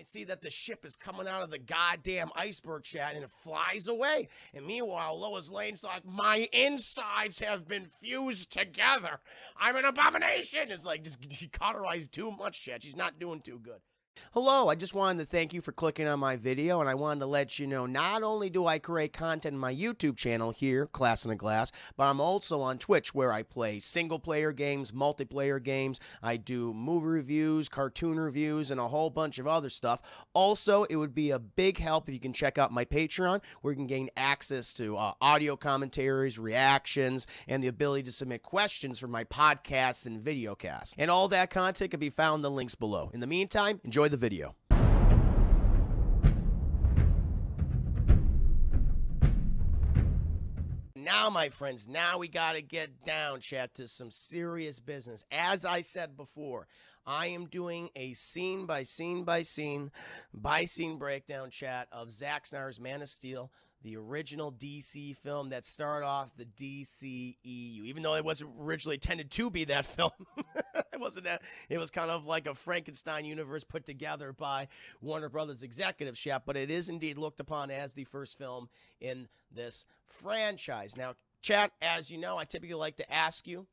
see that the ship is coming out of the goddamn iceberg, chat, and it flies away. And meanwhile, Lois Lane's like, my insides have been fused together. I'm an abomination. It's like, just he cauterized too much, chat. She's not doing too good. Hello, I just wanted to thank you for clicking on my video, and I wanted to let you know not only do I create content on my YouTube channel here, Class in a Glass, but I'm also on Twitch where I play single-player games, multiplayer games, I do movie reviews, cartoon reviews, and a whole bunch of other stuff. Also, it would be a big help if you can check out my Patreon where you can gain access to audio commentaries, reactions, and the ability to submit questions for my podcasts and videocasts. And all that content can be found in the links below. In the meantime, enjoy the video. Now, my friends, now we got to get down, chat, to some serious business. As I said before, I am doing a scene by scene breakdown, chat, of Zack Snyder's Man of Steel, the original DC film that started off the DCEU, even though it wasn't originally intended to be that film. It wasn't that. It was kind of like a Frankenstein universe put together by Warner Brothers executive chef, but it is indeed looked upon as the first film in this franchise. Now, chat, as you know, I typically like to ask you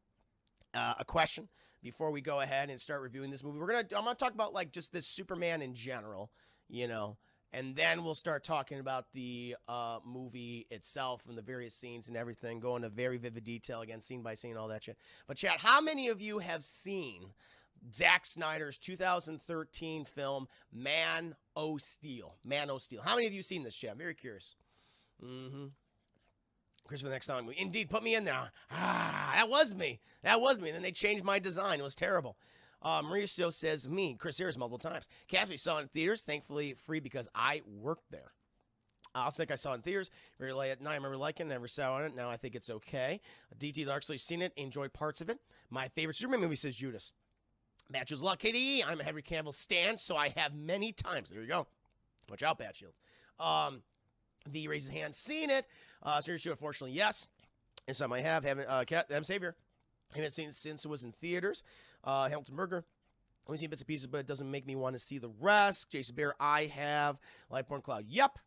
a question before we go ahead and start reviewing this movie. I'm gonna talk about like just this Superman in general, you know. And then we'll start talking about the movie itself and the various scenes and everything, go into very vivid detail, again, scene by scene, all that shit. But, chat, how many of you have seen Zack Snyder's 2013 film, Man o' Steel? Man o' Steel. How many of you have seen this, chat? I'm very curious. Chris, for the next song. Indeed, put me in there. That was me. That was me. And then they changed my design. It was terrible. Mauricio says, me, Chris Ayers, multiple times. Cassidy saw it in theaters, thankfully free because I worked there. I think I saw it in theaters very late at night. I remember liking it, never saw it. Now I think it's okay. DT largely seen it, enjoyed parts of it. My favorite Superman movie, says Judas. Matches luck, KDE. I'm a Henry Cavill stan, so I have many times. There you go. Watch out, Bat Shields. V raises hand, seen it. Seriously, unfortunately, yes. And some I have. Haven't Savior. I haven't seen it since it was in theaters. Hamilton Burger. Only seen bits and pieces, but it doesn't make me want to see the rest. Jason Bear, I have. Lightborn Cloud, yep.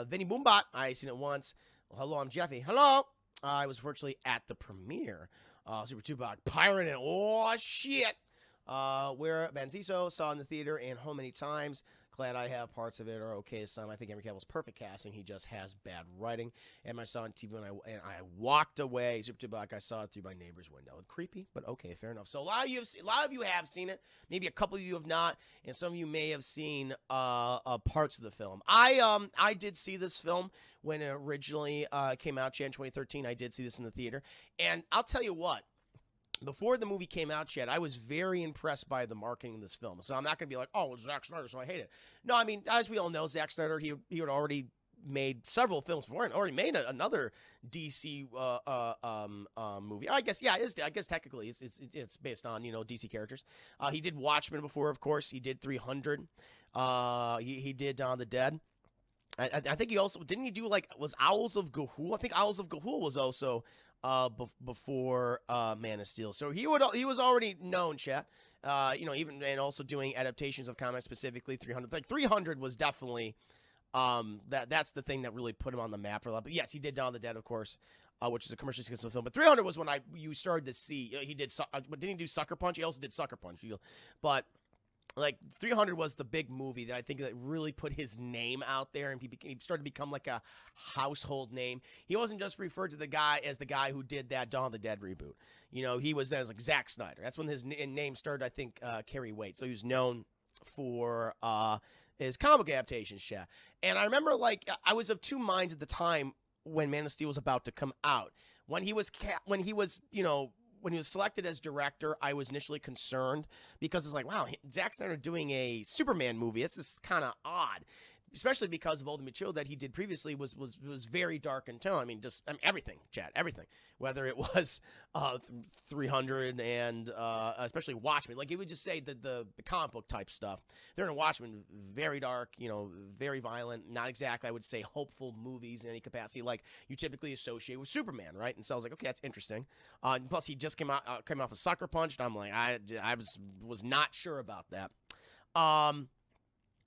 Vinny Boombot, I seen it once. Well, hello, I'm Jeffy. Hello. I was virtually at the premiere. Super Tupac, Pirate, and oh, shit. Where Banziso saw in the theater and home many times. Glad I have parts of it are okay some. I think Henry Cavill's perfect casting. He just has bad writing. And I saw it on TV and I walked away. Super Tupac, I saw it through my neighbor's window. Creepy, but okay, fair enough. So a lot of you have seen it. Maybe a couple of you have not, and some of you may have seen parts of the film. I did see this film when it originally came out, Jan 2013. I did see this in the theater, and I'll tell you what. Before the movie came out yet, I was very impressed by the marketing of this film. So I'm not going to be like, oh, it's Zack Snyder, so I hate it. No, I mean, as we all know, Zack Snyder, he had already made several films before and already made another DC movie. I guess, yeah, it is. I guess technically it's based on, you know, DC characters. He did Watchmen before, of course. He did 300. He did Dawn of the Dead. I think he also, didn't he do, like, was Owls of Ga'Hoole? I think Owls of Ga'Hoole was also before Man of Steel. So he was already known, chat. You know, even and also doing adaptations of comics, specifically 300. Like 300 was definitely that's the thing that really put him on the map for a lot. But yes, he did Dawn of the Dead, of course, which is a commercially successful film. But 300 was when you started to see he did. Didn't he do Sucker Punch? He also did Sucker Punch. But like 300 was the big movie that I think that really put his name out there, and he started to become like a household name. He wasn't just referred to the guy who did that Dawn of the Dead reboot. You know, he was as like Zack Snyder. That's when his name started, I think, carry weight. So he was known for his comic adaptations, chat. And I remember, like, I was of two minds at the time when Man of Steel was about to come out. When he was selected as director, I was initially concerned because it's like, wow, Zack Snyder doing a Superman movie. It's just kind of odd, especially because of all the material that he did previously was very dark in tone. I mean, everything, Chad, everything. Whether it was 300 and especially Watchmen. Like, it would just say that the comic book type stuff. They're in Watchmen, very dark, you know, very violent, not exactly, I would say, hopeful movies in any capacity like you typically associate with Superman, right? And so I was like, okay, that's interesting. Plus, he just came off a Sucker Punch, and I'm like, I was not sure about that.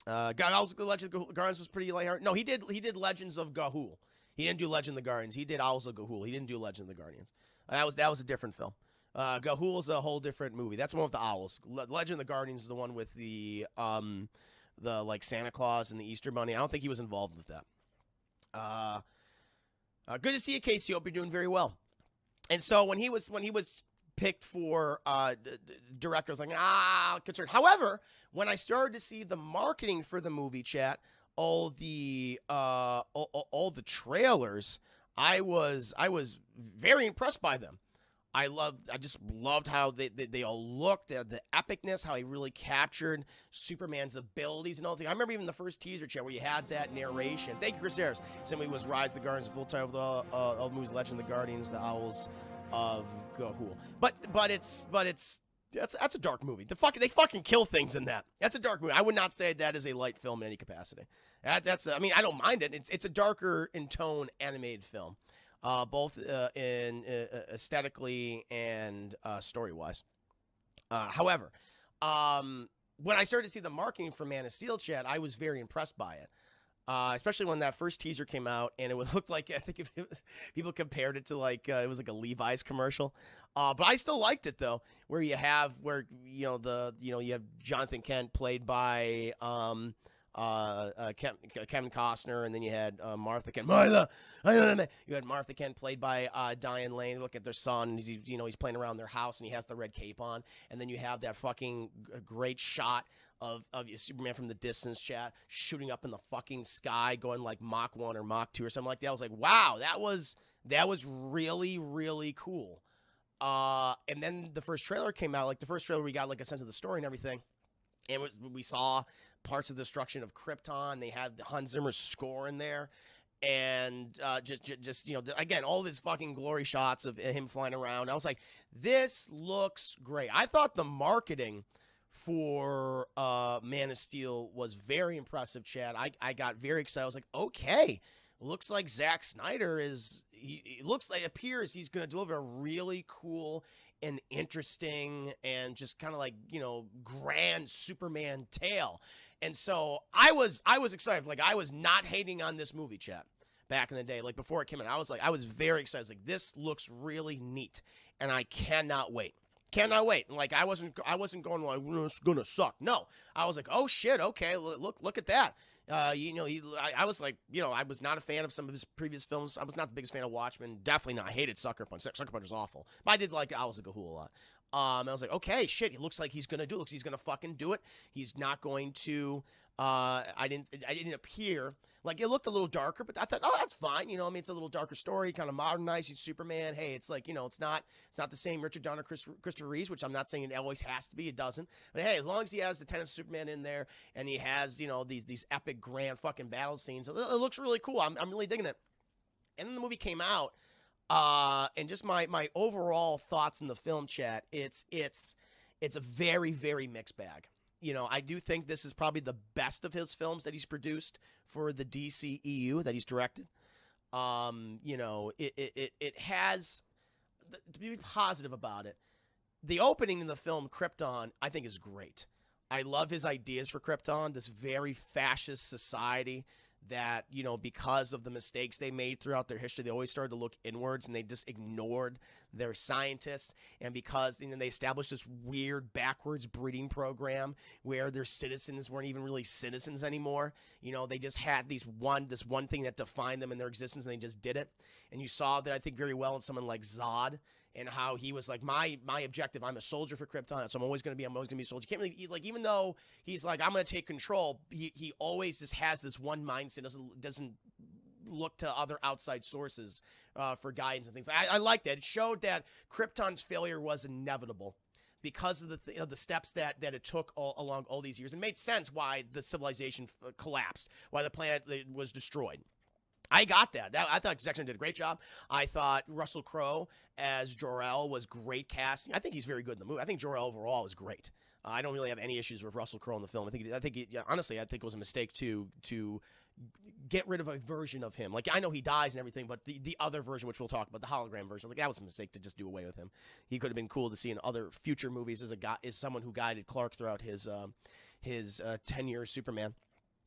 Also, Legend of the Guardians was pretty lighthearted. No, he did Legends of Ga'Hoole. He didn't do Legend of the Guardians. He did Owls of Ga'Hoole. He didn't do Legend of the Guardians. That was a different film. Ga'Hoole is a whole different movie. That's the one with the owls. Legend of the Guardians is the one with the like Santa Claus and the Easter Bunny. I don't think he was involved with that. Good to see you, Casey. Hope you're doing very well. And so when he was picked for director, I was like, concerned. However, when I started to see the marketing for the movie, chat, all the trailers, I was very impressed by them. I just loved how they all looked, the epicness, how he really captured Superman's abilities and all that. I remember even the first teaser, chat, where you had that narration. Thank you, Chris Harris. Somebody was Rise of the Guardians, the full title of the movie's Legend of the Guardians, the Owls of Ga'Hoole. But that's a dark movie. They fucking kill things in that. That's a dark movie. I would not say that is a light film in any capacity. I mean, I don't mind it. It's a darker in tone animated film. Both in aesthetically and story-wise. However, when I started to see the marketing for Man of Steel, chat, I was very impressed by it. Especially when that first teaser came out, and it looked like, I think people compared it to like it was like a Levi's commercial. But I still liked it though, where you have Jonathan Kent played by Kevin Costner, and then you had Martha Kent. You had Martha Kent played by Diane Lane. Look at their son, and he's playing around their house, and he has the red cape on. And then you have that fucking great shot of Superman from the distance, chat, shooting up in the fucking sky, going like Mach 1 or Mach 2 or something like that. I was like, wow, that was really, really cool. And then the first trailer came out. Like the first trailer, we got like a sense of the story and everything. And we saw parts of the destruction of Krypton. They had the Hans Zimmer score in there. And just again, all these fucking glory shots of him flying around. I was like, this looks great. I thought the marketing for Man of Steel was very impressive, Chad. I got very excited. I was like, okay, looks like Zack Snyder appears he's going to deliver a really cool and interesting and just kind of like, grand Superman tale. And so I was excited. Like, I was not hating on this movie, chat, back in the day. Like, before it came out, I was very excited. I was like, this looks really neat, and I cannot wait. Cannot wait. And like, I wasn't going like, it's gonna suck. No, I was like, oh shit, okay, look at that. I was like, I was not a fan of some of his previous films. I was not the biggest fan of Watchmen. Definitely not. I hated Sucker Punch. Sucker Punch was awful. But I did like Owls of Ga'Hoole a lot. I was like, okay, shit, he looks like he's gonna do it. He's gonna fucking do it. He's not going to. I didn't appear like, it looked a little darker, but I thought, oh, that's fine. It's a little darker story, kind of modernizing Superman. Hey, it's like, it's not the same Richard Donner, Christopher Reeves, which I'm not saying it always has to be. It doesn't. But hey, as long as he has the tenants of Superman in there, and he has, these epic grand fucking battle scenes, it looks really cool. I'm really digging it. And then the movie came out, and just my overall thoughts in the film, chat, it's a very, very mixed bag. I do think this is probably the best of his films that he's produced for the DCEU that he's directed. It has, to be positive about it, the opening in the film Krypton, I think, is great. I love his ideas for Krypton, this very fascist society that, because of the mistakes they made throughout their history, they always started to look inwards and they just ignored their scientists. And because they established this weird backwards breeding program where their citizens weren't even really citizens anymore. They just had this one thing that defined them in their existence, and they just did it. And you saw that, I think, very well in someone like Zod, and how he was like, my objective, I'm a soldier for Krypton, so I'm always going to be a soldier. You can't really, like, even though he's like, I'm going to take control, he always just has this one mindset, doesn't look to other outside sources for guidance and things. I like that. It showed that Krypton's failure was inevitable because of the steps that it took along all these years. It made sense why the civilization collapsed, why the planet was destroyed. I got that. I thought Zack Snyder did a great job. I thought Russell Crowe as Jor-El was great casting. I think he's very good in the movie. I think Jor-El overall is great. I don't really have any issues with Russell Crowe in the film. Honestly, I think it was a mistake to get rid of a version of him. Like, I know he dies and everything, but the other version, which we'll talk about, the hologram version, that was a mistake to just do away with him. He could have been cool to see in other future movies as someone who guided Clark throughout his 10 years Superman.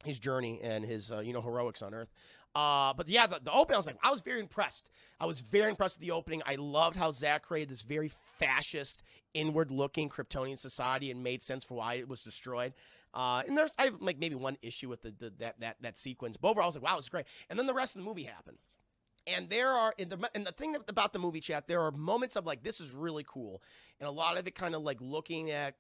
his journey and his heroics on Earth. But yeah, the opening, I was very impressed. I was very impressed with the opening. I loved how Zack created this very fascist, inward-looking Kryptonian society and made sense for why it was destroyed. And I have like maybe one issue with that sequence, but overall I was like, wow, it's great. And then the rest of the movie happened. And the thing about the movie, chat, there are moments of like, this is really cool. And a lot of it kind of like looking at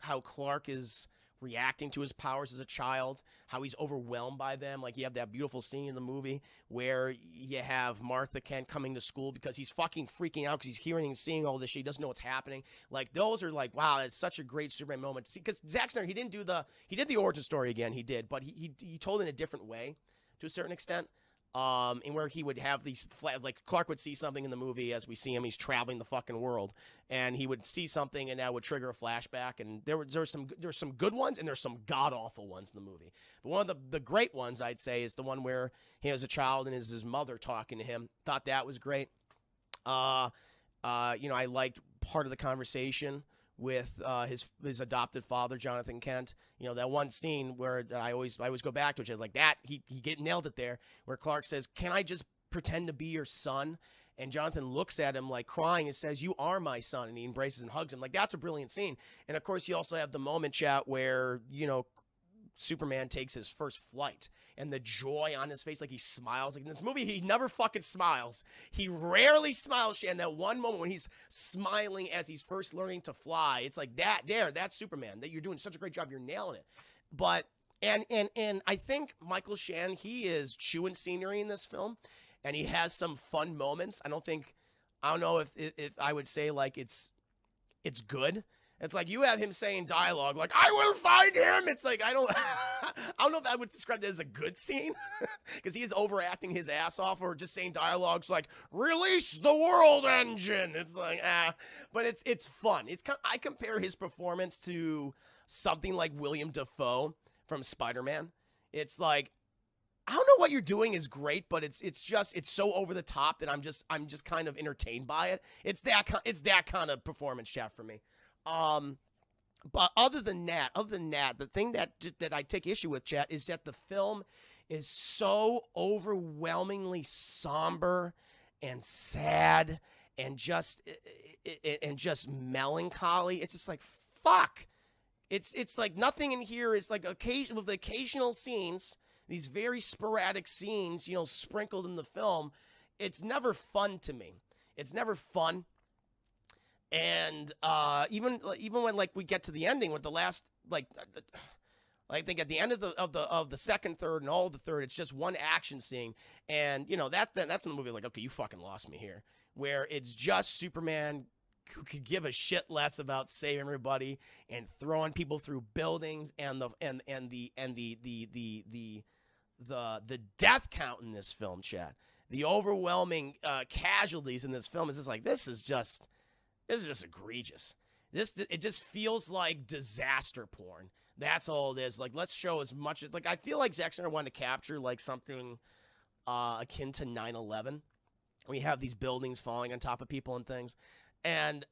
how Clark is reacting to his powers as a child, how he's overwhelmed by them. Like, you have that beautiful scene in the movie where you have Martha Kent coming to school because he's fucking freaking out because he's hearing and seeing all this shit. He doesn't know what's happening. Like, those are like, wow, it's such a great Superman moment to see. Because Zack Snyder, he did the origin story again, he did, but he told it in a different way to a certain extent. And where he would have these like Clark would see something in the movie as we see him, he's traveling the fucking world, and he would see something and that would trigger a flashback. And there's some good ones and there's some god awful ones in the movie. But one of the great ones, I'd say, is the one where he has a child and is his mother talking to him. Thought that was great. I liked part of the conversation with his adopted father, Jonathan Kent. You know, that one scene where I always go back to, which is like that, he nailed it there, where Clark says, "Can I just pretend to be your son?" And Jonathan looks at him like crying and says, "You are my son," and he embraces and hugs him. Like, that's a brilliant scene. And of course, you also have the moment, chat, where, Superman takes his first flight and the joy on his face, like he smiles. Like, in this movie, he never fucking smiles. He rarely smiles, and that one moment when he's smiling as he's first learning to fly, it's like that's Superman. That you're doing such a great job. You're nailing it. But and I think Michael Shannon, he is chewing scenery in this film, and he has some fun moments. I don't know if I would say like it's good. It's like you have him saying dialogue like, "I will find him." It's like, I don't know if I would describe that as a good scene because he is overacting his ass off, or just saying dialogues like, "Release the world engine." It's like, but it's fun. I compare his performance to something like William Dafoe from Spider-Man. It's like, I don't know what you're doing is great, but it's so over the top that I'm just kind of entertained by it. It's that kind of performance, chat, for me. But other than that, the thing that I take issue with, chat, is that the film is so overwhelmingly somber and sad and just melancholy. It's just like, fuck. It's like nothing in here is like with the occasional scenes, these very sporadic scenes, sprinkled in the film. It's never fun to me. It's never fun. And even when like we get to the ending with the last I think at the end of the second third and all of the third, it's just one action scene, and that's in the movie like, okay, you fucking lost me here, where it's just Superman who could give a shit less about saving everybody and throwing people through buildings, and the death count in this film, chat, the overwhelming casualties in this film is just like, this is just egregious. It just feels like disaster porn. That's all it is. Like, let's show as much as, like, I feel like Zack Snyder wanted to capture like something akin to 9/11. We have these buildings falling on top of people and things, and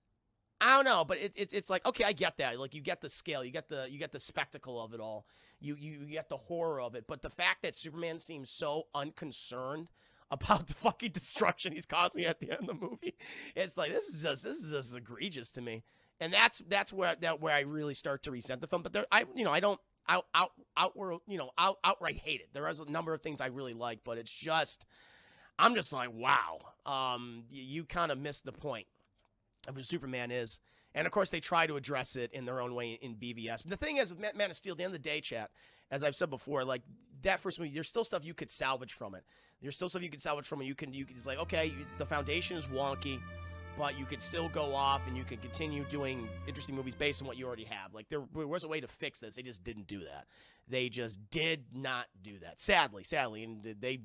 I don't know, but it's like, okay, I get that. Like, you get the scale, you get the spectacle of it all, you get the horror of it, but the fact that Superman seems so unconcerned about the fucking destruction he's causing at the end of the movie, it's like, this is just egregious to me, and that's where I really start to resent the film. But I don't outright hate it. There is a number of things I really like, but it's just, I'm just like, wow, you kind of missed the point of who Superman is. And of course, they try to address it in their own way in BVS. But the thing is, with Man of Steel, at the end of the day, chat, as I've said before, like, that first movie, there's still stuff you could salvage from it. There's still stuff you could salvage from it. You can it's like, okay, the foundation is wonky, but you could still go off and you can continue doing interesting movies based on what you already have. Like, there was a way to fix this. They just didn't do that. They just did not do that. Sadly. And they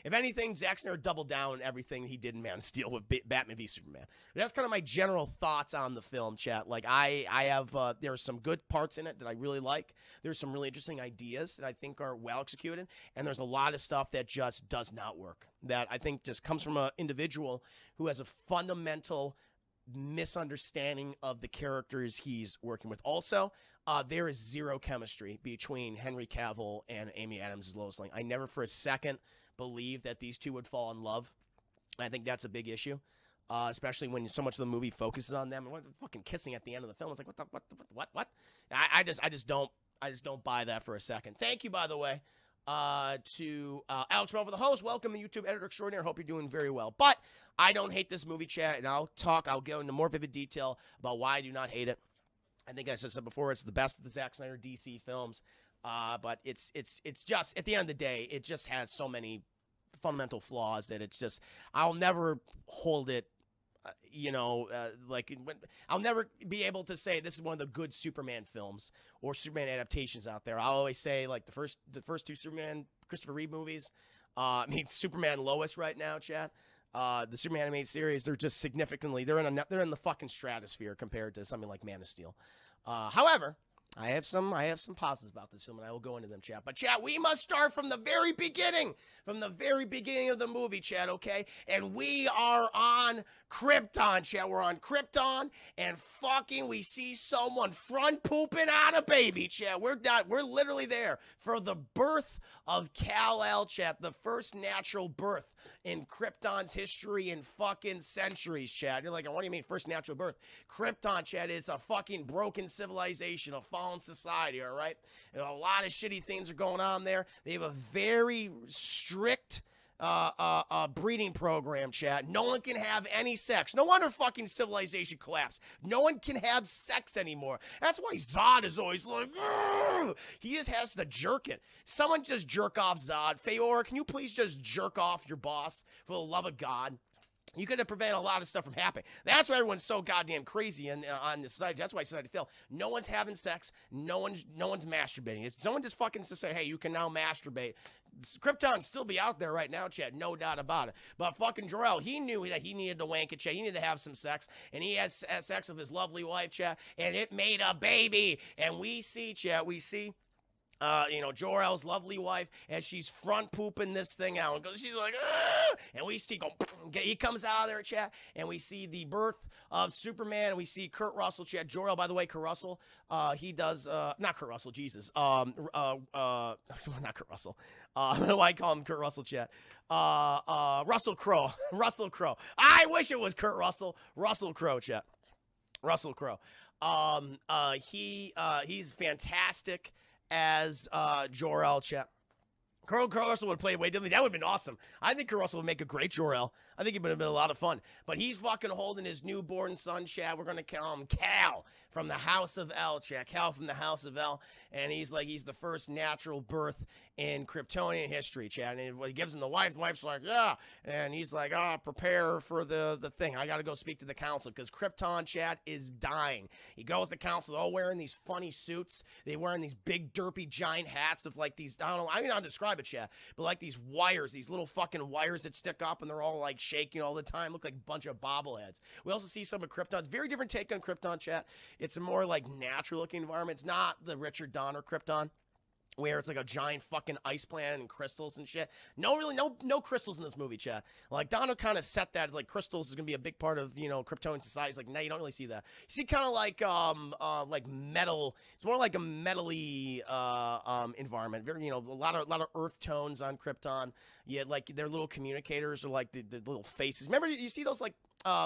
if anything, Zack Snyder doubled down on everything he did in Man of Steel with Batman v Superman. That's kind of my general thoughts on the film, chat. Like, I have, there are some good parts in it that I really like. There's some really interesting ideas that I think are well executed. And there's a lot of stuff that just does not work, that I think just comes from an individual who has a fundamental misunderstanding of the characters he's working with. Also, there is zero chemistry between Henry Cavill and Amy Adams' Lois Lane. I never for a second believed that these two would fall in love. I think that's a big issue, especially when so much of the movie focuses on them. And what the fucking kissing at the end of the film? It's like what? I just don't buy that for a second. Thank you, by the way, to Alex Bell for the host. Welcome, the YouTube editor extraordinaire. Hope you're doing very well. But I don't hate this movie, chat, and I'll go into more vivid detail about why I do not hate it. I think I said before, it's the best of the Zack Snyder DC films. But it's just, at the end of the day, it just has so many fundamental flaws that it's just, I'll never hold it, I'll never be able to say this is one of the good Superman films or Superman adaptations out there. I'll always say, like, the first two Superman Christopher Reeve movies, Superman Lois right now, chat. The Superman animated series, they're just significantly, they're in the fucking stratosphere compared to something like Man of Steel. However, I have some positives about this film, and I will go into them, chat. But, chat, we must start from the very beginning of the movie, chat, okay? And we are on Krypton, chat. We're on Krypton, and fucking we see someone front pooping out a baby, chat. We're literally there for the birth of Kal-El, chat. The first natural birth in Krypton's history in fucking centuries, chat. You're like, what do you mean first natural birth? Krypton, chat, is a fucking broken civilization, a fallen society, all right? And a lot of shitty things are going on there. They have a very strict breeding program, chat. No one can have any sex. No wonder fucking civilization collapsed. No one can have sex anymore. That's why Zod is always like, ugh! He just has to jerk it. Someone just jerk off Zod. Feora, can you please just jerk off your boss for the love of God? You could have prevented a lot of stuff from happening. That's why everyone's so goddamn crazy on this side. That's why society failed. No one's having sex. No one's masturbating. If someone just fucking to say, hey, you can now masturbate, Krypton still be out there right now, chat. No doubt about it. But fucking Jor-El, he knew that he needed to wank it, chat. He needed to have some sex. And he has sex with his lovely wife, chat. And it made a baby. And we see, chat, Jor-El's lovely wife as she's front pooping this thing out. She's like, ah! And we see he comes out of there, chat, and we see the birth of Superman, and we see Kurt Russell, chat. Jor-El, by the way, Kurt Russell, he does, not Kurt Russell, Jesus. Not Kurt Russell. I call him Kurt Russell, chat. Russell Crowe. Russell Crowe. I wish it was Kurt Russell. Russell Crowe, chat. Russell Crowe. He's fantastic as Jor-El, chat. Kurt Russell would have played way differently. That would have been awesome. I think Kurt Russell would make a great Jor-El. I think it would have been a lot of fun. But he's fucking holding his newborn son, chat. We're going to call him Kal from the House of El, chat. Kal from the House of El. And he's the first natural birth in Kryptonian history, chat. And he gives him the wife's like, yeah. And he's like, prepare for the thing. I got to go speak to the council because Krypton, chat, is dying. He goes to council, all wearing these funny suits. They're wearing these big, derpy, giant hats of like these, I don't know, I mean, I'll describe it, chat, but like these wires, these little fucking wires that stick up and they're all like shaking all the time, look like a bunch of bobbleheads. We also see some of Krypton's very different take on Krypton, chat. It's a more like natural looking environment. It's not the Richard Donner Krypton, where it's like a giant fucking ice planet and crystals and shit. No crystals in this movie, chat. Like, Donner kind of set that, like, crystals is going to be a big part of, Kryptonian society. It's like, no, you don't really see that. You see kind of like metal. It's more like a metally environment. Very, a lot of earth tones on Krypton. Yeah, like, their little communicators are like the little faces. Remember, you see those, like,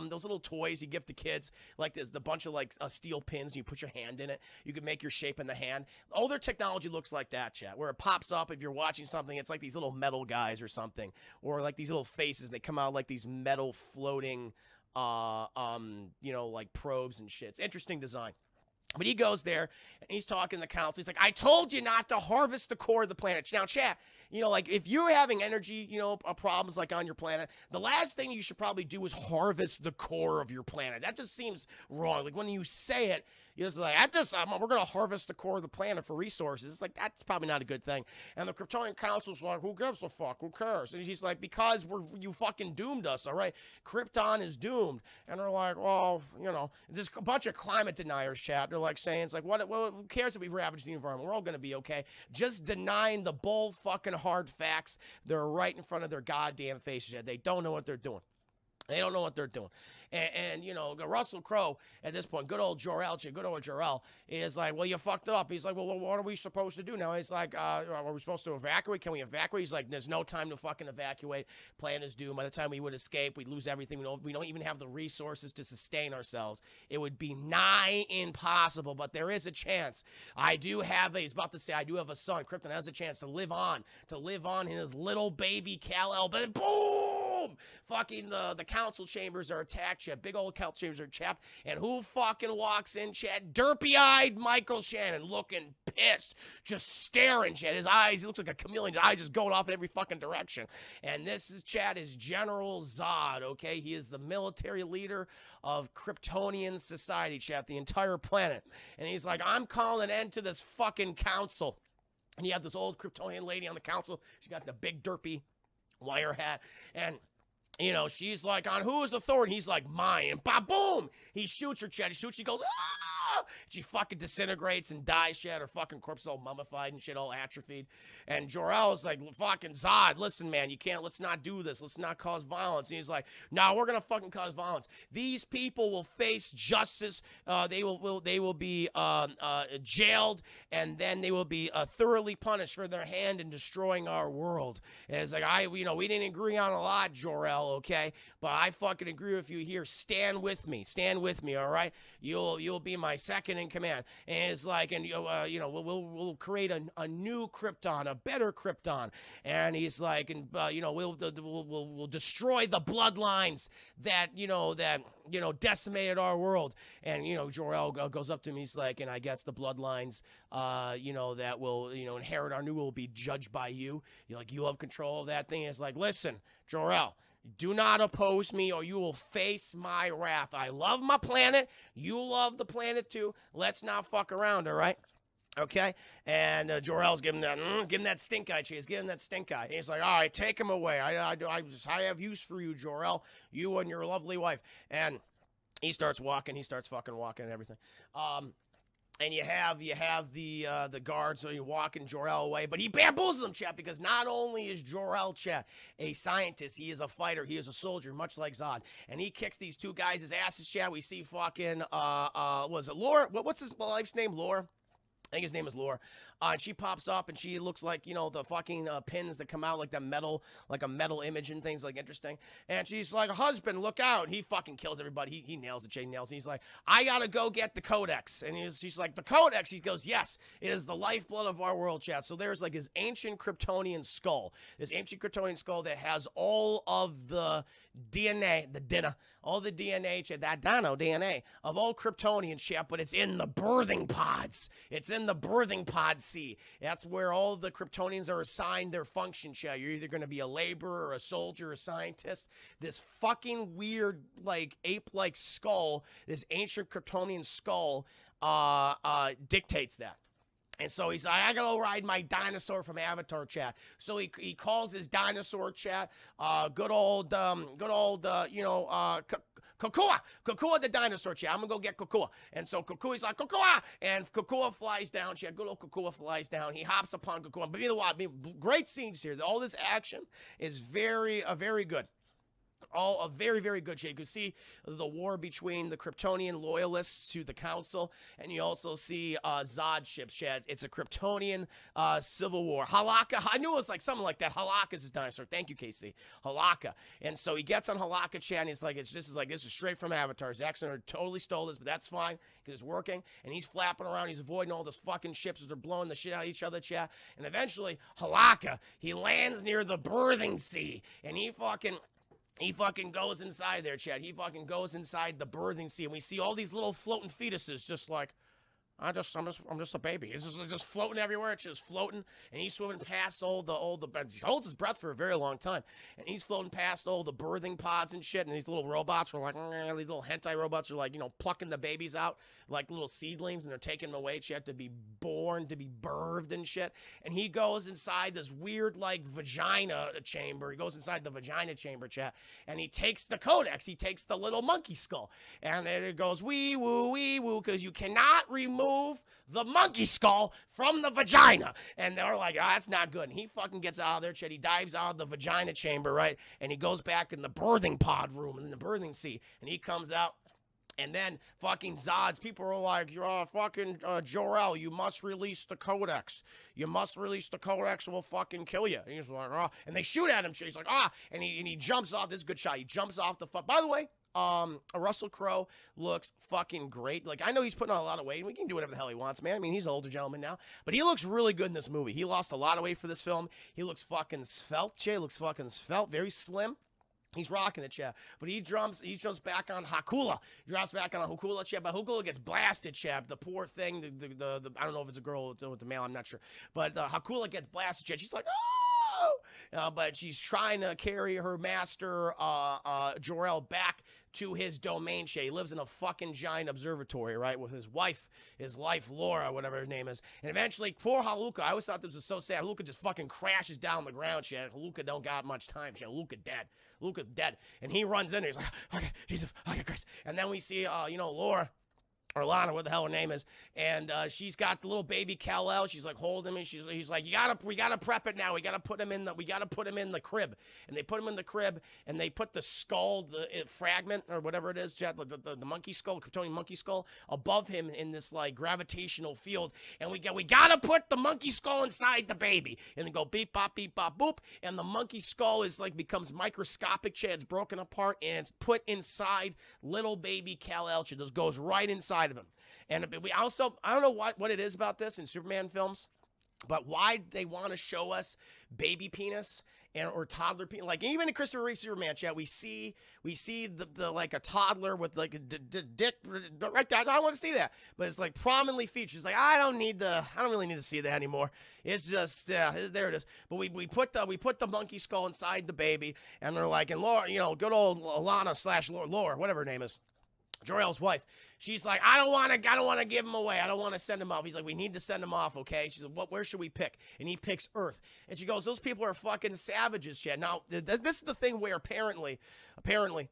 those little toys you give to kids, like there's the bunch of like steel pins, and you put your hand in it, you can make your shape in the hand. All their technology looks like that, chat, where it pops up if you're watching something. It's like these little metal guys or something, or like these little faces, and they come out like these metal floating like probes and shit. It's interesting design. But he goes there, and he's talking to the council. He's like, I told you not to harvest the core of the planet. Now, chat, like, if you're having energy, problems, like, on your planet, the last thing you should probably do is harvest the core of your planet. That just seems wrong. Like, when you say it, you're just like, we're going to harvest the core of the planet for resources. It's like, that's probably not a good thing. And the Kryptonian Council's like, who gives a fuck? Who cares? And he's like, because you fucking doomed us, all right? Krypton is doomed. And they're like, well, there's a bunch of climate deniers, chat. They're like saying, it's like, who cares if we ravage the environment? We're all going to be okay. Just denying the bull fucking hard facts. They're right in front of their goddamn faces. They don't know what they're doing. They don't know what they're doing. And you know, Russell Crowe, at this point, good old Jor-El, is like, well, you fucked it up. He's like, well, what are we supposed to do now? He's like, are we supposed to evacuate? Can we evacuate? He's like, there's no time to fucking evacuate. Plan is due. By the time we would escape, we'd lose everything. We don't even have the resources to sustain ourselves. It would be nigh impossible, but there is a chance. I do have a son. Krypton has a chance to live on in his little baby Kal-El. But boom! Fucking the council chambers are attacked, chat. Big old council chambers are chapped. And who fucking walks in, chat? Derpy-eyed Michael Shannon, looking pissed, just staring, chat. His eyes, he looks like a chameleon. His eyes just going off in every fucking direction. And this is, chat, is General Zod, okay? He is the military leader of Kryptonian society, chat, the entire planet. And he's like, I'm calling an end to this fucking council. And you have this old Kryptonian lady on the council. She got the big derpy wire hat. And you know, she's like, on whose authority? He's like, mine. And boom! He shoots her, chat. He shoots, she goes, ah! She fucking disintegrates and dies, chat. Her fucking corpse all mummified and shit, all atrophied. And Jor-El is like, fucking Zod, listen, man, let's not do this. Let's not cause violence. And he's like, no, we're gonna fucking cause violence. These people will face justice. They will be jailed, and then they will be thoroughly punished for their hand in destroying our world. And it's like, we didn't agree on a lot, Jor-El, okay? But I fucking agree with you here. Stand with me, all right? You'll be my second in command. And it's like, and we'll create a new Krypton, a better Krypton. And he's like, and we'll destroy the bloodlines that decimated our world. And Jor-El goes up to me. He's like, and I guess the bloodlines that will inherit our new will be judged by you. You're like, you have control of that thing. It's like, listen, Jor-El, do not oppose me or you will face my wrath. I love my planet. You love the planet too. Let's not fuck around, all right? Okay? And Jor-El's giving that stink eye chase. Give him that stink eye. And he's like, all right, take him away. I have use for you, Jor-El. You and your lovely wife. And he starts walking. He starts fucking walking and everything. And you have the guards, so you walking Jor-El away, but he bamboozles him, chat, because not only is Jor-El, chat, a scientist, he is a fighter, he is a soldier, much like Zod, and he kicks these two guys' asses, chat. We see fucking was it Laura? What's his wife's name? Laura. I think his name is Laura. And she pops up and she looks like, the fucking pins that come out like that metal, like a metal image and things, like interesting. And she's like, husband, look out. And he fucking kills everybody. He nails it. Jay nails it. He's like, I gotta go get the codex. And she's like, the codex? He goes, yes, it is the lifeblood of our world, chat. So there's like his ancient Kryptonian skull. This ancient Kryptonian skull that has all of the DNA, all the DNA, chat, that DNA of all Kryptonian, chat, but it's in the birthing pods. It's in the birthing pod C. That's where all the Kryptonians are assigned their function, chat. You're either going to be a laborer or a soldier or a scientist. This fucking weird, like, ape-like skull, this ancient Kryptonian skull, dictates that. And so he's like, I gotta go ride my dinosaur from Avatar, chat. So he calls his dinosaur, chat, good old, Kokua the dinosaur, chat. I'm gonna go get Kokua. And so Kokua's like, Kokua! And Kokua flies down, chat. Good old Kokua flies down. He hops upon Kokua. But meanwhile, great scenes here. All this action is very good. All a very, very good shape. You can see the war between the Kryptonian loyalists to the Council, and you also see Zod ships, Chad. It's a Kryptonian civil war. Halaka, I knew it was like something like that. Halaka is his dinosaur. Thank you, Casey. Halaka. And so he gets on Halaka, Chad, and he's like, this is straight from Avatar. Zack Snyder totally stole this, but that's fine because it's working. And he's flapping around. He's avoiding all those fucking ships as they're blowing the shit out of each other, Chad. And eventually, Halaka, he lands near the birthing sea, and he fucking goes inside there, Chad. He fucking goes inside the birthing sea, and we see all these little floating fetuses, just like, I'm just a baby. It's just floating everywhere. It's just floating, and he's swimming past all the. He holds his breath for a very long time, and he's floating past all the birthing pods and shit. And these little robots are like, these little hentai robots are like, plucking the babies out like little seedlings, and they're taking them away. Chat, to be born, to be birthed and shit. And he goes inside this weird like vagina chamber. He goes inside the vagina chamber, chat, and he takes the codex. He takes the little monkey skull, and then it goes wee woo, because you cannot remove remove the monkey skull from the vagina. And they're like, oh, that's not good. And he fucking gets out of there, Chet. He dives out of the vagina chamber, right? And he goes back in the birthing pod room, in the birthing seat. And he comes out. And then fucking Zod's people are like, you're fucking Jor-El, you must release the codex. You must release the codex or we'll fucking kill you. And he's like, and they shoot at him. He's like, and he jumps off. This is a good shot. He jumps off the by the way, Russell Crowe looks fucking great. Like, I know he's putting on a lot of weight, and we can do whatever the hell he wants, man. I mean, he's an older gentleman now, but he looks really good in this movie. He lost a lot of weight for this film. He looks fucking svelte, Jay. Looks fucking svelte, very slim. He's rocking it, Chap. But he jumps back on Hakula. He drops back on Hakula, Chap. But Hakula gets blasted, Chap. The poor thing, the I don't know if it's a girl or the male, I'm not sure. But Hakula gets blasted, Chap. She's like, oh! But she's trying to carry her master, Jor-El, back to his domain, Shay. He lives in a fucking giant observatory, right, with his wife, Laura, whatever her name is. And eventually, poor Haluka, I always thought this was so sad. Haluka just fucking crashes down the ground, Shay. Haluka don't got much time, Shay. Haluka dead. And he runs in there. He's like, okay, Jesus, okay, Christ. And then we see, Laura, or Lana, what the hell her name is, and she's got the little baby Kal-El. She's like holding him, and he's like, we gotta prep it now. We gotta put him in the crib. And they put him in the crib, and they put the skull, the fragment or whatever it is, Jet, the monkey skull, Kryptonian monkey skull, above him in this like gravitational field. And we gotta put the monkey skull inside the baby, and then go beep bop boop, and the monkey skull is like becomes microscopic. Chad, it's broken apart and it's put inside little baby Kal-El. It just goes right inside of him. And we also, I don't know what it is about this in Superman films, but why they want to show us baby penis or toddler penis. Like even in Christopher Reeve Superman, chat, we see the like a toddler with like a dick right there. I want to see that, but it's like prominently featured. It's like I don't really need to see that anymore. It's just there it is. But we put the monkey skull inside the baby, and they're like, and Laura, good old Alana / Laura, whatever her name is, Jor-El's wife, she's like, I don't want to give him away. I don't want to send him off. He's like, we need to send him off, okay? She's like, where should we pick? And he picks Earth. And she goes, those people are fucking savages, Chad. Now, this is the thing where apparently, like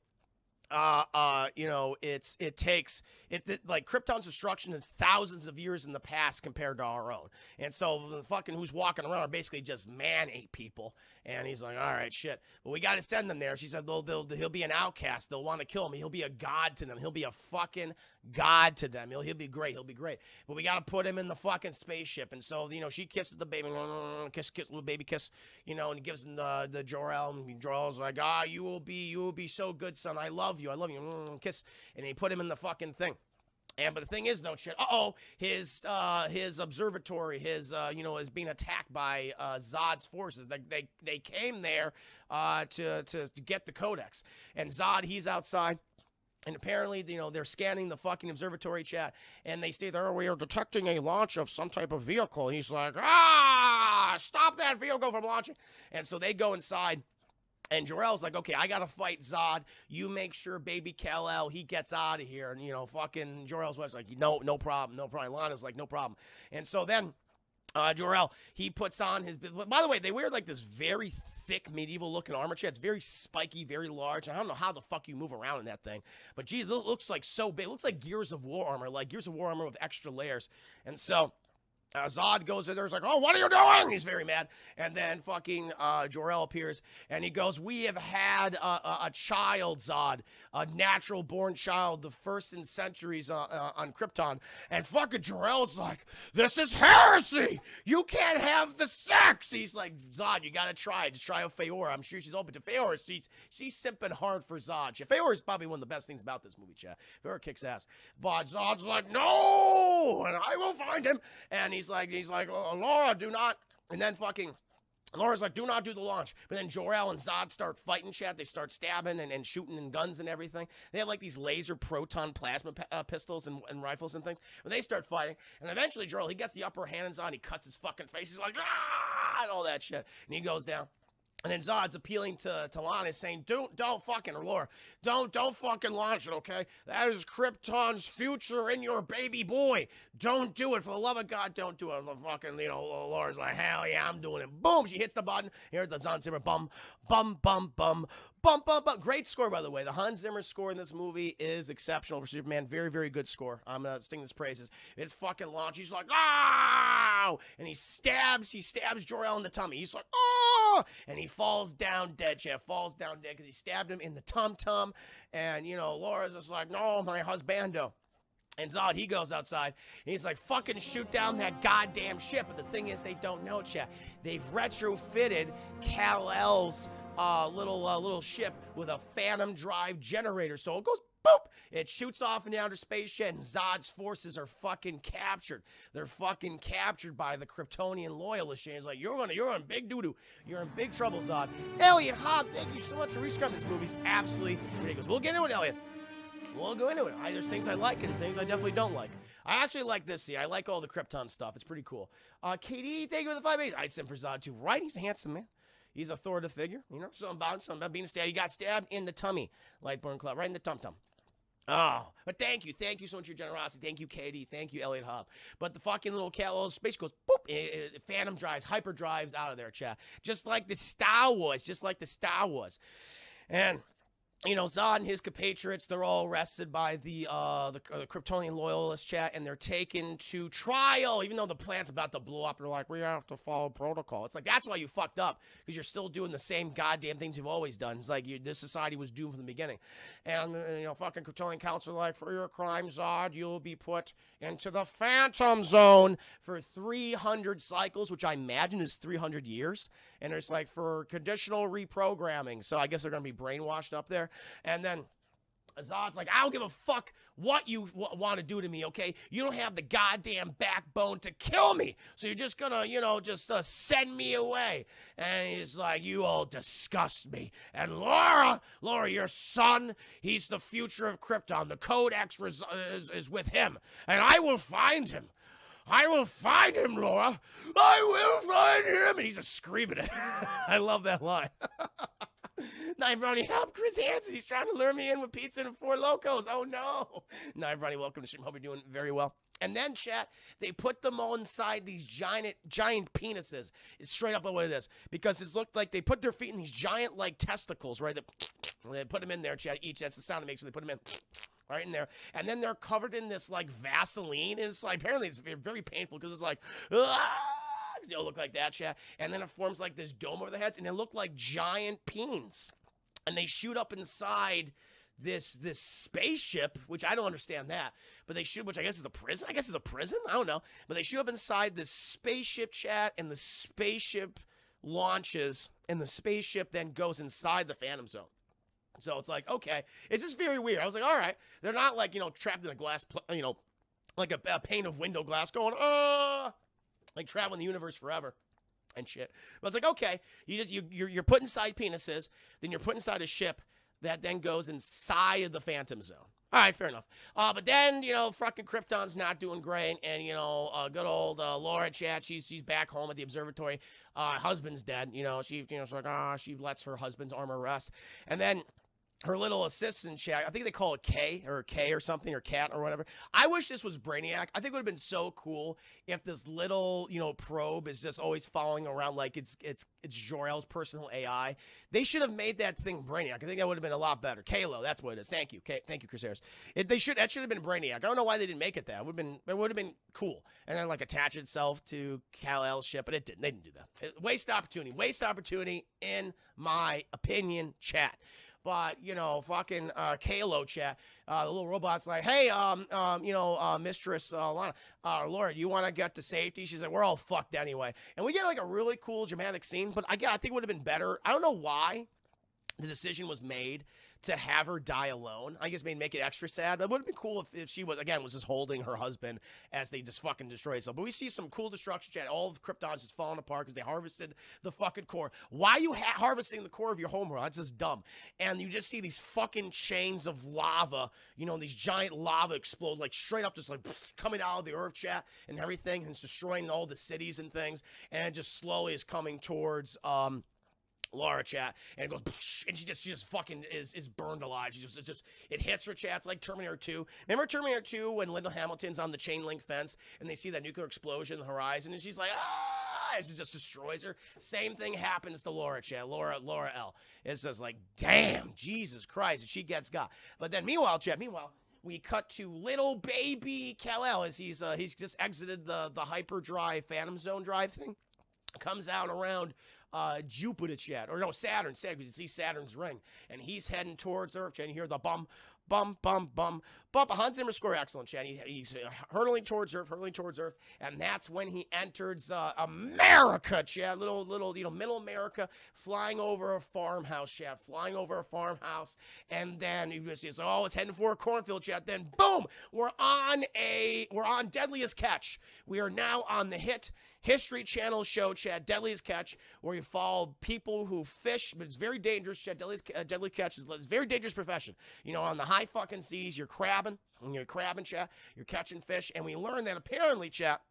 Krypton's destruction is thousands of years in the past compared to our own. And so the fucking who's walking around are basically just man-ape people. And he's like, all right, shit. But we got to send them there. She said, he'll be an outcast. They'll want to kill him. He'll be a god to them. He'll be a fucking god to them. He'll be great. He'll be great. But we got to put him in the fucking spaceship. And so, she kisses the baby, kiss, little baby kiss, and he gives him the Jor-El. And Jor-El's like, you will be so good, son. I love you. Kiss. And he put him in the fucking thing. But the thing is, though, shit, his observatory, is being attacked by Zod's forces. They came there to get the codex. And Zod, he's outside. And apparently, they're scanning the fucking observatory, chat, and they say, we are detecting a launch of some type of vehicle. And he's like, stop that vehicle from launching. And so they go inside. And Jor-El's like, okay, I got to fight Zod. You make sure baby Kal-El, he gets out of here. And, fucking Jor-El's wife's like, no problem. Lana's like, no problem. And so then Jor-El, he puts on his, by the way, they wear like this very thick medieval looking armor. It's very spiky, very large. I don't know how the fuck you move around in that thing. But geez, it looks like so big. It looks like Gears of War armor with extra layers. And so Zod goes in there, he's like, what are you doing? He's very mad. And then fucking Jor-El appears, and he goes, we have had a child, Zod, a natural born child, the first in centuries on Krypton. And fucking Jor-El's like, this is heresy. You can't have the sex. He's like, Zod, you gotta try. Just try with Feora. I'm sure she's open to Feora. She's simping hard for Zod. Feora is probably one of the best things about this movie, chat. Feora kicks ass. But Zod's like, no, and I will find him. And he's like, Laura, do not. And then fucking Laura's like, do not do the launch. But then Jor-El and Zod start fighting, chat. They start stabbing and shooting and guns and everything. They have like these laser proton plasma pistols and rifles and things. But they start fighting. And eventually Jor-El, he gets the upper hand on Zod. He cuts his fucking face. He's like, and all that shit. And he goes down. And then Zod's appealing to Lana, saying, don't fucking, or Laura, don't fucking launch it, okay? That is Krypton's future in your baby boy. Don't do it. For the love of God, don't do it. The fucking, Laura's like, hell yeah, I'm doing it. Boom, she hits the button. Here's the Hans Zimmer, bum, bum, bum, bum, bum, bum, bum. Great score, by the way. The Hans Zimmer score in this movie is exceptional for Superman. Very, very good score. I'm going to sing his praises. It's fucking launch. He's like, ah! And he stabs Jor-El in the tummy. He's like, oh! And he falls down dead, Chef. Falls down dead because he stabbed him in the tum-tum. And, Laura's just like, no, my husbando. And Zod, he goes outside, and he's like, fucking shoot down that goddamn ship. But the thing is, they don't know, Chef. They've retrofitted Kal-El's little ship with a phantom drive generator. So it goes boop. It shoots off in the outer space jet, and Zod's forces are fucking captured. They're fucking captured by the Kryptonian loyalists. And he's like, you're in big doo-doo. You're in big trouble, Zod. Elliot Hobb, thank you so much for rescrewing. This movie's absolutely ridiculous. We'll get into it, Elliot. We'll go into it. There's things I like and things I definitely don't like. I actually like this scene. I like all the Krypton stuff. It's pretty cool. Katie, thank you for the 5-8. I sent for Zod too. Right? He's a handsome man. He's a authoritative figure. Something about being stabbed. He got stabbed in the tummy. Lightborn Club. Right in the tum-tum. Oh, but thank you so much for your generosity. Thank you, Katie. Thank you, Elliot Hobb. But the fucking little Kal-El space goes boop. It phantom drives, hyper drives out of there, chat. Just like the Star Wars. And Zod and his compatriots, they're all arrested by the Kryptonian loyalist, chat, and they're taken to trial, even though the plant's about to blow up. They're like, we have to follow protocol. It's like, that's why you fucked up, because you're still doing the same goddamn things you've always done. It's like, this society was doomed from the beginning. And, fucking Kryptonian council are like, for your crime, Zod, you'll be put into the Phantom Zone for 300 cycles, which I imagine is 300 years. And it's like, for conditional reprogramming. So I guess they're going to be brainwashed up there. And then Zod's like, I don't give a fuck what you want to do to me, okay? You don't have the goddamn backbone to kill me. So you're just gonna, just send me away. And he's like, you all disgust me. And Laura, your son, he's the future of Krypton. The Codex is with him. And I will find him. I will find him, Laura. I will find him. And he's just screaming it. I love that line. Knife Ronnie, help Chris Hansen. He's trying to lure me in with pizza and 4 Locos. Oh, no. Knife Ronnie, welcome to the stream. Hope you're doing very well. And then, chat, they put them all inside these giant penises. It's straight up what it is. Because it's looked like they put their feet in these giant, testicles, right? They put them in there, chat, each. That's the sound it makes when they put them in. Right in there. And then they're covered in this, Vaseline. And it's apparently it's very painful because it's like, they'll look like that, chat. And then it forms like this dome over the heads, and they look like giant peens. And they shoot up inside this spaceship, which I don't understand that. But they shoot, which I guess is a prison. I don't know. But they shoot up inside this spaceship, chat, and the spaceship launches, and the spaceship then goes inside the Phantom Zone. So it's like, okay, it's just very weird. I was like, all right. They're not trapped in a glass, like a pane of window glass going, like traveling the universe forever and shit. But it's like, okay, you're put inside penises, then you're put inside a ship that then goes inside of the Phantom Zone. All right, fair enough. But then, fucking Krypton's not doing great, and, good old Laura, chat, she's back home at the observatory. Husband's dead, she's like, she lets her husband's armor rest. And then her little assistant, chat, I think they call it K or something, or Cat or whatever. I wish this was Brainiac. I think it would have been so cool if this little, probe is just always following around like it's Jor-El's personal AI. They should have made that thing Brainiac. I think that would have been a lot better. Kalo, that's what it is. Thank you. Thank you, Chris Harris. That should have been Brainiac. I don't know why they didn't make it that. It would have been cool. And then attach itself to Kal-El's ship, but it didn't. They didn't do that. Waste opportunity in my opinion, chat. But, fucking Kalo, chat, the little robot's like, hey, Mistress Lana, Laura, you want to get to safety? She's like, we're all fucked anyway. And we get, a really cool dramatic scene, but I think it would have been better. I don't know why the decision was made to have her die alone. I guess make it extra sad. It would have been cool if she was just holding her husband as they just fucking destroy itself. But we see some cool destruction, chat. All of Krypton's just falling apart because they harvested the fucking core. Why are you harvesting the core of your homeworld? That's just dumb. And you just see these fucking chains of lava, these giant lava explode, straight up, just coming out of the earth, chat, and everything, and it's destroying all the cities and things, and it just slowly is coming towards, Laura, chat, and it goes, and she just fucking is burned alive. It hits her, chat. It's like Terminator 2. Remember Terminator 2 when Linda Hamilton's on the chain link fence and they see that nuclear explosion in the horizon and she's like, ah, and she just destroys her. Same thing happens to Laura, chat. Laura L. It's just like, damn, Jesus Christ, and she gets got. But then meanwhile, we cut to little baby Kal-El as he's just exited the hyperdrive Phantom Zone drive thing. Comes out around Jupiter, chat, or no, Saturn, because you see Saturn's ring, and he's heading towards Earth, chat. You hear the bum, bum, bum, bum, bum. Hans Zimmer score, excellent, chat. He's hurtling towards Earth, and that's when he enters America, chat. Little, middle America, flying over a farmhouse, chat. And then you see, oh, it's heading for a cornfield, chat. Then boom, we're on Deadliest Catch. We are now on the History Channel show, chat, Deadliest Catch, where you follow people who fish, but it's very dangerous, chat. Deadliest Catch is a very dangerous profession. You know, on the high fucking seas, you're crabbing, chat, you're catching fish, and we learned that apparently, chat,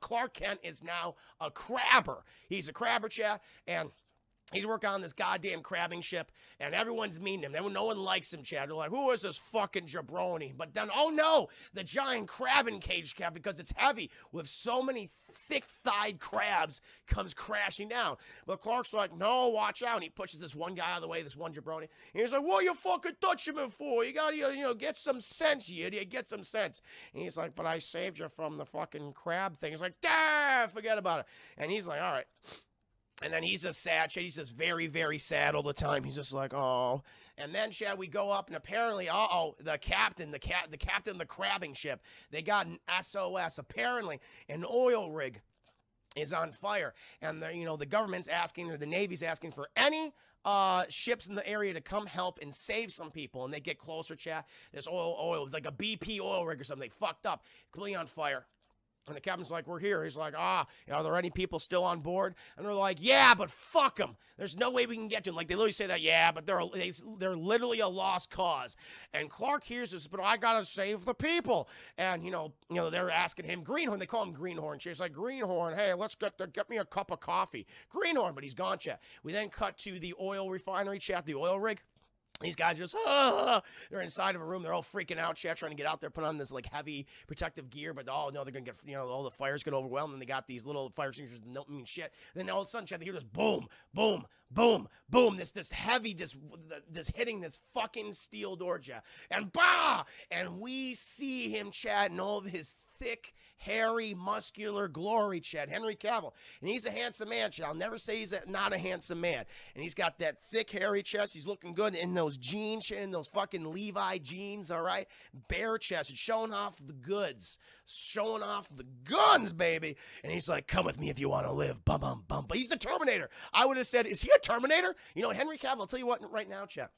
Clark Kent is now a crabber. He's a crabber, chat, and he's working on this goddamn crabbing ship, and everyone's mean to him. No one likes him, Chad. They're like, who is this fucking jabroni? But then, oh no, the giant crabbing cage, Cap, because it's heavy with so many thick-thighed crabs, comes crashing down. But Clark's like, no, watch out. And he pushes this one guy out of the way, this one jabroni. And he's like, what are you fucking touching me for? You gotta, get some sense, you idiot. Get some sense. And he's like, but I saved you from the fucking crab thing. He's like, forget about it. And he's like, all right. And then he's just sad, Chad. He's just very, very sad all the time. He's just like, oh. And then, Chad, we go up, and apparently, the captain of the crabbing ship, they got an SOS. Apparently, an oil rig is on fire. And, the government's asking, or the Navy's asking for any ships in the area to come help and save some people. And they get closer, Chad. There's oil, like a BP oil rig or something. They fucked up, completely on fire. And the captain's like, we're here. He's like, are there any people still on board? And they're like, yeah, but fuck them. There's no way we can get to them. Like, they literally say that, yeah, but they're literally a lost cause. And Clark hears this, but I gotta save the people. And, they're asking him, Greenhorn, they call him Greenhorn. She's like, Greenhorn, hey, let's get me a cup of coffee. Greenhorn, but he's gone, chat. We then cut to the oil refinery, chat, the oil rig. These guys just, they're inside of a room. They're all freaking out, chat, trying to get out there, put on this, like, heavy protective gear. But, no, they're going to get, all the fires get overwhelmed. And they got these little fire extinguishers that don't mean shit. And then all of a sudden, chat, they hear this boom, boom, boom, boom. This heavy, just hitting this fucking steel door, chat. And, bah! And we see him, chat, in all of his thick, hairy, muscular glory, chat. Henry Cavill. And he's a handsome man, chat. I'll never say he's not a handsome man. And he's got that thick, hairy chest. He's looking good in those jeans, in those fucking Levi jeans, all right? Bare chest, showing off the goods. Showing off the guns, baby. And he's like, come with me if you want to live. Bum, bum, bum. But he's the Terminator. I would have said, is he a Terminator? Henry Cavill, I'll tell you what right now, chat.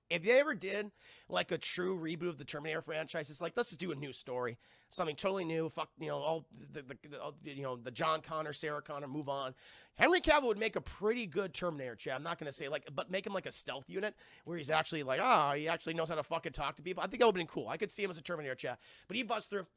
If they ever did, like, a true reboot of the Terminator franchise, it's like, let's just do a new story. Something totally new. Fuck, all the John Connor, Sarah Connor, move on. Henry Cavill would make a pretty good Terminator, chat. I'm not going to say, but make him like a stealth unit where he's actually like, he actually knows how to fucking talk to people. I think that would have been cool. I could see him as a Terminator, chat. But he busts through.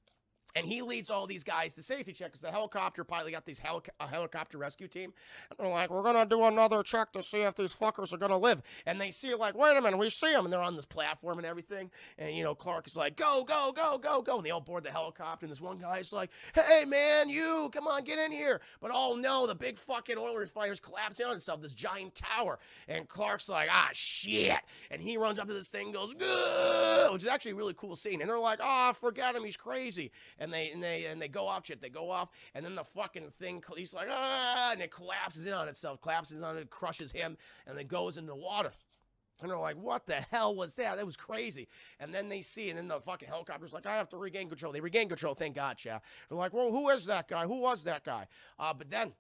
And he leads all these guys to safety check because the helicopter pilot got these helicopter rescue team. And they're like, we're going to do another check to see if these fuckers are going to live. And they see, like, wait a minute, we see them. And they're on this platform and everything. And, Clark is like, go, go, go, go, go. And they all board the helicopter. And this one guy's like, hey, man, you, come on, get in here. But, oh, no, the big fucking oil refiner's collapsing on itself, this giant tower. And Clark's like, shit. And he runs up to this thing and goes, gah! Which is actually a really cool scene. And they're like, forget him, he's crazy. And they go off, shit. They go off, and then the fucking thing, he's like, and it collapses in on itself, collapses on it, crushes him, and then goes into the water. And they're like, what the hell was that? That was crazy. And then they see, and then the fucking helicopter's like, I have to regain control. They regain control, thank God, chat. They're like, well, who is that guy? Who was that guy? But then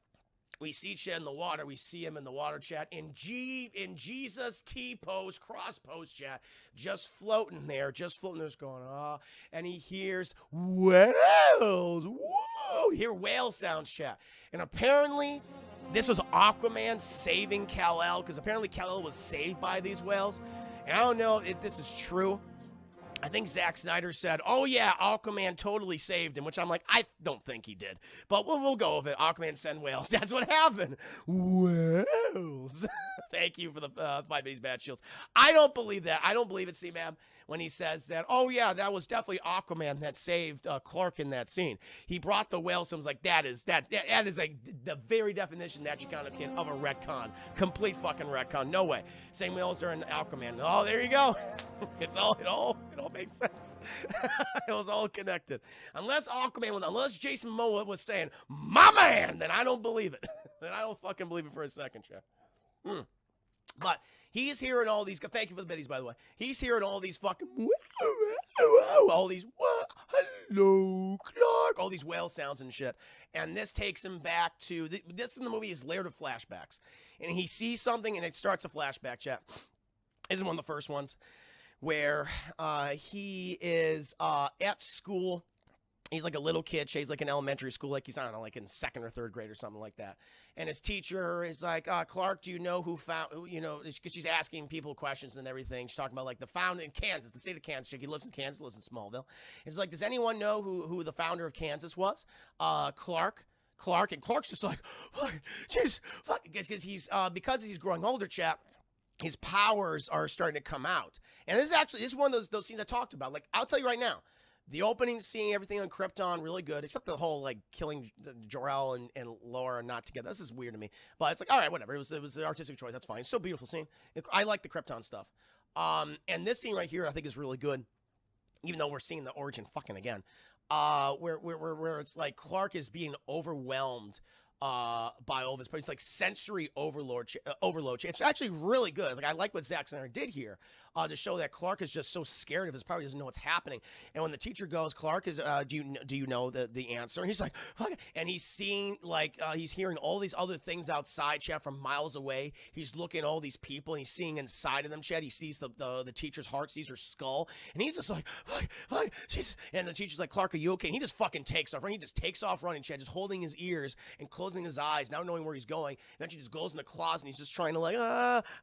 we see Chad in the water. We see him in the water, chat. In Jesus T-pose, cross pose, chat. Just floating there, just going, and he hears whales. Whoa! Hear whale sounds, chat. And apparently, this was Aquaman saving Kal-El, because apparently Kal-El was saved by these whales. And I don't know if this is true. I think Zack Snyder said, "Oh yeah, Aquaman totally saved him," which I'm like, I don't think he did, but we'll go with it. Aquaman sent whales. That's what happened. Whales. Thank you for the 5 days bad shields. I don't believe that. I don't believe it, C-Mab, when he says that. Oh yeah, that was definitely Aquaman that saved Clark in that scene. He brought the whale, so I was like, that is like the very definition that you kind of can of a retcon, complete fucking retcon. No way. Same whales are in Aquaman. Oh, there you go. It all makes sense. It was all connected. Unless Jason Momoa was saying, "My man," then I don't believe it. Then I don't fucking believe it for a second, Chef. But he's hearing all these. Thank you for the biddies, by the way. He's hearing all these fucking all these hello Clark, all these whale sounds and shit. And this takes him back to this in the movie is layered of flashbacks, and he sees something, and it starts a flashback. Chat. This is one of the first ones where he is at school. He's like a little kid. He's like in elementary school, like he's, I don't know, like in 2nd or 3rd grade or something like that. And his teacher is like, Clark, do you know who found, because she's asking people questions and everything. She's talking about like the founder in Kansas, the state of Kansas. He lives in Kansas, lives in Smallville. It's like, does anyone know who the founder of Kansas was? Clark. And Clark's just like, because he's growing older, chap. His powers are starting to come out. And this is one of those scenes I talked about. Like, I'll tell you right now, the opening scene, everything on Krypton, really good, except the whole, like, killing Jor-El and Laura not together. This is weird to me. But it's like, all right, whatever. It was an artistic choice. That's fine. It's still a beautiful scene. I like the Krypton stuff. And this scene right here, I think, is really good, even though we're seeing the origin fucking again, where it's like Clark is being overwhelmed by all of his, but it's like sensory overload. It's actually really good. Like, I like what Zack Snyder did here to show that Clark is just so scared of his power, he doesn't know what's happening. And when the teacher goes, Clark is, do you know the answer? And he's like, fuck it. And he's seeing, like, he's hearing all these other things outside, Chad, from miles away. He's looking at all these people, and he's seeing inside of them, Chad. He sees the teacher's heart, sees her skull, and he's just like, fuck, Jesus. And the teacher's like, Clark, are you okay? And he just fucking takes off running. He just takes off running, Chad, just holding his ears and closing his eyes, not knowing where he's going. Eventually just goes in the closet, and he's just trying to, like,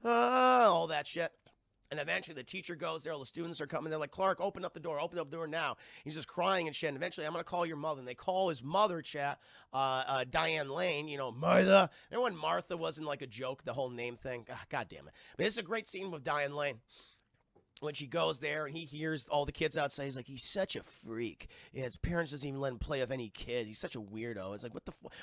all that shit. And eventually the teacher goes there, all the students are coming. They're like, Clark, open up the door now. He's just crying and shit. And eventually, I'm going to call your mother. And they call his mother, chat, Diane Lane, Martha. Remember when Martha wasn't like a joke, the whole name thing? God damn it. But it's a great scene with Diane Lane. When she goes there and he hears all the kids outside, he's like, he's such a freak. Yeah, his parents doesn't even let him play with any kids. He's such a weirdo. It's like,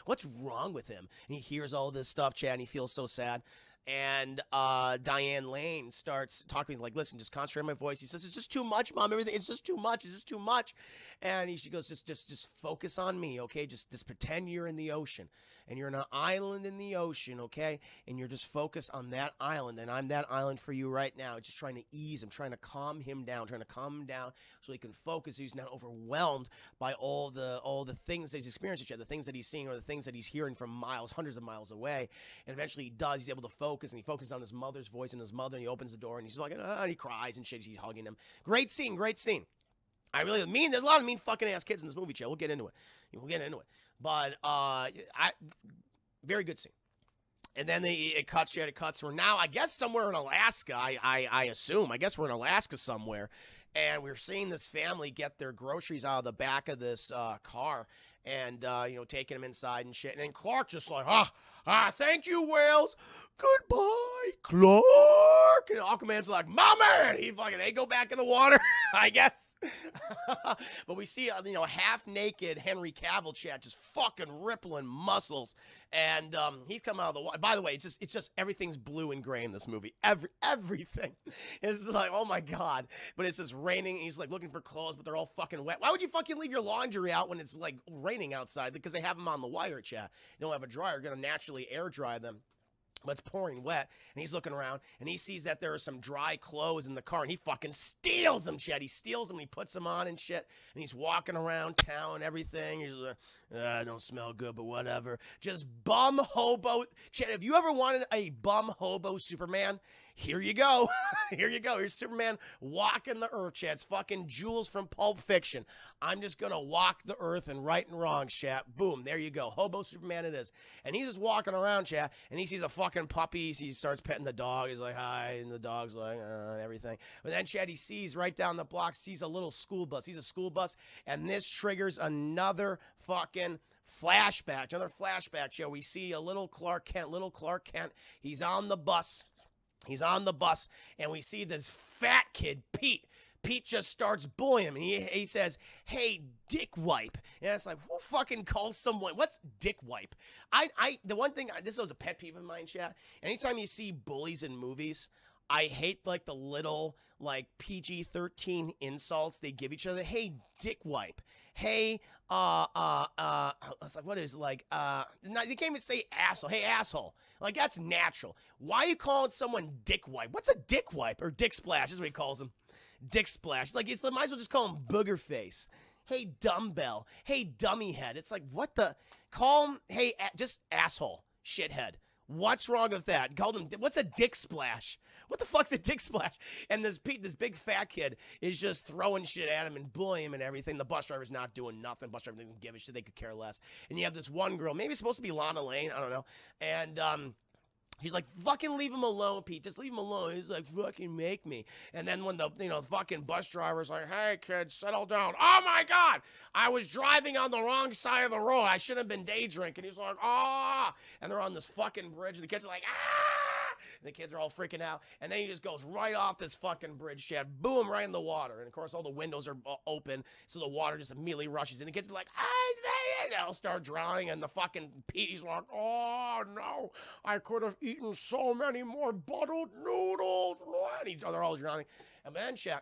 what's wrong with him? And he hears all this stuff, Chad, and he feels so sad. And Diane Lane starts talking like, listen, just concentrate on my voice. He says, it's just too much, Mom. Everything, it's just too much. It's just too much. And she goes, just focus on me, okay? Just pretend you're in the ocean. And you're on an island in the ocean, okay? And you're just focused on that island. And I'm that island for you right now. Just trying to ease him, trying to calm him down so he can focus. So he's not overwhelmed by all the things that he's experiencing, the things that he's seeing or the things that he's hearing from miles, hundreds of miles away. And eventually he does. He's able to focus, and he focuses on his mother's voice and his mother, and he opens the door, and he's like, and he cries and shit. He's hugging him. Great scene, great scene. There's a lot of mean fucking ass kids in this movie, Joe. We'll get into it. But very good scene. And then it cuts. We're now, I guess, somewhere in Alaska. I assume. I guess we're in Alaska somewhere. And we're seeing this family get their groceries out of the back of this car, and taking them inside and shit. And then Clark just like, thank you, whales. Goodbye, Clark. And Aquaman's like, my man. They go back in the water, I guess. But we see, half-naked Henry Cavill, chat, just fucking rippling muscles. And he's come out of the water. By the way, it's just everything's blue and gray in this movie. Everything. It's just like, oh my God. But it's just raining. And he's like looking for clothes, but they're all fucking wet. Why would you fucking leave your laundry out when it's like raining outside? Because they have them on the wire, chat. They don't have a dryer. You're going to naturally air dry them. But it's pouring wet, and he's looking around, and he sees that there are some dry clothes in the car, and he fucking steals them, Chet. He steals them, and he puts them on and shit, and he's walking around town and everything. He's like, I don't smell good, but whatever. Just bum hobo. Chet, have you ever wanted a bum hobo Superman? here you go. Here you go. Here's Superman walking the earth, chat. It's fucking Jules from Pulp Fiction. I'm just going to walk the earth and right and wrong, chat. Boom, there you go. Hobo Superman it is. And he's just walking around, chat, and he sees a fucking puppy. He starts petting the dog. He's like, hi, and the dog's like, everything. But then, chat, he sees right down the block, sees a little school bus. He's a school bus, and this triggers another fucking flashback. Another flashback show. We see a little Clark Kent. He's on the bus. He's on the bus, and we see this fat kid, Pete. Pete just starts bullying him, and he says, hey, dick wipe. And it's like, who fucking calls someone, what's dick wipe? The one thing, this was a pet peeve of mine, chat. Anytime you see bullies in movies, I hate, like, the little, like, PG-13 insults they give each other. Hey, dick wipe. Hey, I was like, what is, like, they can't even say asshole. Hey, asshole. Like, that's natural. Why are you calling someone dick wipe? What's a dick wipe? Or dick splash is what he calls him. Dick splash. Like, it's, might as well just call him booger face. Hey, dumbbell. Hey, dummy head. It's like, what the? Call him, hey, just asshole. Shithead. What's wrong with that? Called him, what's a dick splash? What the fuck's a dick splash? And this big fat kid is just throwing shit at him and bullying him and everything. The bus driver's not doing nothing. Bus driver didn't give a shit. They could care less. And you have this one girl, maybe it's supposed to be Lana Lane, I don't know. And he's like, fucking leave him alone, Pete. Just leave him alone. He's like, fucking make me. And then when the, fucking bus driver's like, hey, kid, settle down. Oh, my God. I was driving on the wrong side of the road. I shouldn't have been day drinking. He's like, ah. And they're on this fucking bridge. And the kids are like, ah. And the kids are all freaking out. And then he just goes right off this fucking bridge, Chad. Boom, right in the water. And, of course, all the windows are open. So the water just immediately rushes. And the kids are like, they'll start drowning. And the fucking Pete, he's like, oh, no. I could have eaten so many more bottled noodles. And they're all drowning. And then, Chad,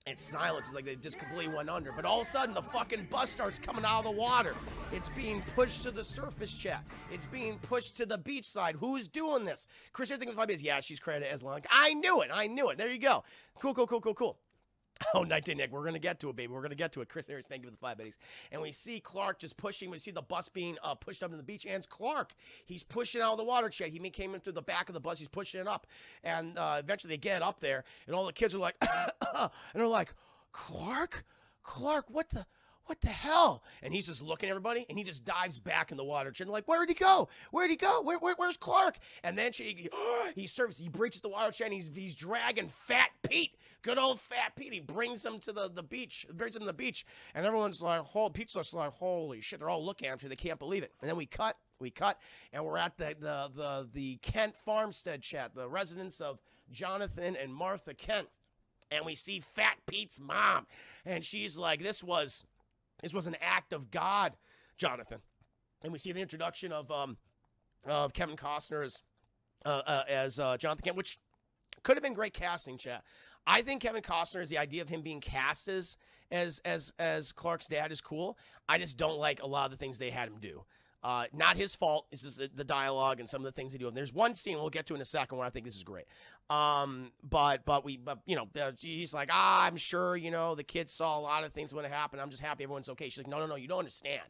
it's silence. It's like they just completely went under. But all of a sudden, the fucking bus starts coming out of the water. It's being pushed to the surface, chat. It's being pushed to the beach side. Who's doing this? Chris here thinks 5 days. Yeah, she's credited as long. I knew it. There you go. Cool. Oh, Night Day Nick, we're going to get to it, baby. We're going to get to it. Chris Harris, thank you for the 5 days. And we see Clark just pushing. We see the bus being pushed up to the beach. And it's Clark. He's pushing out of the water, chat. He came in through the back of the bus. He's pushing it up. And eventually they get up there. And all the kids are like, and they're like, Clark, what the hell? And he's just looking at everybody, and he just dives back in the water. And like, where'd he go? Where's Clark? And then he breaches the water chain. He's dragging Fat Pete, good old Fat Pete. He brings him to the beach. And everyone's like, Pete's just like, holy shit. They're all looking at him, so they can't believe it. And then we cut, and we're at the Kent farmstead, chat, the residence of Jonathan and Martha Kent. And we see Fat Pete's mom, and she's like, this was an act of God, Jonathan. And we see the introduction of Kevin Costner as Jonathan Kent, which could have been great casting, chat. I think Kevin Costner, the idea of him being cast as Clark's dad is cool. I just don't like a lot of the things they had him do. Not his fault. It's just the dialogue and some of the things they do. And there's one scene we'll get to in a second where I think this is great. But he's like, I'm sure, the kids saw a lot of things when it happened. I'm just happy everyone's okay. She's like, no, you don't understand.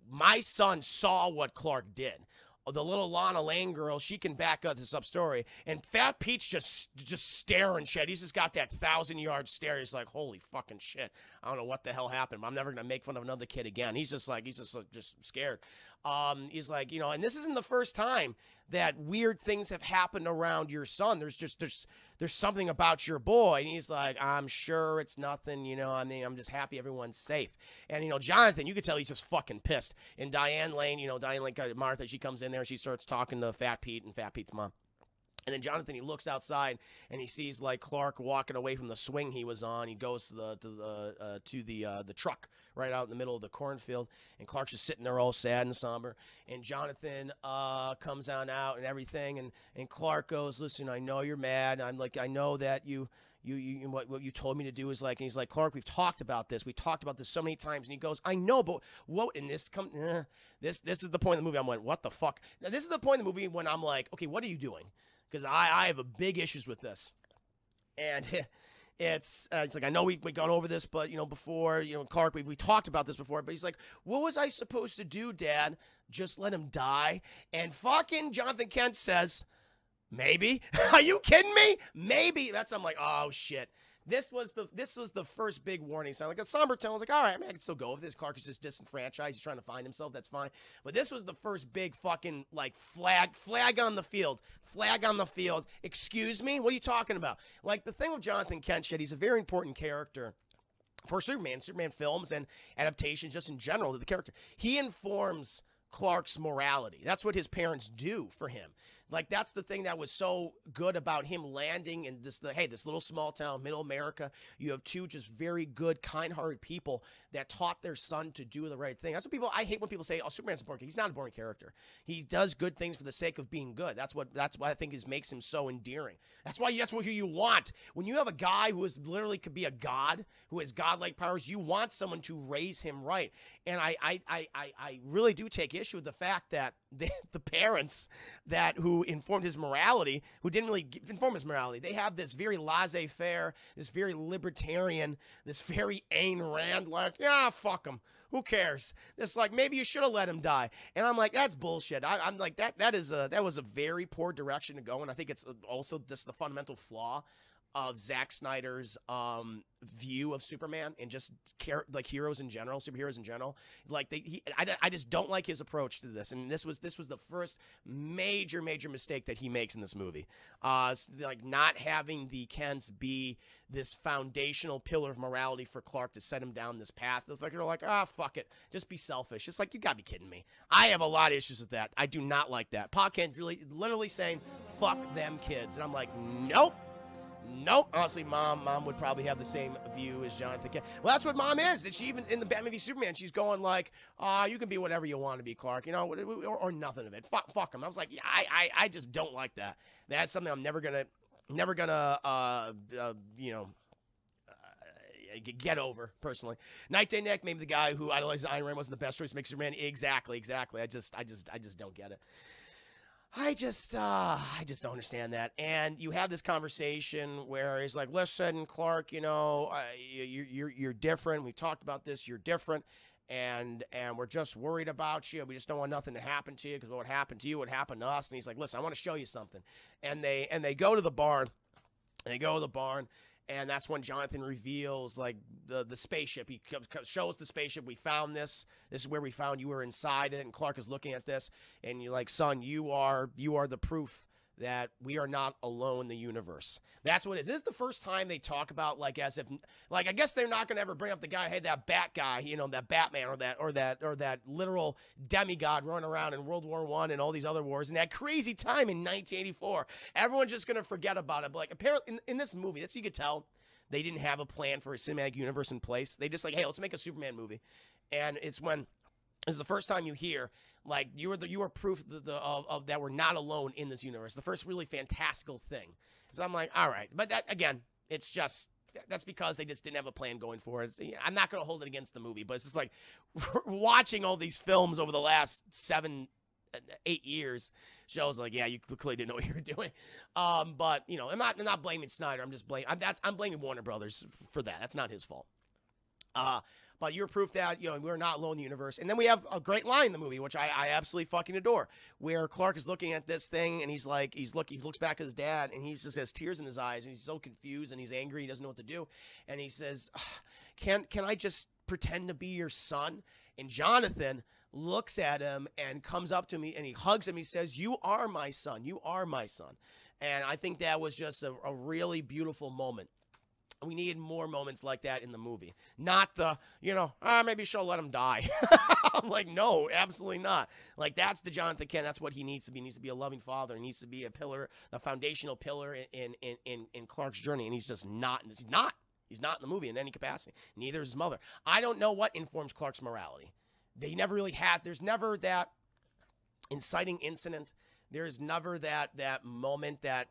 My son saw what Clark did. The little Lana Lane girl, she can back up this up story. And Fat Pete's just staring shit. He's just got that 1,000-yard stare. He's like, holy fucking shit. I don't know what the hell happened, but I'm never going to make fun of another kid again. He's just scared. He's like, and this isn't the first time that weird things have happened around your son. There's something about your boy. And he's like, I'm sure it's nothing, I'm just happy everyone's safe. And, Jonathan, you could tell he's just fucking pissed. And Diane Lane, Martha, she comes in there and she starts talking to Fat Pete and Fat Pete's mom. And then Jonathan, he looks outside and he sees like Clark walking away from the swing he was on. He goes to the truck right out in the middle of the cornfield, and Clark's just sitting there all sad and somber. And Jonathan comes on out and everything, and Clark goes, "Listen, I know you're mad. I know that you what you told me to do is like." And he's like, "Clark, we've talked about this. We talked about this so many times." And he goes, "I know, but what?" And this is the point of the movie. I'm like, "What the fuck?" Now, this is the point of the movie when I'm like, "Okay, what are you doing?" Because I have a big issues with this, and it's like, I know we gone over this, but before, Clark, we talked about this before, but he's like, "What was I supposed to do, Dad? Just let him die?" And fucking Jonathan Kent says, Maybe. Are you kidding me? Maybe. I'm like, oh shit. This was the first big warning sign. Like a somber tone. I was like, all right, I can still go with this. Clark is just disenfranchised. He's trying to find himself. That's fine. But this was the first big fucking like flag on the field. Flag on the field. Excuse me? What are you talking about? Like the thing with Jonathan Kent, shit, he's a very important character for Superman films and adaptations just in general to the character. He informs Clark's morality. That's what his parents do for him. Like, that's the thing that was so good about him landing in this little small town, middle America. You have two just very good, kind-hearted people that taught their son to do the right thing. That's what I hate when people say, oh, Superman's a boring character. He's not a boring character. He does good things for the sake of being good. That's what I think makes him so endearing. That's what you want. When you have a guy who is literally could be a god, who has godlike powers, you want someone to raise him right. And I really do take issue with the fact that the parents who informed his morality, who didn't really inform his morality, they have this very laissez-faire, this very libertarian, this very Ayn Rand, like, yeah, fuck him. Who cares? It's like, maybe you should have let him die. And I'm like, that's bullshit. I'm like, that was a very poor direction to go, and I think it's also just the fundamental flaw of Zack Snyder's view of Superman and just like heroes in general, superheroes in general. Like I just don't like his approach to this. And this was the first major mistake that he makes in this movie. Like not having the Kents be this foundational pillar of morality for Clark to set him down this path. They're like, fuck it, just be selfish. It's like, you gotta be kidding me. I have a lot of issues with that. I do not like that. Pa Kent literally saying, fuck them kids. And I'm like, nope. Honestly, mom would probably have the same view as Jonathan Kent. Well, that's what mom is. And she even in the Batman v Superman, she's going like, you can be whatever you want to be, Clark, you know, or nothing of it. Fuck him. I was like, yeah, I just don't like that. That's something I'm never gonna get over personally. Night Day Nick, maybe the guy who idolizes Iron Man wasn't the best choice to make Superman. Exactly. I just don't get it. I just don't understand that. And you have this conversation where he's like, listen, Clark, you know, you're different. We talked about this. You're different. And we're just worried about you. We just don't want nothing to happen to you because what happened to you would happen to us. And he's like, listen, I want to show you something. And they go to the barn. And that's when Jonathan reveals, like, the spaceship. He shows the spaceship. We found this. This is where we found you were inside it. And Clark is looking at this. And you're like, son, you are the proof that we are not alone in the universe. That's what it is. This is the first time they talk about, like, as if, like, I guess they're not going to ever bring up the guy, hey, that Bat guy, you know, that Batman or that literal demigod running around in World War I and all these other wars and that crazy time in 1984. Everyone's just going to forget about it. But, like, apparently in this movie, that's you could tell they didn't have a plan for a cinematic universe in place. They just like, hey, let's make a Superman movie. And it's the first time you hear, like, you are proof of that we're not alone in this universe. The first really fantastical thing. So I'm like, all right. But that, again, it's just, that's because they just didn't have a plan going for it. I'm not going to hold it against the movie, but it's just like watching all these films over the last 7-8 years shows like, yeah, you clearly didn't know what you were doing. But, you know, I'm not blaming Snyder. I'm blaming Warner Brothers for that. That's not his fault. But you're proof that, you know, we're not alone in the universe. And then we have a great line in the movie, which I absolutely fucking adore, where Clark is looking at this thing and he looks back at his dad and he just has tears in his eyes and he's so confused and he's angry. He doesn't know what to do. And he says, can I just pretend to be your son? And Jonathan looks at him and comes up to me and he hugs him. He says, you are my son. You are my son. And I think that was just a really beautiful moment. We needed more moments like that in the movie. Not the, you know, maybe she'll let him die. I'm like, no, absolutely not. Like, that's the Jonathan Kent. That's what he needs to be. He needs to be a loving father. He needs to be a pillar, a foundational pillar in Clark's journey. And he's just not. He's not in the movie in any capacity. Neither is his mother. I don't know what informs Clark's morality. They never really have. There's never that inciting incident. There's never that moment that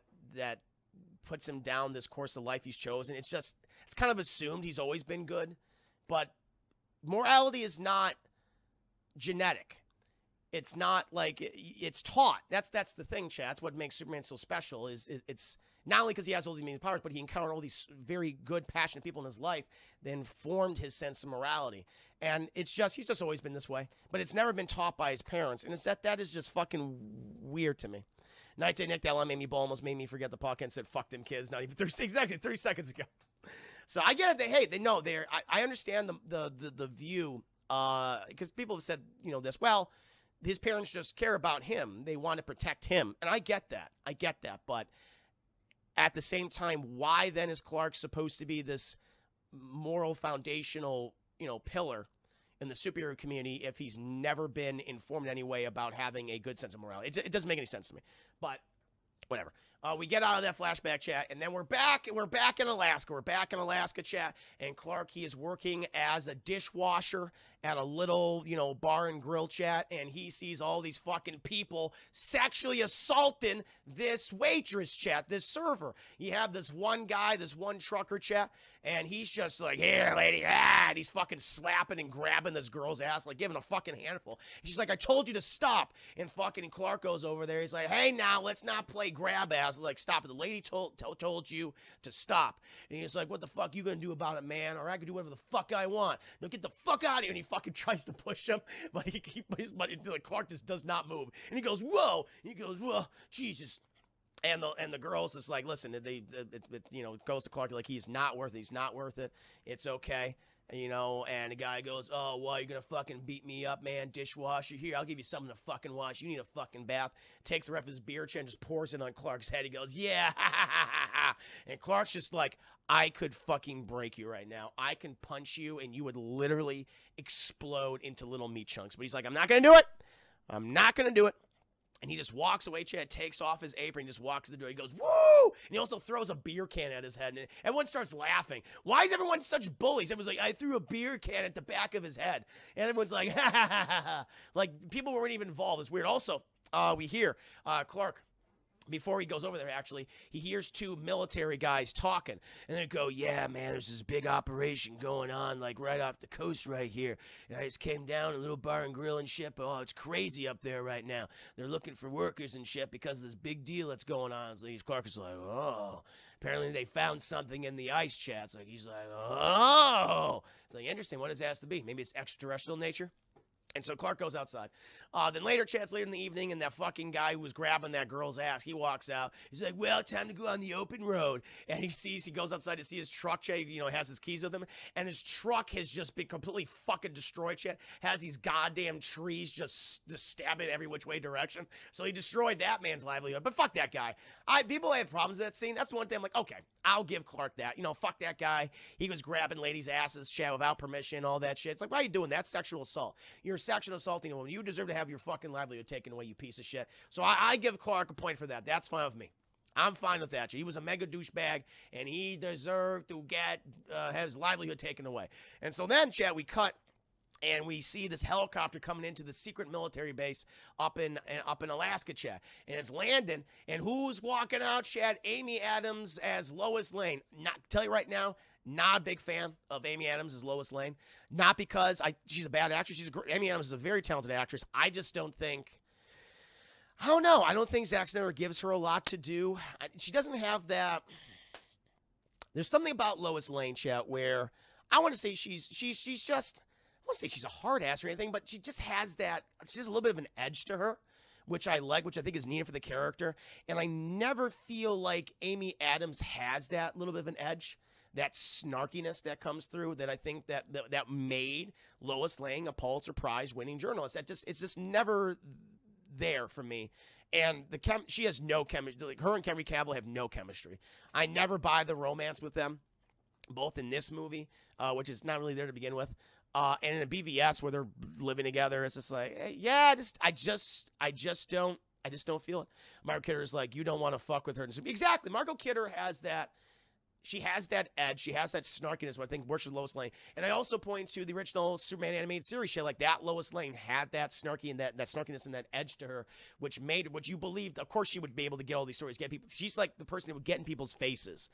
puts him down this course of life he's chosen. It's kind of assumed he's always been good, but morality is not genetic. It's not like it's taught. That's the thing, Chad. That's what makes Superman so special. Is it's not only because he has all these amazing powers, but he encountered all these very good, passionate people in his life that informed his sense of morality. And he's just always been this way, but it's never been taught by his parents. And that is just fucking weird to me. Night Day Nick, that line made me almost made me forget the podcast and said, fuck them kids, not even 30 seconds ago. So I get it. They know they're. I understand the view, because people have said, you know, this. Well, his parents just care about him. They want to protect him, and I get that. But at the same time, why then is Clark supposed to be this moral foundational, you know, pillar in the superhero community if he's never been informed in any way about having a good sense of morality? It doesn't make any sense to me. But whatever. We get out of that flashback chat, and then we're back in Alaska. We're back in Alaska chat, and Clark, he is working as a dishwasher at a little, you know, bar and grill chat, and he sees all these fucking people sexually assaulting this waitress chat, this server. You have this one guy, this one trucker chat, and he's just like, here, lady, and he's fucking slapping and grabbing this girl's ass, like giving a fucking handful. She's like, I told you to stop. And fucking Clark goes over there. He's like, hey, now, let's not play grab ass. Like, stop it. The lady told you to stop. And he's like, what the fuck you gonna do about it, man? Or I can do whatever the fuck I want. No, get the fuck out of here. And he fucking tries to push him, but but Clark just does not move. And he goes, whoa. He goes, whoa, Jesus. And the girls is like, listen, you know, goes to Clark like, he's not worth it. He's not worth it. It's okay. You know, and the guy goes, oh, why, you gonna fucking beat me up, man? Dishwasher, here, I'll give you something to fucking wash. You need a fucking bath. Takes the rest of his beer and just pours it on Clark's head. He goes, yeah, ha, ha, ha, ha, ha. And Clark's just like, I could fucking break you right now. I can punch you, and you would literally explode into little meat chunks. But he's like, I'm not gonna do it. I'm not gonna do it. And he just walks away, Chad, takes off his apron, just walks to the door. He goes, woo! And he also throws a beer can at his head. And everyone starts laughing. Why is everyone such bullies? Everyone's like, I threw a beer can at the back of his head. And everyone's like, ha, ha, ha, ha, ha. Like, people weren't even involved. It's weird. Also, we hear Clark, before he goes over there, actually, he hears two military guys talking. And they go, yeah, man, there's this big operation going on, like, right off the coast right here. And I just came down a little bar and grill and shit. Oh, it's crazy up there right now. They're looking for workers and shit because of this big deal that's going on. So Clark is like, oh. Apparently they found something in the ice chats. Like, he's like, oh. It's like, interesting. What does it has to be? Maybe it's extraterrestrial nature? And so Clark goes outside. Then later, chats later in the evening, and that fucking guy who was grabbing that girl's ass, he walks out. He's like, well, time to go on the open road. And he goes outside to see his truck, Chet, you know, has his keys with him. And his truck has just been completely fucking destroyed, Chet. Has these goddamn trees just stabbing every which way direction. So he destroyed that man's livelihood. But fuck that guy. People have problems with that scene. That's one thing I'm like, okay, I'll give Clark that. You know, fuck that guy. He was grabbing ladies' asses, Chet, without permission, all that shit. It's like, why are you doing that? That's sexual assault. You're sexual assaulting a woman. You deserve to have your fucking livelihood taken away, you piece of shit. So I give Clark a point for that. That's fine with me. I'm fine with that. He was a mega douchebag, and he deserved to have his livelihood taken away. And so then, chat, we cut, and we see this helicopter coming into the secret military base up in Alaska, chat. And it's landing, and who's walking out, chat? Amy Adams as Lois Lane. Tell you right now, not a big fan of Amy Adams as Lois Lane. Not because she's a bad actress. Amy Adams is a very talented actress. I just don't think, I don't know. I don't think Zack Snyder gives her a lot to do. She doesn't have that. There's something about Lois Lane, chat, where I want to say she's just, I won't say she's a hard ass or anything, but she just has that, she has a little bit of an edge to her, which I like, which I think is needed for the character. And I never feel like Amy Adams has that little bit of an edge. That snarkiness that comes through, that I think that made Lois Lane a Pulitzer Prize winning journalist. It's just never there for me. And she has no chemistry. Like, her and Henry Cavill have no chemistry. I never buy the romance with them, both in this movie, which is not really there to begin with, and in a BVS where they're living together. It's just like, hey, yeah, I just don't feel it. Margot Kidder is like, you don't want to fuck with her. Exactly. Margot Kidder has that. She has that edge. She has that snarkiness, what I think works with Lois Lane. And I also point to the original Superman animated series show, like that Lois Lane had that snarky and that snarkiness and that edge to her, which made what you believed. Of course, she would be able to get all these stories, get people. She's like the person who would get in people's faces.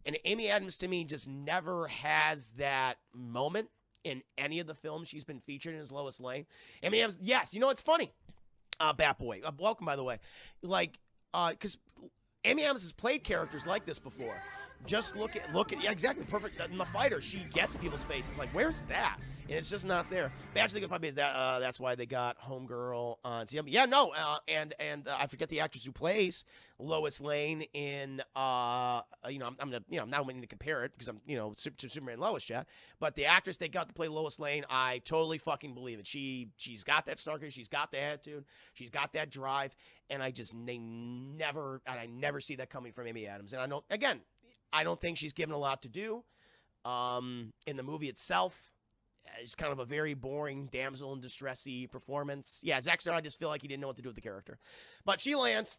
And Amy Adams, to me, just never has that moment in any of the films she's been featured in as Lois Lane. Amy Adams, yes, you know, it's funny. Bat Boy, welcome, by the way. Like, because Amy Adams has played characters like this before. Just look at, yeah, exactly, perfect. In The Fighter, she gets in people's faces. Like, where's that? and it's just not there. They actually think probably that's why they got Homegirl on CW. Yeah, no, and I forget the actress who plays Lois Lane in I'm gonna I'm not going to compare it because I'm to Superman Lois chat, but the actress they got to play Lois Lane, I totally fucking believe it. She's got that snarkiness, she's got the attitude, she's got that drive, and I never see that coming from Amy Adams. And I don't think she's given a lot to do in the movie itself. It's kind of a very boring damsel in distress-y performance. Yeah, Zack Snyder, I just feel like he didn't know what to do with the character. But she lands,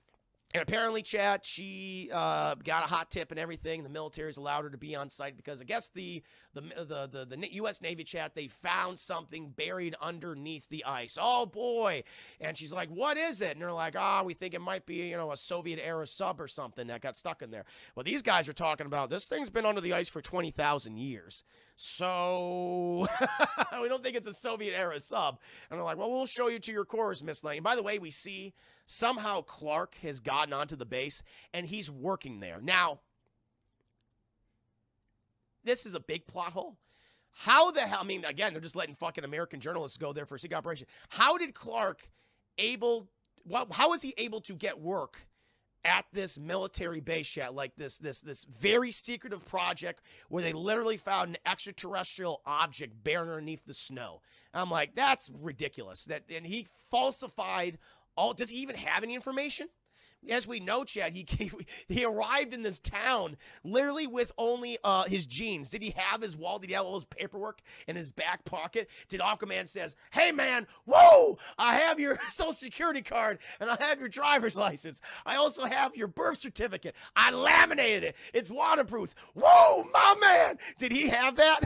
and apparently, chat, she got a hot tip and everything. The military's allowed her to be on site because I guess the U.S. Navy, chat, they found something buried underneath the ice. Oh, boy. And she's like, what is it? And they're like, we think it might be, a Soviet-era sub or something that got stuck in there. Well, these guys are talking about this thing's been under the ice for 20,000 years. So we don't think it's a Soviet-era sub. And they're like, well, we'll show you to your quarters, Miss Lane. By the way, we see somehow Clark has gotten onto the base, and he's working there. Now, this is a big plot hole. How the hell, again, they're just letting fucking American journalists go there for a secret operation. How did Clark how was he able to get work at this military base chat, like this very secretive project where they literally found an extraterrestrial object buried underneath the snow? I'm like, that's ridiculous. And he falsified all. Does he even have any information? As we know, Chad, he arrived in this town literally with only his jeans. Did he have his wallet? Did he have all his paperwork in his back pocket? Did Aquaman says, hey, man, whoa, I have your social security card and I have your driver's license. I also have your birth certificate. I laminated it. It's waterproof. Whoa, my man. Did he have that?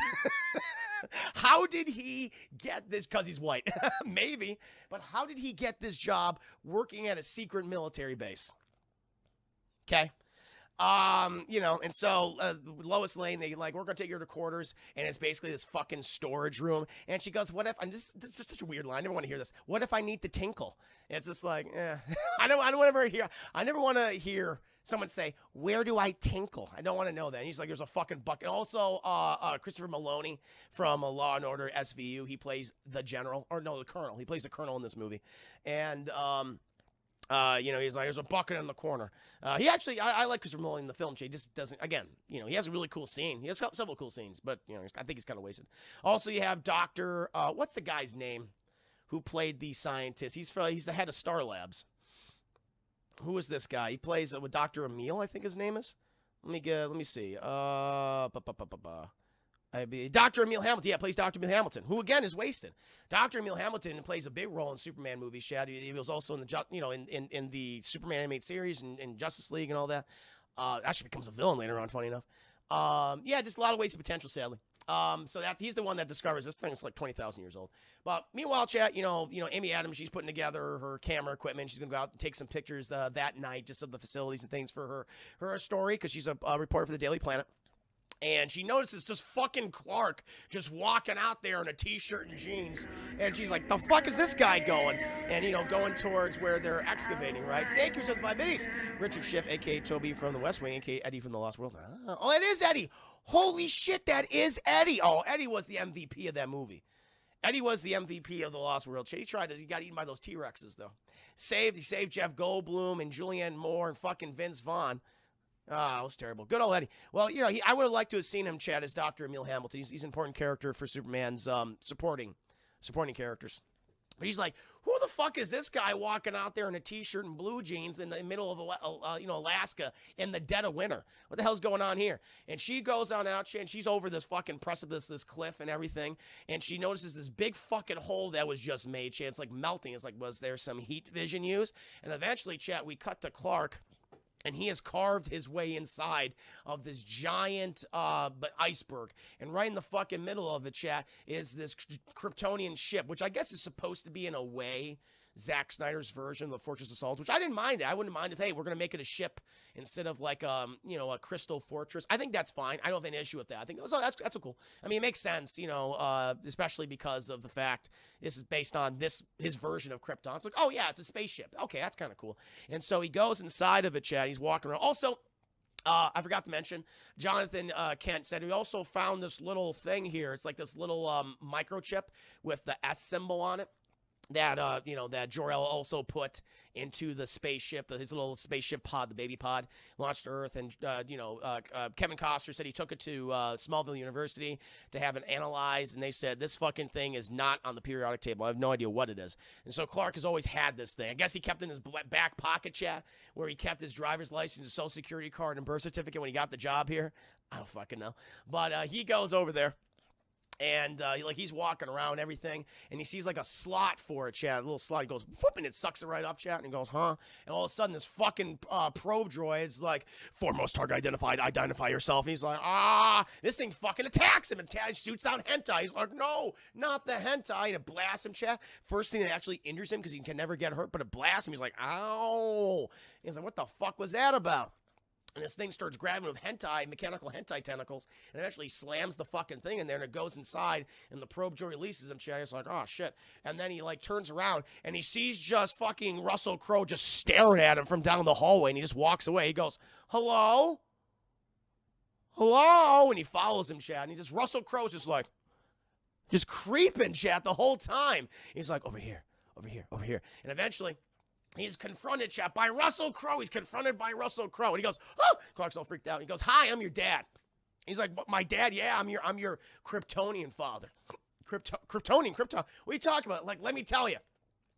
How did he get this? Because he's white. Maybe. But how did he get this job working at a secret military base? Okay. And so Lois Lane, we're going to take her to quarters, and it's basically this fucking storage room. And she goes, what if, this is such a weird line. I never want to hear this. What if I need to tinkle? And it's just like, I never want to hear someone say, where do I tinkle? I don't want to know that. And he's like, there's a fucking bucket. Also, Christopher Maloney from Law and Order SVU, he plays the colonel. He plays the colonel in this movie. And, he's like, there's a bucket in the corner. He actually, I like Christopher Maloney in the film. He just doesn't, again, he has a really cool scene. He has several cool scenes, but, I think he's kind of wasted. Also, you have Dr., what's the guy's name who played the scientist? He's the head of Star Labs. Who is this guy? He plays with Dr. Emil, I think his name is. Let me see. Dr. Emil Hamilton. Yeah, plays Dr. Emil Hamilton, who again is wasted. Dr. Emil Hamilton plays a big role in Superman movies. Chad, he was also in the in the Superman animated series and Justice League and all that. Actually becomes a villain later on. Funny enough. Just a lot of wasted potential, sadly. So that he's the one that discovers this thing is like 20,000 years old. But meanwhile, chat, Amy Adams, she's putting together her camera equipment. She's gonna go out and take some pictures that night, just of the facilities and things for her story, because she's a reporter for the Daily Planet. And she notices just fucking Clark just walking out there in a t-shirt and jeans. And she's like, the fuck is this guy going? And, going towards where they're excavating, right? Thank you for the 5 minutes. Richard Schiff, a.k.a. Toby from The West Wing, a.k.a. Eddie from The Lost World. Oh, it is Eddie. Holy shit, that is Eddie. Oh, Eddie was the MVP of that movie. Eddie was the MVP of The Lost World. He got eaten by those T-Rexes, though. He saved Jeff Goldblum and Julianne Moore and fucking Vince Vaughn. It was terrible. Good old Eddie. Well, I would have liked to have seen him, Chad, as Dr. Emil Hamilton. He's an important character for Superman's supporting characters. But he's like, who the fuck is this guy walking out there in a t-shirt and blue jeans in the middle of Alaska in the dead of winter? What the hell's going on here? And she goes on out, and she's over this fucking precipice, this cliff and everything, and she notices this big fucking hole that was just made. It's like melting. It's like, was there some heat vision used? And eventually, chat, we cut to Clark. And he has carved his way inside of this giant iceberg. And right in the fucking middle of it, chat, is this Kryptonian ship, which I guess is supposed to be, in a way, Zack Snyder's version of the Fortress Assault, which I didn't mind. I wouldn't mind if, hey, we're going to make it a ship instead of like, a crystal fortress. I think that's fine. I don't have any issue with that. I think that's cool. I mean, it makes sense, especially because of the fact this is based on his version of Krypton. It's like, oh yeah, it's a spaceship. Okay, that's kind of cool. And so he goes inside of it, Chad. He's walking around. Also, I forgot to mention, Jonathan Kent said we also found this little thing here. It's like this little microchip with the S symbol on it that that Jor-El also put into the spaceship, his little spaceship pod, the baby pod, launched to Earth. And Kevin Costner said he took it to Smallville University to have it analyzed, and they said this fucking thing is not on the periodic table. I have no idea what it is. And so Clark has always had this thing. I guess he kept it in his back pocket, chat, where he kept his driver's license, his social security card, and birth certificate when he got the job here. I don't fucking know, but he goes over there. And he's walking around everything, and he sees like a slot for it, chat. A little slot. He goes, whoop, and it sucks it right up, chat. And he goes, huh? And all of a sudden, this fucking probe droid's like, foremost target identified. Identify yourself. And he's like, this thing fucking attacks him and shoots out hentai. He's like, no, not the hentai. And it blasts him, chat. First thing that actually injures him because he can never get hurt, but it blasts him. He's like, ow. And he's like, what the fuck was that about? And this thing starts grabbing with mechanical hentai tentacles, and eventually slams the fucking thing in there, and it goes inside, and the probe droid releases him. He's like, oh, shit. And then he, turns around, and he sees just fucking Russell Crowe just staring at him from down the hallway, and he just walks away. He goes, hello? Hello? And he follows him, Chad, and Russell Crowe's just creeping, Chad, the whole time. He's like, over here, over here, over here. And eventually, he's confronted, chat, by Russell Crowe. He's confronted by Russell Crowe. And he goes, oh! Clark's all freaked out. He goes, hi, I'm your dad. He's like, my dad? Yeah, I'm your Kryptonian father. Krypton. What are you talking about? Let me tell you.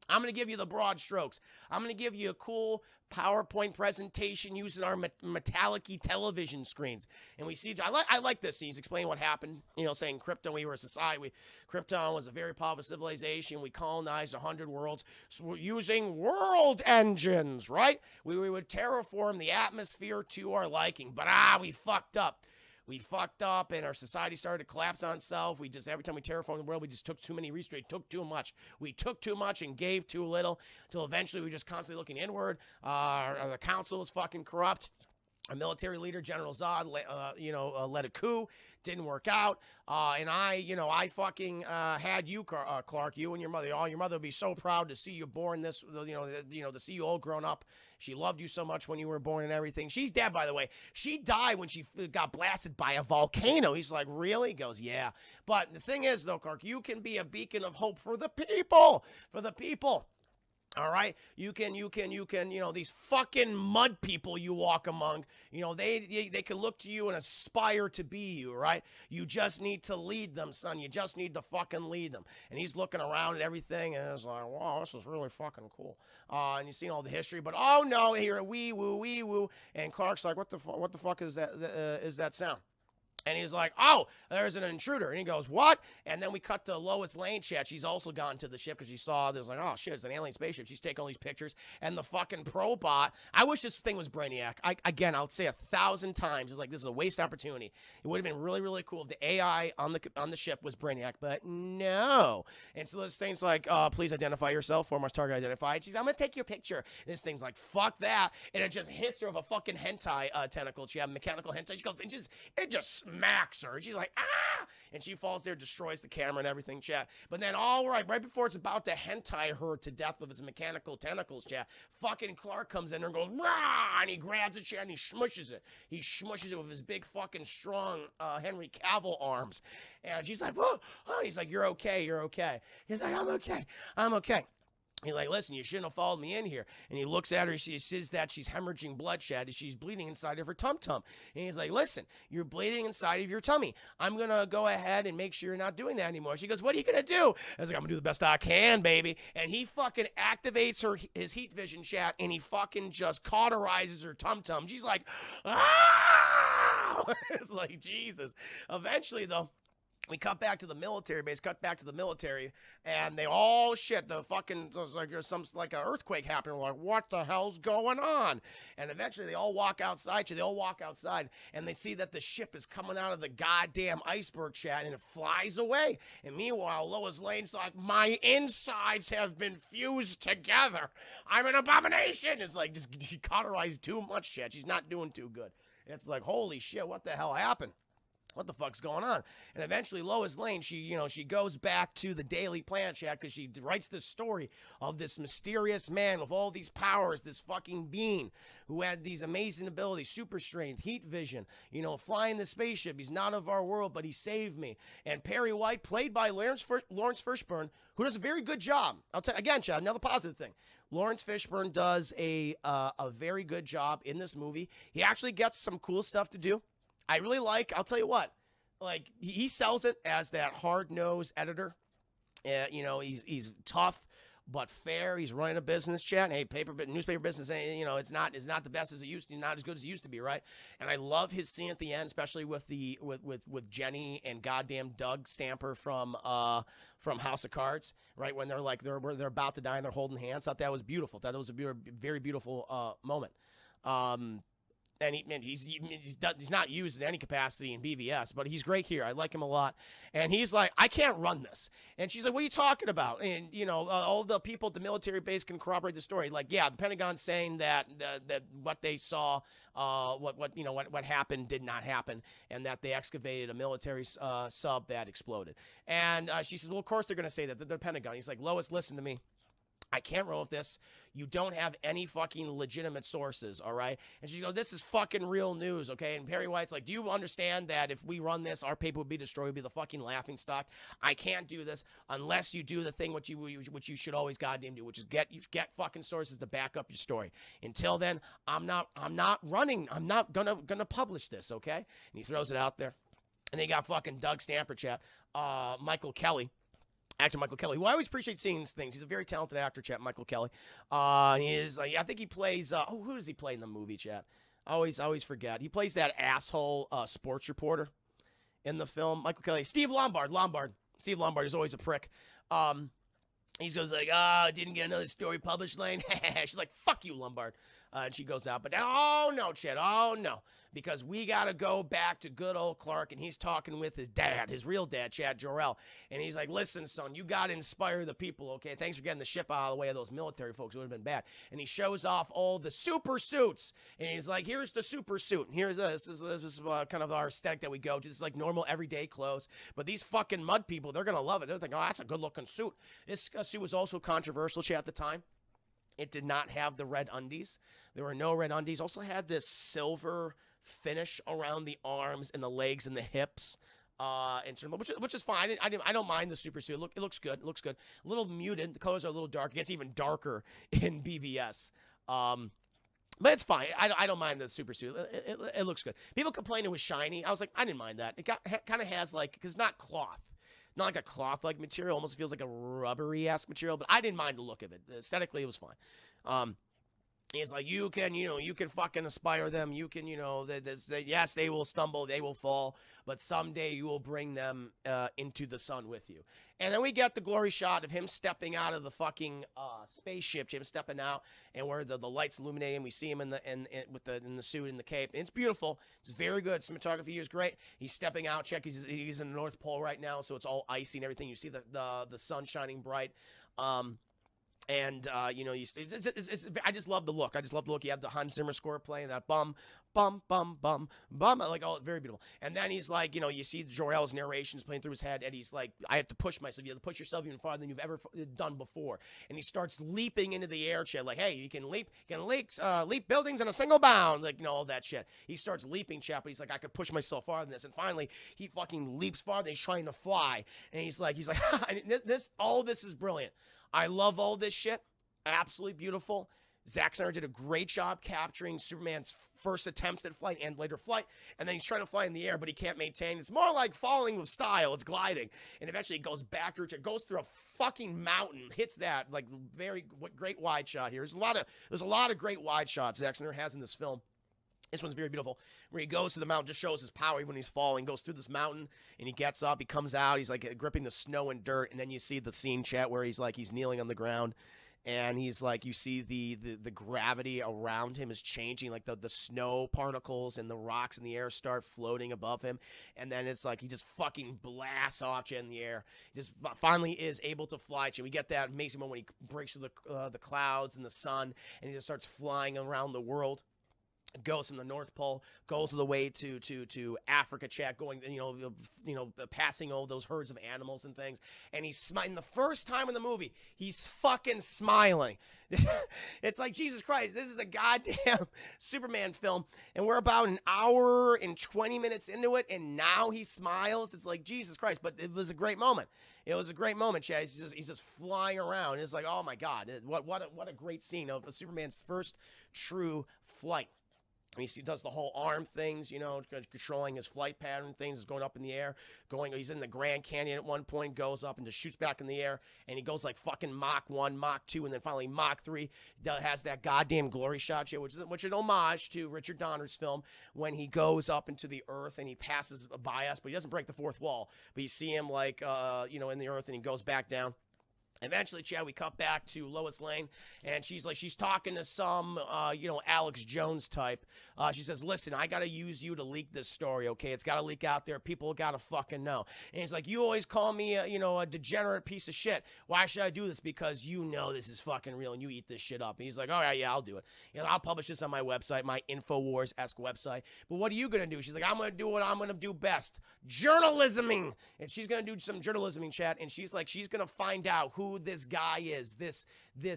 I'm going to give you the broad strokes. I'm going to give you a cool PowerPoint presentation using our metallic-y television screens. And we see, I like this. He's explaining what happened, saying Krypton, we were a society. Krypton was a very powerful civilization. We colonized 100 worlds using world engines, right? We would terraform the atmosphere to our liking. But, we fucked up. We fucked up, and our society started to collapse on itself. Every time we terraformed the world, we just took too many restraints, took too much. We took too much and gave too little, until eventually we were just constantly looking inward. The council was fucking corrupt. Our military leader, General Zod, led a coup. Didn't work out. And I fucking had you, Clark, you and your mother. Your mother would be so proud to see you born to see you all grown up. She loved you so much when you were born and everything. She's dead, by the way. She died when she got blasted by a volcano. He's like, really? He goes, yeah. But the thing is, though, Clark, you can be a beacon of hope for the people. For the people. All right, you can, these fucking mud people you walk among, they can look to you and aspire to be you, right? You just need to lead them, son. You just need to fucking lead them. And he's looking around at everything, and it's like, wow, this is really fucking cool. And you've seen all the history, but oh no, here, wee woo. And Clark's like, what the fuck is that sound? And he's like, oh, there's an intruder. And he goes, what? And then we cut to Lois Lane, chat. She's also gotten to the ship because she saw, there's like, oh, shit, it's an alien spaceship. She's taking all these pictures. And the fucking probot, I wish this thing was Brainiac. I'll say 1,000 times, it's like, this is a waste opportunity. It would have been really, really cool if the AI on the ship was Brainiac, but no. And so this thing's like, please identify yourself, foremost target identified. She's, I'm going to take your picture. And this thing's like, fuck that. And it just hits her with a fucking hentai tentacle. She had mechanical hentai. She goes, it just smacks her. She's like, ah! And she falls there, destroys the camera and everything, chat. But then, right before it's about to hentai her to death with his mechanical tentacles, chat, fucking Clark comes in there and goes, rah! And he grabs it, chat, and he smushes it. He smushes it with his big fucking strong Henry Cavill arms. And she's like, whoa! Oh, he's like, you're okay. He's like, I'm okay. He's like, listen, you shouldn't have followed me in here. And he looks at her, she says that she's hemorrhaging bloodshed, and she's bleeding inside of her tum-tum. And he's like, listen, you're bleeding inside of your tummy. I'm going to go ahead and make sure you're not doing that anymore. She goes, what are you going to do? I was like, I'm going to do the best I can, baby. And he fucking activates his heat vision, chat, and he fucking just cauterizes her tum-tum. She's like, ah! It's like, Jesus. Eventually, though, we cut back to the military base, and they all shit. The fucking, there's like an earthquake happening. We're like, what the hell's going on? And eventually they all walk outside. And they see that the ship is coming out of the goddamn iceberg, chat, and it flies away. And meanwhile, Lois Lane's like, my insides have been fused together. I'm an abomination. It's like, just cauterized too much, chat. She's not doing too good. It's like, holy shit, what the hell happened? what the fuck's going on? And eventually Lois Lane, she goes back to the Daily Planet chat because she writes this story of this mysterious man with all these powers, this fucking being who had these amazing abilities, super strength, heat vision, flying the spaceship. He's not of our world, but he saved me. And Perry White, played by Lawrence Fishburne, who does a very good job. I'll tell you again, Chad, another positive thing. Lawrence Fishburne does a very good job in this movie. He actually gets some cool stuff to do. I really I'll tell you what, like, he sells it as that hard-nosed editor. He's tough but fair. He's running a business, chat. Hey, newspaper business, it's not the best as it used to, not as good as it used to be, right? And I love his scene at the end, especially with with Jenny and goddamn Doug Stamper from House of Cards, right? When they're about to die and they're holding hands. I thought that was beautiful. That was a very beautiful moment. And he's not used in any capacity in BVS, but he's great here. I like him a lot. And he's like, I can't run this. And she's like, what are you talking about? And, all the people at the military base can corroborate the story. Like, yeah, the Pentagon's saying that what they saw, what happened did not happen, and that they excavated a military sub that exploded. And she says, well, of course they're going to say that. The Pentagon. He's like, Lois, listen to me. I can't roll with this. You don't have any fucking legitimate sources, all right? And she goes, this is fucking real news, okay? And Perry White's like, do you understand that if we run this, our paper would be destroyed, would be the fucking laughingstock? I can't do this unless you do the thing which you should always goddamn do, which is get fucking sources to back up your story. Until then, I'm not running. I'm not gonna publish this, okay? And he throws it out there. And they got fucking Doug Stamper, chat. Michael Kelly. Actor Michael Kelly, who I always appreciate seeing these things. He's a very talented actor, chat. Michael Kelly. He is. I think he plays. Who does he play in the movie, chat? I always forget. He plays that asshole sports reporter in the film. Michael Kelly. Steve Lombard. Steve Lombard is always a prick. He goes like, didn't get another story published, Lane. She's like, fuck you, Lombard. And she goes out. But oh no, Chet. Oh no. Because we got to go back to good old Clark, and he's talking with his dad, his real dad, Chad Jor-El. And he's like, listen, son, you got to inspire the people, okay? Thanks for getting the ship out of the way of those military folks. It would have been bad. And he shows off all the super suits. And he's like, here's the super suit. And here's this. This is kind of our aesthetic that we go to. This is like normal everyday clothes. But these fucking mud people, they're going to love it. They're thinking, oh, that's a good-looking suit. This suit was also controversial, Chad, at the time. It did not have the red undies. There were no red undies. Also had this silver finish around the arms and the legs and the hips, which is fine. I don't mind the super suit. It looks good. It looks good. A little muted. The colors are a little dark. It gets even darker in BVS. But it's fine. I don't mind the super suit. It looks good. People complained it was shiny. I was like, I didn't mind that. It kind of has like, because it's not cloth. Not like a cloth-like material. Almost feels like a rubbery-esque material. But I didn't mind the look of it. Aesthetically, it was fine. He's like, you can fucking aspire them. You can, yes, they will stumble, they will fall, but someday you will bring them into the sun with you. And then we get the glory shot of him stepping out of the fucking spaceship, him stepping out, and where the lights illuminating. We see him in the suit and the cape. And it's beautiful. It's very good. Cinematography is great. He's stepping out. Check, he's in the North Pole right now, so it's all icy and everything. You see the sun shining bright. And I just love the look. I just love the look. You have the Hans Zimmer score playing that bum, bum, bum, bum, bum. Like, oh, it's very beautiful. And then he's like, you see Jor-El's narrations playing through his head, and he's like, I have to push myself. You have to push yourself even farther than you've ever done before. And he starts leaping into the air, Chad. Like, hey, you can leap buildings in a single bound. Like, all that shit. He starts leaping, Chad, but he's like, I could push myself farther than this. And finally, he fucking leaps farther. He's trying to fly, and he's like, and all this is brilliant. I love all this shit. Absolutely beautiful. Zack Snyder did a great job capturing Superman's first attempts at flight and later flight. And then he's trying to fly in the air, but he can't maintain. It's more like falling with style. It's gliding. And eventually it goes back to it. Goes through a fucking mountain. Hits that. Like, very great wide shot here. There's a lot of great wide shots Zack Snyder has in this film. This one's very beautiful. Where he goes to the mountain, just shows his power even when he's falling. Goes through this mountain, and he gets up. He comes out. He's like gripping the snow and dirt. And then you see the scene, chat, where he's kneeling on the ground. And he's like, you see the gravity around him is changing. Like the snow particles and the rocks in the air start floating above him. And then it's like he just fucking blasts off in the air. He just finally is able to fly. We get that amazing moment when he breaks through the clouds and the sun. And he just starts flying around the world. goes from the North Pole, goes all the way to Africa, chat, going, passing all those herds of animals and things. And he's smiling. The first time in the movie, he's fucking smiling. It's like, Jesus Christ, this is a goddamn Superman film, and we're about an hour and 20 minutes into it, and now he smiles. It's like, Jesus Christ, but it was a great moment. It was a great moment, Chad. He's just flying around. It's like, oh my God, what a great scene of Superman's first true flight. He does the whole arm things, controlling his flight pattern things, is going up in the air, he's in the Grand Canyon at one point, goes up and just shoots back in the air, and he goes like fucking Mach 1, Mach 2, and then finally Mach 3, has that goddamn glory shot here, which is an homage to Richard Donner's film, when he goes up into the earth and he passes by us, but he doesn't break the fourth wall, but you see him like, in the earth, and he goes back down. Eventually, Chad, we cut back to Lois Lane, and she's talking to some, Alex Jones type. She says, listen, I got to use you to leak this story, okay? It's got to leak out there. People got to fucking know. And he's like, you always call me, a degenerate piece of shit. Why should I do this? Because you know this is fucking real, and you eat this shit up. And he's like, all right, yeah, I'll do it. I'll publish this on my website, my InfoWars-esque website. But what are you going to do? She's like, I'm going to do what I'm going to do best. Journalisming. And she's going to do some journalisming, chat, and she's like, she's going to find out who this guy is, this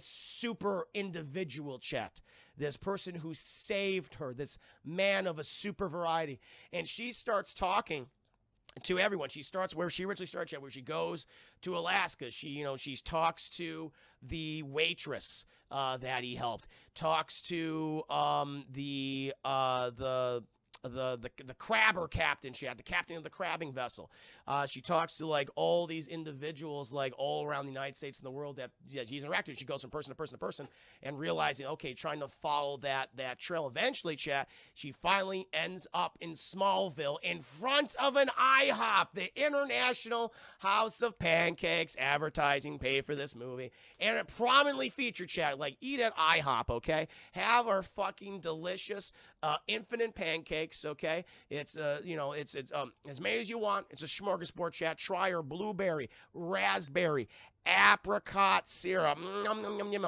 super individual, chat, this person who saved her, this man of a super variety. And she starts talking to everyone. She starts where she originally started, where she goes to Alaska. She talks to the waitress that he helped, talks to the crabber captain, the captain of the crabbing vessel. She talks to like all these individuals like all around the United States and the world that he's interacted with. She goes from person to person to person and realizing, okay, trying to follow that trail. Eventually, chat, she finally ends up in Smallville in front of an IHOP, the International House of Pancakes. Advertising paid for this movie, and it prominently featured, chat, like, eat at IHOP, okay? Have our fucking delicious infinite pancakes, okay? It's it's as many as you want. It's a smorgasbord, chat. Try our blueberry, raspberry, apricot syrup,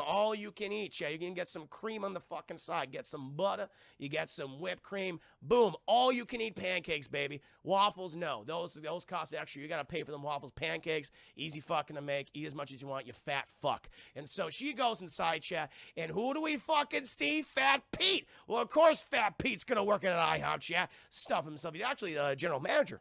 all you can eat, yeah. You can get some cream on the fucking side, get some butter, you get some whipped cream, boom, all you can eat pancakes, baby. Waffles, no, those cost extra. You gotta pay for them waffles. Pancakes, easy fucking to make. Eat as much as you want, you fat fuck. And so she goes inside, chat, and who do we fucking see? Fat Pete. Well, of course Fat Pete's gonna work at an IHOP, chat. Stuff himself. He's actually the general manager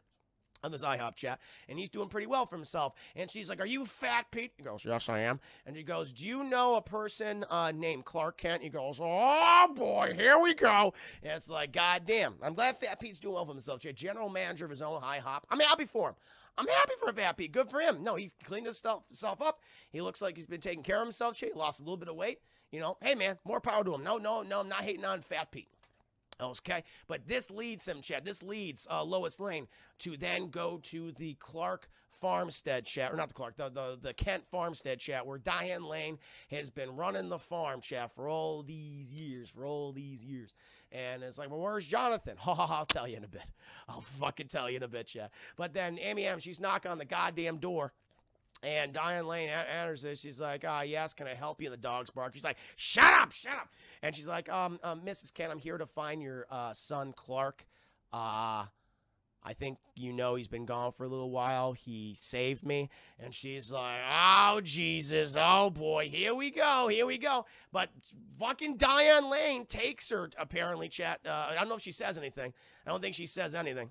on this IHOP, chat, and he's doing pretty well for himself. And she's like, are you Fat Pete? He goes, yes, I am. And she goes, do you know a person named Clark Kent? He goes, oh boy, here we go. And it's like, goddamn, I'm glad Fat Pete's doing well for himself, chat. General manager of his own IHOP. I'm happy for him. I'm happy for Fat Pete. Good for him. No, he cleaned himself up. He looks like he's been taking care of himself, chat. He lost a little bit of weight. Hey man, more power to him. No, I'm not hating on Fat Pete. Okay, but this leads him, Chad. This leads Lois Lane to then go to the Clark farmstead, chat, or not the Clark, the Kent farmstead, chat, where Diane Lane has been running the farm, chat, for all these years, And it's like, well, where's Jonathan? I'll tell you in a bit. I'll fucking tell you in a bit, chat. But then Amy M, she's knocking on the goddamn door. And Diane Lane enters this. She's like, yes, can I help you? And the dog's bark. She's like, shut up. And she's like, Mrs. Kent, I'm here to find your son, Clark. I think he's been gone for a little while. He saved me. And she's like, oh, Jesus. Oh, boy. Here we go. But fucking Diane Lane takes her, apparently, chat. I don't know if she says anything. I don't think she says anything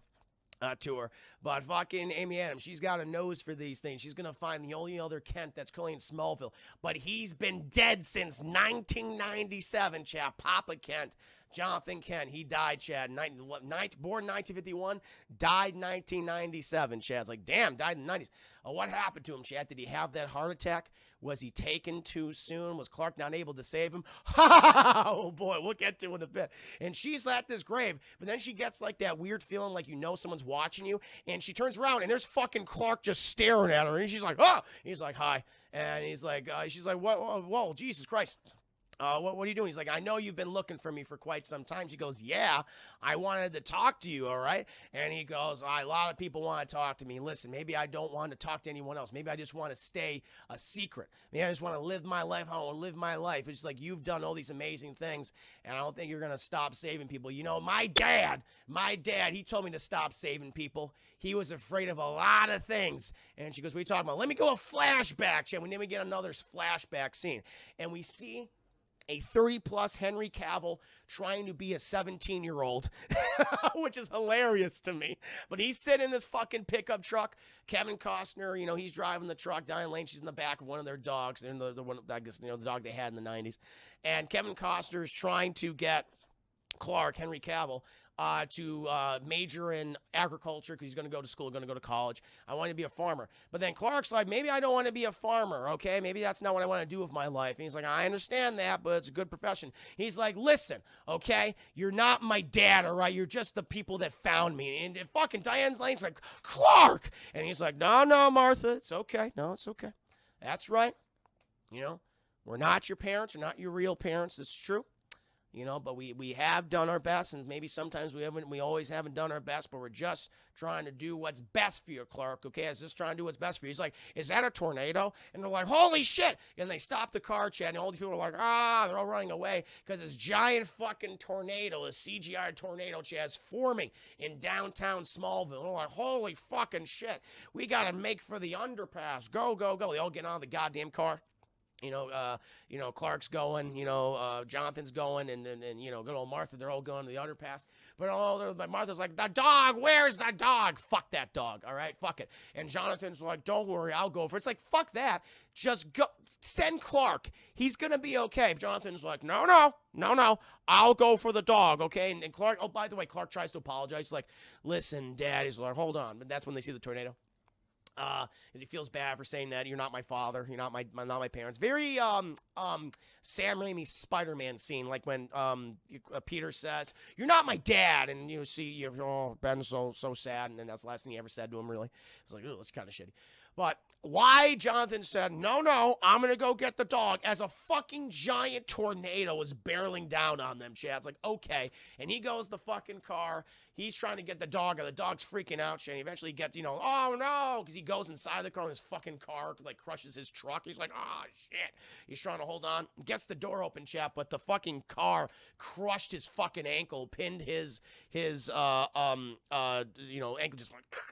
to her, but fucking Amy Adams, she's got a nose for these things. She's gonna find the only other Kent that's currently in Smallville, but he's been dead since 1997, chat. Papa Kent, Jonathan Kent, he died, Chad, born 1951, died 1997, Chad. It's like, damn, died in the 90s. What happened to him, Chad? Did he have that heart attack? Was he taken too soon? Was Clark not able to save him? Oh, boy, we'll get to it in a bit. And she's at this grave, but then she gets like that weird feeling like someone's watching you, and she turns around, and there's fucking Clark just staring at her, and she's like, oh! He's like, hi. And he's like, she's like, whoa, Jesus Christ. what are you doing? He's like, I know you've been looking for me for quite some time. She goes, yeah, I wanted to talk to you, all right? And he goes, a lot of people want to talk to me. Listen, maybe I don't want to talk to anyone else. Maybe I just want to stay a secret. Maybe I just want to live my life. I want to live my life. It's just like, you've done all these amazing things, and I don't think you're going to stop saving people. You know, my dad, he told me to stop saving people. He was afraid of a lot of things. And she goes, what are you talking about? Let me go a flashback. And then we get another flashback scene. And we see a 30-plus Henry Cavill trying to be a 17-year-old, which is hilarious to me. But he's sitting in this fucking pickup truck. Kevin Costner, you know, he's driving the truck. Diane Lane, she's in the back of one of their dogs. They're in the one, I guess, you know, the dog they had in the 90s. And Kevin Costner is trying to get Clark, Henry Cavill, to major in agriculture because he's going to go to school, going to go to college. I want to be a farmer. But then Clark's like, maybe I don't want to be a farmer, okay? Maybe that's not what I want to do with my life. And he's like, I understand that, but it's a good profession. He's like, listen, okay? You're not my dad, all right? You're just the people that found me. And fucking Diane Lane's like, Clark! And he's like, no, Martha, it's okay. No, it's okay. That's right. You know, we're not your parents. We're not your real parents. It's true. You know, but we have done our best, and maybe sometimes we always haven't done our best, but we're just trying to do what's best for you, Clark, okay? I was just trying to do what's best for you. He's like, is that a tornado? And they're like, holy shit! And they stop the car, Chad, and all these people are like, they're all running away, because this giant fucking tornado, this CGI tornado, Chad, is forming in downtown Smallville. And they're like, holy fucking shit, we gotta make for the underpass. Go, go, go. They all get out of the goddamn car. You know, Clark's going, Jonathan's going, and you know, good old Martha, they're all going to the underpass. But Martha's like, the dog, where's the dog? Fuck that dog, all right? Fuck it. And Jonathan's like, don't worry, I'll go for it. It's like, fuck that. Just go, send Clark. He's going to be okay. Jonathan's like, no, I'll go for the dog, okay? And Clark, oh, by the way, Clark tries to apologize. He's like, listen, Dad. He's like, hold on. But that's when they see the tornado. Because he feels bad for saying that you're not my father, you're not my parents. Very Sam Raimi Spider-Man scene, like when Peter says, "You're not my dad," and you see, Ben's so sad, and then that's the last thing he ever said to him. Really, it's like, oh, that's kind of shitty. But why Jonathan said, no, I'm going to go get the dog, as a fucking giant tornado is barreling down on them, Chad. It's like, okay. And he goes to the fucking car. He's trying to get the dog, and the dog's freaking out, Chad. He eventually gets, oh, no, because he goes inside the car, and his fucking car, like, crushes his truck. He's like, oh, shit. He's trying to hold on. Gets the door open, Chad, but the fucking car crushed his fucking ankle, pinned his ankle,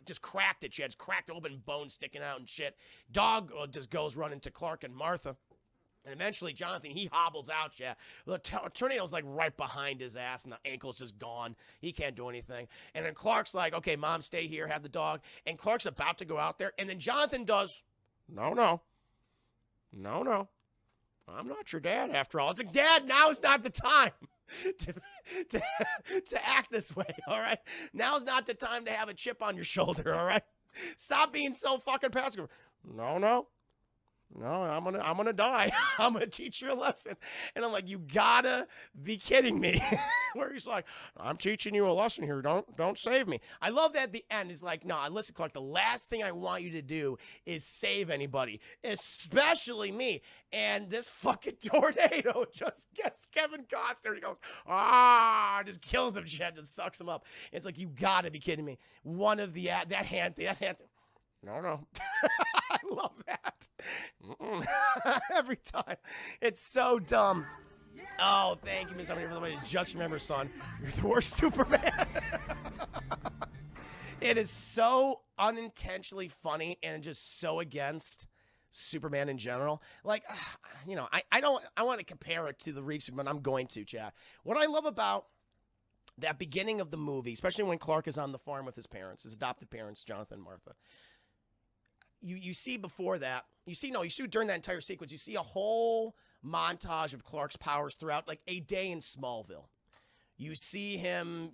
just cracked it, Chad. Just cracked open, bone sticking out and shit. Dog just goes running to Clark and Martha. And eventually, Jonathan, he hobbles out, yeah. The tornado's like right behind his ass, and the ankle's just gone. He can't do anything. And then Clark's like, okay, Mom, stay here, have the dog. And Clark's about to go out there. And then Jonathan does, no. I'm not your dad after all. It's like, Dad, now is not the time to act this way, all right? Now's not the time to have a chip on your shoulder, all right? Stop being so fucking passive. No, I'm gonna die. I'm gonna teach you a lesson. And I'm like, you gotta be kidding me. Where he's like, I'm teaching you a lesson here. Don't save me. I love that at the end. He's like, no, listen, Clark, the last thing I want you to do is save anybody, especially me. And this fucking tornado just gets Kevin Costner. He goes, just kills him, Chad, just sucks him up. It's like, you gotta be kidding me. One of the, that hand thing. No. I love that. Every time. It's so dumb. Oh, thank you, Miss Somebody, for the way. Just remember, son, you're the worst Superman. It is so unintentionally funny and just so against Superman in general. Like, I want to compare it to the Reeve Superman. I'm going to, Chad. What I love about that beginning of the movie, especially when Clark is on the farm with his parents, his adopted parents, Jonathan and Martha. You see before that, you see during that entire sequence, you see a whole montage of Clark's powers throughout, like a day in Smallville. You see him,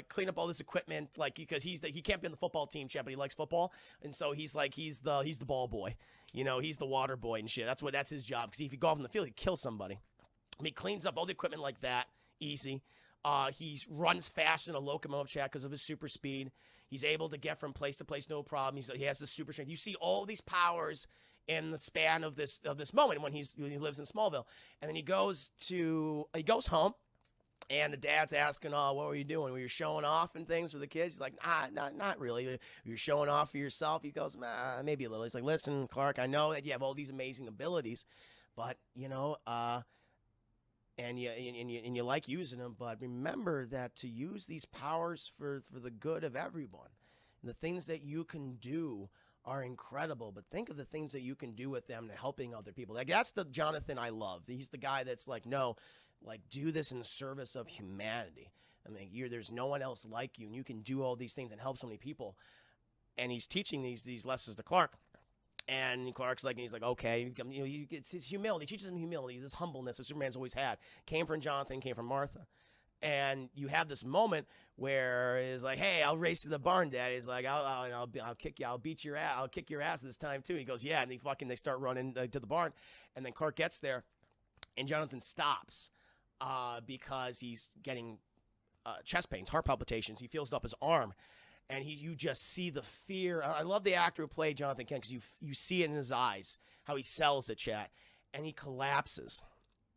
clean up all this equipment, like, because he can't be on the football team, Chad, but he likes football, and so he's the ball boy, he's the water boy and shit. That's his job, because if he go off in the field, he'd kill somebody. He cleans up all the equipment like that, easy. He runs faster than a locomotive, Chad, because of his super speed. He's able to get from place to place, no problem. He has the super strength. You see all these powers in the span of this moment when he lives in Smallville, and then he goes home. And the dad's asking, "Oh, what were you doing? Were you showing off and things with the kids?" He's like, not really. You're showing off for yourself." He goes, maybe a little. He's like, "Listen, Clark, I know that you have all these amazing abilities, but and you like using them, but remember that to use these powers for the good of everyone, the things that you can do are incredible. But think of the things that you can do with them to helping other people." Like, that's the Jonathan I love. He's the guy that's like, no. Like, do this in the service of humanity. I mean, there's no one else like you, and you can do all these things and help so many people. And he's teaching these lessons to Clark. And Clark's like, okay, it's his humility. He teaches him humility, this humbleness that Superman's always had. Came from Jonathan, came from Martha. And you have this moment where he's like, "Hey, I'll race to the barn, Dad." He's like, I'll kick you, I'll beat your ass, I'll kick your ass this time too. He goes, "Yeah," and they start running to the barn, and then Clark gets there, and Jonathan stops. Because he's getting chest pains, heart palpitations. He feels it up his arm, and you just see the fear. I love the actor who played Jonathan Kent because you see it in his eyes, how he sells it, chat, and he collapses.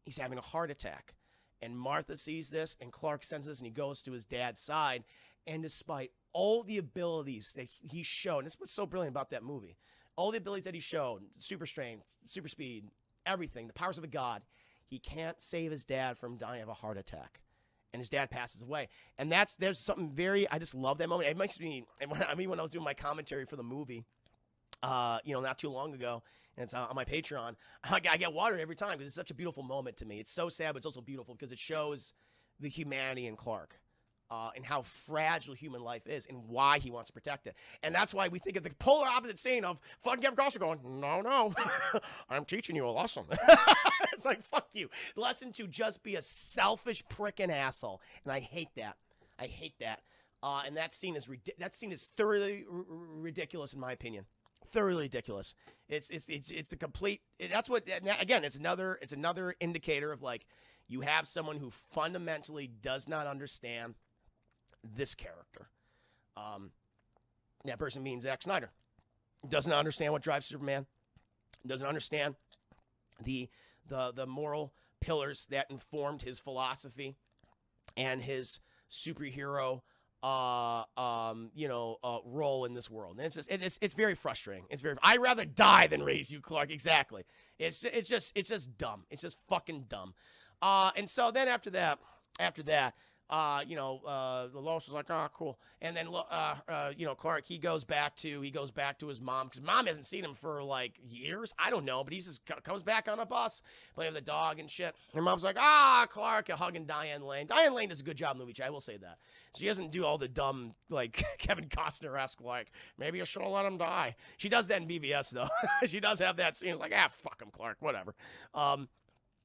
He's having a heart attack, and Martha sees this, and Clark senses this, and he goes to his dad's side, and despite all the abilities that he showed, and this is what's so brilliant about that movie, all the abilities that he showed, super strength, super speed, everything, the powers of a god, he can't save his dad from dying of a heart attack. And his dad passes away. And there's something I just love that moment. It makes me, when I was doing my commentary for the movie, not too long ago, and it's on my Patreon, I get water every time because it's such a beautiful moment to me. It's so sad, but it's also beautiful because it shows the humanity in Clark. And how fragile human life is and why he wants to protect it. And that's why we think of the polar opposite scene of fucking Kevin Costner going, no, I'm teaching you a lesson. It's like, fuck you. Lesson to just be a selfish prick and asshole. And I hate that. And that scene is thoroughly ridiculous in my opinion. Thoroughly ridiculous. It's a complete, that's what, again, it's another indicator of like, you have someone who fundamentally does not understand this character. That person being Zack Snyder. Doesn't understand what drives Superman. Doesn't understand the moral pillars that informed his philosophy and his superhero role in this world. And it's very frustrating. I'd rather die than raise you, Clark. Exactly. It's just dumb. It's just fucking dumb. And so then after that, Lois was like, "Oh, cool." And then, Clark, he goes back to his mom because mom hasn't seen him for like years. I don't know, but he just comes back on a bus, playing with the dog and shit. And mom's like, Clark, hugging Diane Lane. Diane Lane does a good job in the movie, I will say that. She doesn't do all the dumb, like, Kevin Costner-esque, like, maybe I should have let him die. She does that in BVS, though. She does have that scene. It's like, fuck him, Clark, whatever.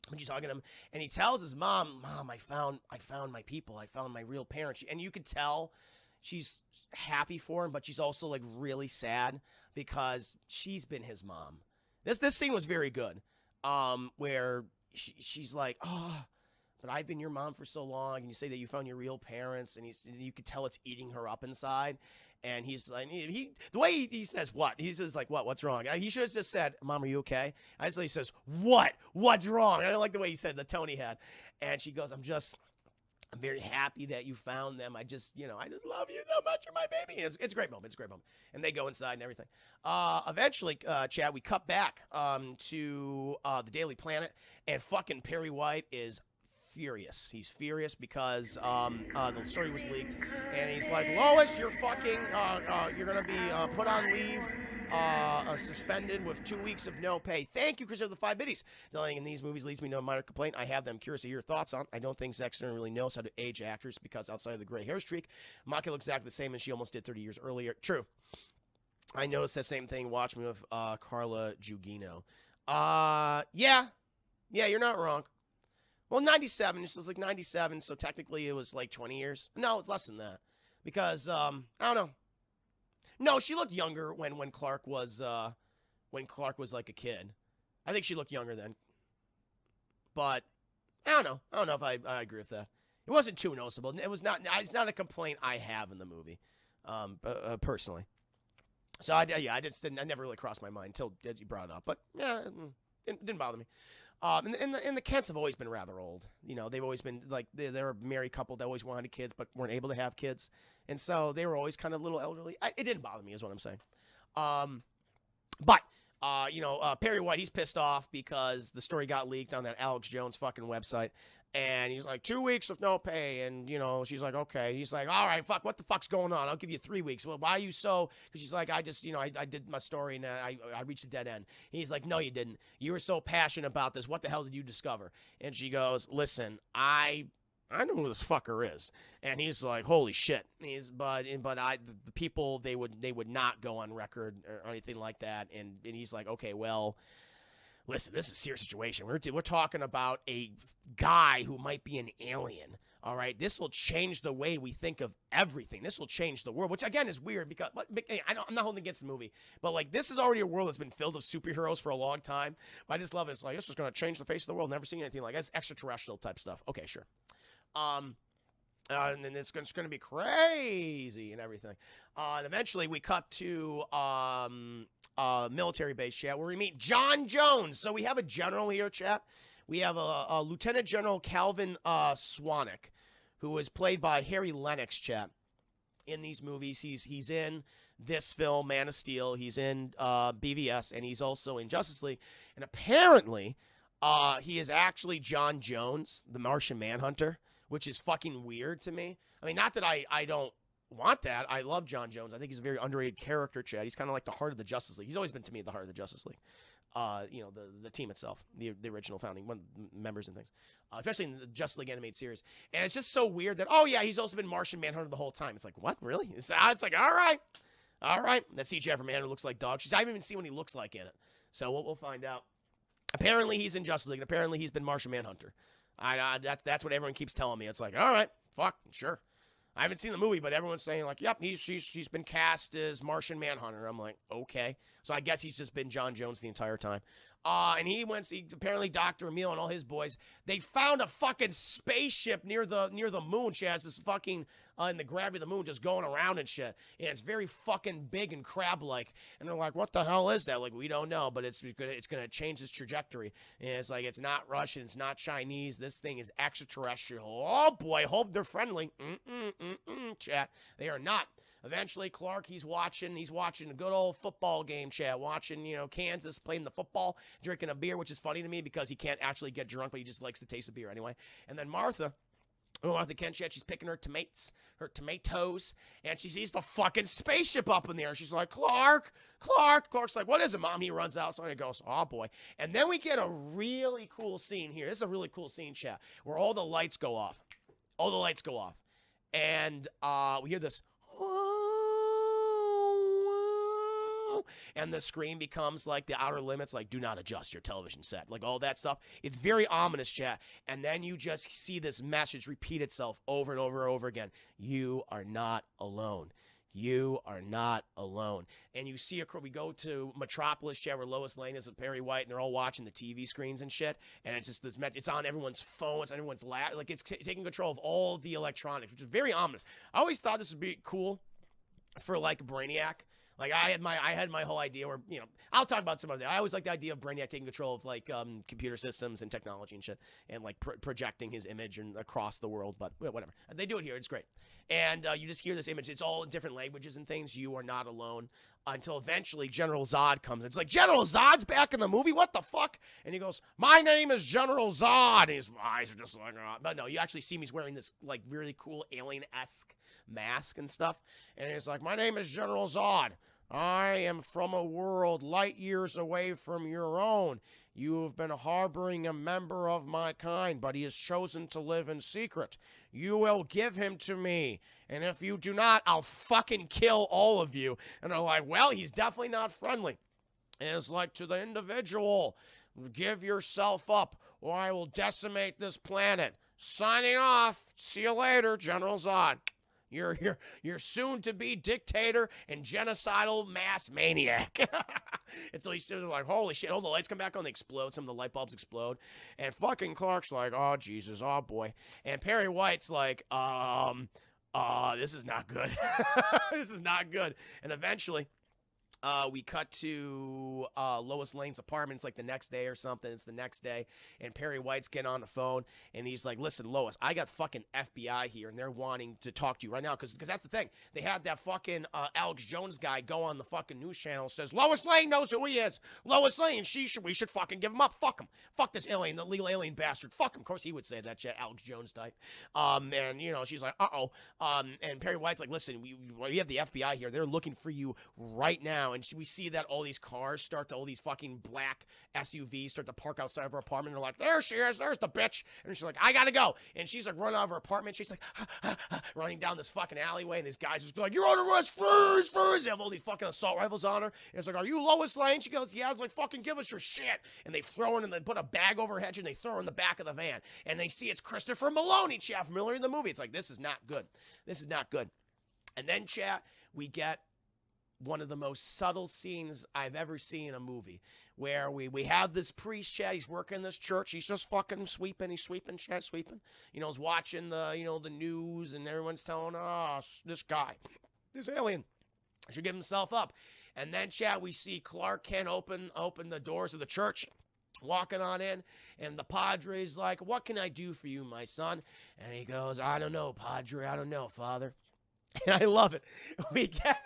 When she's hugging him, and he tells his mom, I found my people. I found my real parents. And you could tell she's happy for him, but she's also like really sad because she's been his mom. This scene was very good, where she's like, but I've been your mom for so long, and you say that you found your real parents, and you could tell it's eating her up inside. And he's like, the way he says what? He says like, what's wrong? He should have just said, "Mom, are you okay?" He says, what's wrong? I don't like the way he said, the tone he had. And she goes, I'm very happy that you found them. I just love you so much. You're my baby. It's a great moment. And they go inside and everything. Eventually, Chad, we cut back to the Daily Planet, and fucking Perry White is furious. He's furious because the story was leaked, and he's like, "Lois, you're fucking, you're gonna be put on leave, suspended with 2 weeks of no pay." Thank you, Chris, of the 5 biddies. Nothing in these movies leads me to a minor complaint. I have them. Curious to hear your thoughts on. I don't think Zack Snyder really knows how to age actors because outside of the gray hair streak, Maki looks exactly the same as she almost did 30 years earlier. True. I noticed that same thing. Watch me with Carla Gugino. Yeah, you're not wrong. Well, 97, it was like 97, so technically it was like 20 years. No, it's less than that. Because, I don't know. No, she looked younger when Clark was like a kid. I think she looked younger then. But, I don't know. I don't know if I agree with that. It wasn't too noticeable. It's not a complaint I have in the movie, personally. So I never really crossed my mind until you brought it up. But yeah, it didn't bother me. And the Kents have always been rather old. You know, they've always been like they're a married couple that always wanted kids but weren't able to have kids, and so they were always kind of a little elderly. It didn't bother me, is what I'm saying. But Perry White, he's pissed off because the story got leaked on that Alex Jones fucking website. And he's like, 2 weeks with no pay. And, she's like, okay. He's like, all right, fuck, what the fuck's going on? I'll give you 3 weeks. Well, why are you so? Because she's like, I just, I did my story and I reached a dead end. And he's like, no, you didn't. You were so passionate about this. What the hell did you discover? And she goes, listen, I know who this fucker is. And he's like, holy shit. The people, they would not go on record or anything like that. And he's like, okay, well, listen, this is a serious situation. We're talking about a guy who might be an alien. All right, this will change the way we think of everything. This will change the world, which again is weird because I'm not holding against the movie, but like this is already a world that's been filled with superheroes for a long time. But I just love it. It's like this is going to change the face of the world. Never seen anything like this. Extraterrestrial type stuff. Okay, sure. And then it's going to be crazy and everything. And eventually we cut to military base chat where we meet John Jones. So we have a general here, chat. We have a Lieutenant General Calvin Swanwick, who is played by Harry Lennox, chat. In these movies, he's in this film, Man of Steel. He's in BVS, and he's also in Justice League. And apparently, he is actually John Jones, the Martian Manhunter, which is fucking weird to me. I mean, not that I don't want that. I love John Jones. I think he's a very underrated character, Chad. He's kind of like the heart of the Justice League. He's always been, to me, the heart of the Justice League. The team itself, the original founding members and things, especially in the Justice League animated series. And it's just so weird that, oh, yeah, he's also been Martian Manhunter the whole time. It's like, what? Really? It's like, all right. That CGI for Manhunter looks like dog shit. I haven't even seen what he looks like in it. So we'll find out. Apparently, he's in Justice League, and apparently he's been Martian Manhunter. That's what everyone keeps telling me. It's like, all right, fuck, sure. I haven't seen the movie, but everyone's saying, like, yep, she's been cast as Martian Manhunter. I'm like, okay. So I guess he's just been John Jones the entire time. And apparently Dr. Emil and all his boys, they found a fucking spaceship near the moon. She has this fucking, in the gravity of the moon, just going around and shit. And it's very fucking big and crab-like. And they're like, what the hell is that? Like, we don't know, but it's gonna change its trajectory. And it's like, it's not Russian, it's not Chinese. This thing is extraterrestrial. Oh boy, hope they're friendly. Chat. They are not. Eventually, Clark, he's watching a good old football game, chat. Watching, Kansas playing the football, drinking a beer, which is funny to me because he can't actually get drunk, but he just likes the taste of beer anyway. And then Martha Kent, she's picking her tomatoes, and she sees the fucking spaceship up in the air. She's like, Clark. Clark's like, what is it, Mom? He runs out, so he goes, oh, boy. And then we get a really cool scene here. This is a really cool scene, chat, where all the lights go off. And we hear this, and the screen becomes like the outer limits, like do not adjust your television set, like all that stuff. It's very ominous, chat. And then you just see this message repeat itself over and over and over again. You are not alone. You are not alone. And you see, we go to Metropolis, chat, where Lois Lane is with Perry White, and they're all watching the TV screens and shit. And it's just it's on everyone's phones, everyone's lap, like it's taking control of all the electronics, which is very ominous. I always thought this would be cool for like Brainiac. Like I had my whole idea where, I'll talk about some of that. I always like the idea of Brainiac taking control of like computer systems and technology and shit, and like projecting his image and across the world. But whatever, they do it here. It's great. And you just hear this image. It's all in different languages and things. You are not alone. Until eventually General Zod comes. It's like, General Zod's back in the movie? What the fuck? And he goes, my name is General Zod. And his eyes are just like, but no, you actually see him. He's wearing this like really cool alien-esque mask and stuff. And he's like, my name is General Zod. I am from a world light years away from your own. You have been harboring a member of my kind, but he has chosen to live in secret. You will give him to me, and if you do not, I'll fucking kill all of you. And they're like, well, he's definitely not friendly. And it's like, to the individual, give yourself up, or I will decimate this planet. Signing off. See you later, General Zod. You're soon-to-be dictator and genocidal mass maniac. And so he's like, holy shit, all the lights come back on, they explode, some of the light bulbs explode. And fucking Clark's like, oh, Jesus, oh, boy. And Perry White's like, this is not good. This is not good. And eventually, We cut to Lois Lane's apartment. It's like the next day or something. It's the next day. And Perry White's getting on the phone. And he's like, listen, Lois, I got fucking FBI here. And they're wanting to talk to you right now. Because that's the thing. They had that fucking Alex Jones guy go on the fucking news channel. Says, Lois Lane knows who he is. Lois Lane. We should fucking give him up. Fuck him. Fuck this alien, the legal alien bastard. Fuck him. Of course he would say that shit. Alex Jones type. And, you know, she's like, uh-oh. And Perry White's like, listen, we have the FBI here. They're looking for you right now. And we see that all these cars all these fucking black SUVs start to park outside of her apartment. They're like, there she is, there's the bitch. And she's like, I gotta go. And she's like running out of her apartment. She's like, running down this fucking alleyway. And these guys just like, you're under arrest, freeze. They have all these fucking assault rifles on her. And it's like, are you Lois Lane? She goes, yeah. It's like, fucking give us your shit. And they throw her and they put a bag over her head and they throw her in the back of the van. And they see it's Christopher Maloney, chat, familiar in the movie. It's like, this is not good. This is not good. And then, chat, we get one of the most subtle scenes I've ever seen in a movie, where we have this priest, chat. He's working in this church. He's just fucking sweeping. He's sweeping, chat, sweeping. You know, he's watching the news, and everyone's telling, this guy, this alien, should give himself up. And then, chat, we see Clark Kent open the doors of the church, walking on in, and the Padre's like, what can I do for you, my son? And he goes, I don't know, Padre. I don't know, Father. And I love it. We get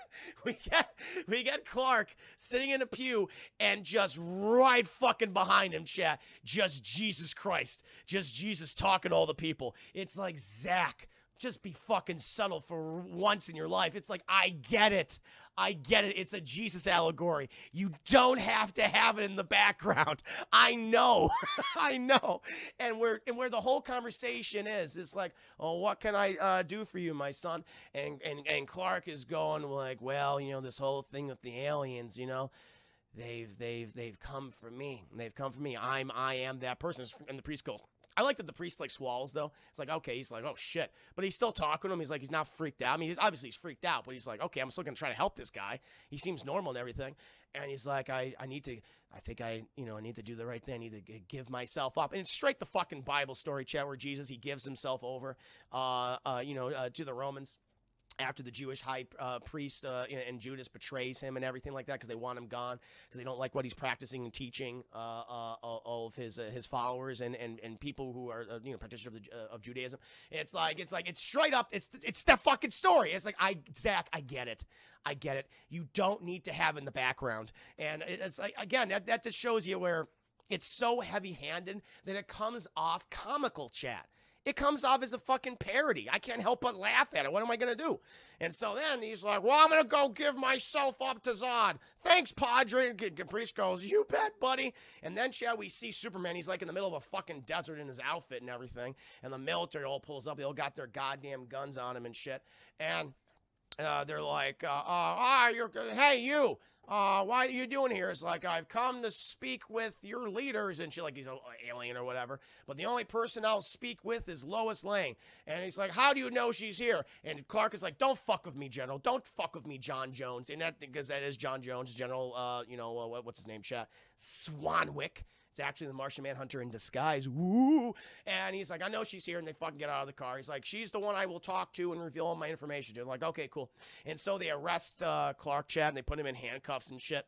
Clark sitting in a pew, and just right fucking behind him, chat, just Jesus Christ. Just Jesus talking to all the people. It's like, Zack, just be fucking subtle for once in your life. It's like, I get it. I get it. It's a Jesus allegory. You don't have to have it in the background. I know. I know. And where the whole conversation is, it's like, oh, what can I do for you, my son? And Clark is going like, well, you know, this whole thing with the aliens, you know, they've come for me. They've come for me. I am that person. And the priest goes, I like that the priest like swallows though. It's like, okay, he's like, oh shit. But he's still talking to him. He's like, he's not freaked out. I mean, obviously he's freaked out, but he's like, okay, I'm still gonna try to help this guy. He seems normal and everything. And he's like, I need to do the right thing. I need to give myself up. And it's straight the fucking Bible story, chat, where Jesus, he gives himself over, to the Romans. After the Jewish high priest and Judas betrays him and everything like that, because they want him gone, because they don't like what he's practicing and teaching all of his followers and people who are practitioners of Judaism. It's straight up. It's that fucking story. It's like, Zack, I get it. I get it. You don't need to have it in the background. And it's like, again, that just shows you where it's so heavy-handed that it comes off comical, chat. It comes off as a fucking parody. I can't help but laugh at it. What am I going to do? And so then he's like, well, I'm going to go give myself up to Zod. Thanks, Padre. And priest goes, you bet, buddy. And then, chat, we see Superman. He's like in the middle of a fucking desert in his outfit and everything. And the military all pulls up. They all got their goddamn guns on him and shit. And they're like, hey, you. Why are you doing here? It's like, I've come to speak with your leaders and shit, like he's an alien or whatever. But the only person I'll speak with is Lois Lane. And he's like, how do you know she's here? And Clark is like, don't fuck with me, General. Don't fuck with me, John Jones. And that, because that is John Jones, General, what's his name, chat? Swanwick. It's actually the Martian Manhunter in disguise. Woo! And he's like, I know she's here. And they fucking get out of the car. He's like, she's the one I will talk to and reveal all my information to. They're like, okay, cool. And so they arrest Clark, chat, and they put him in handcuffs and shit.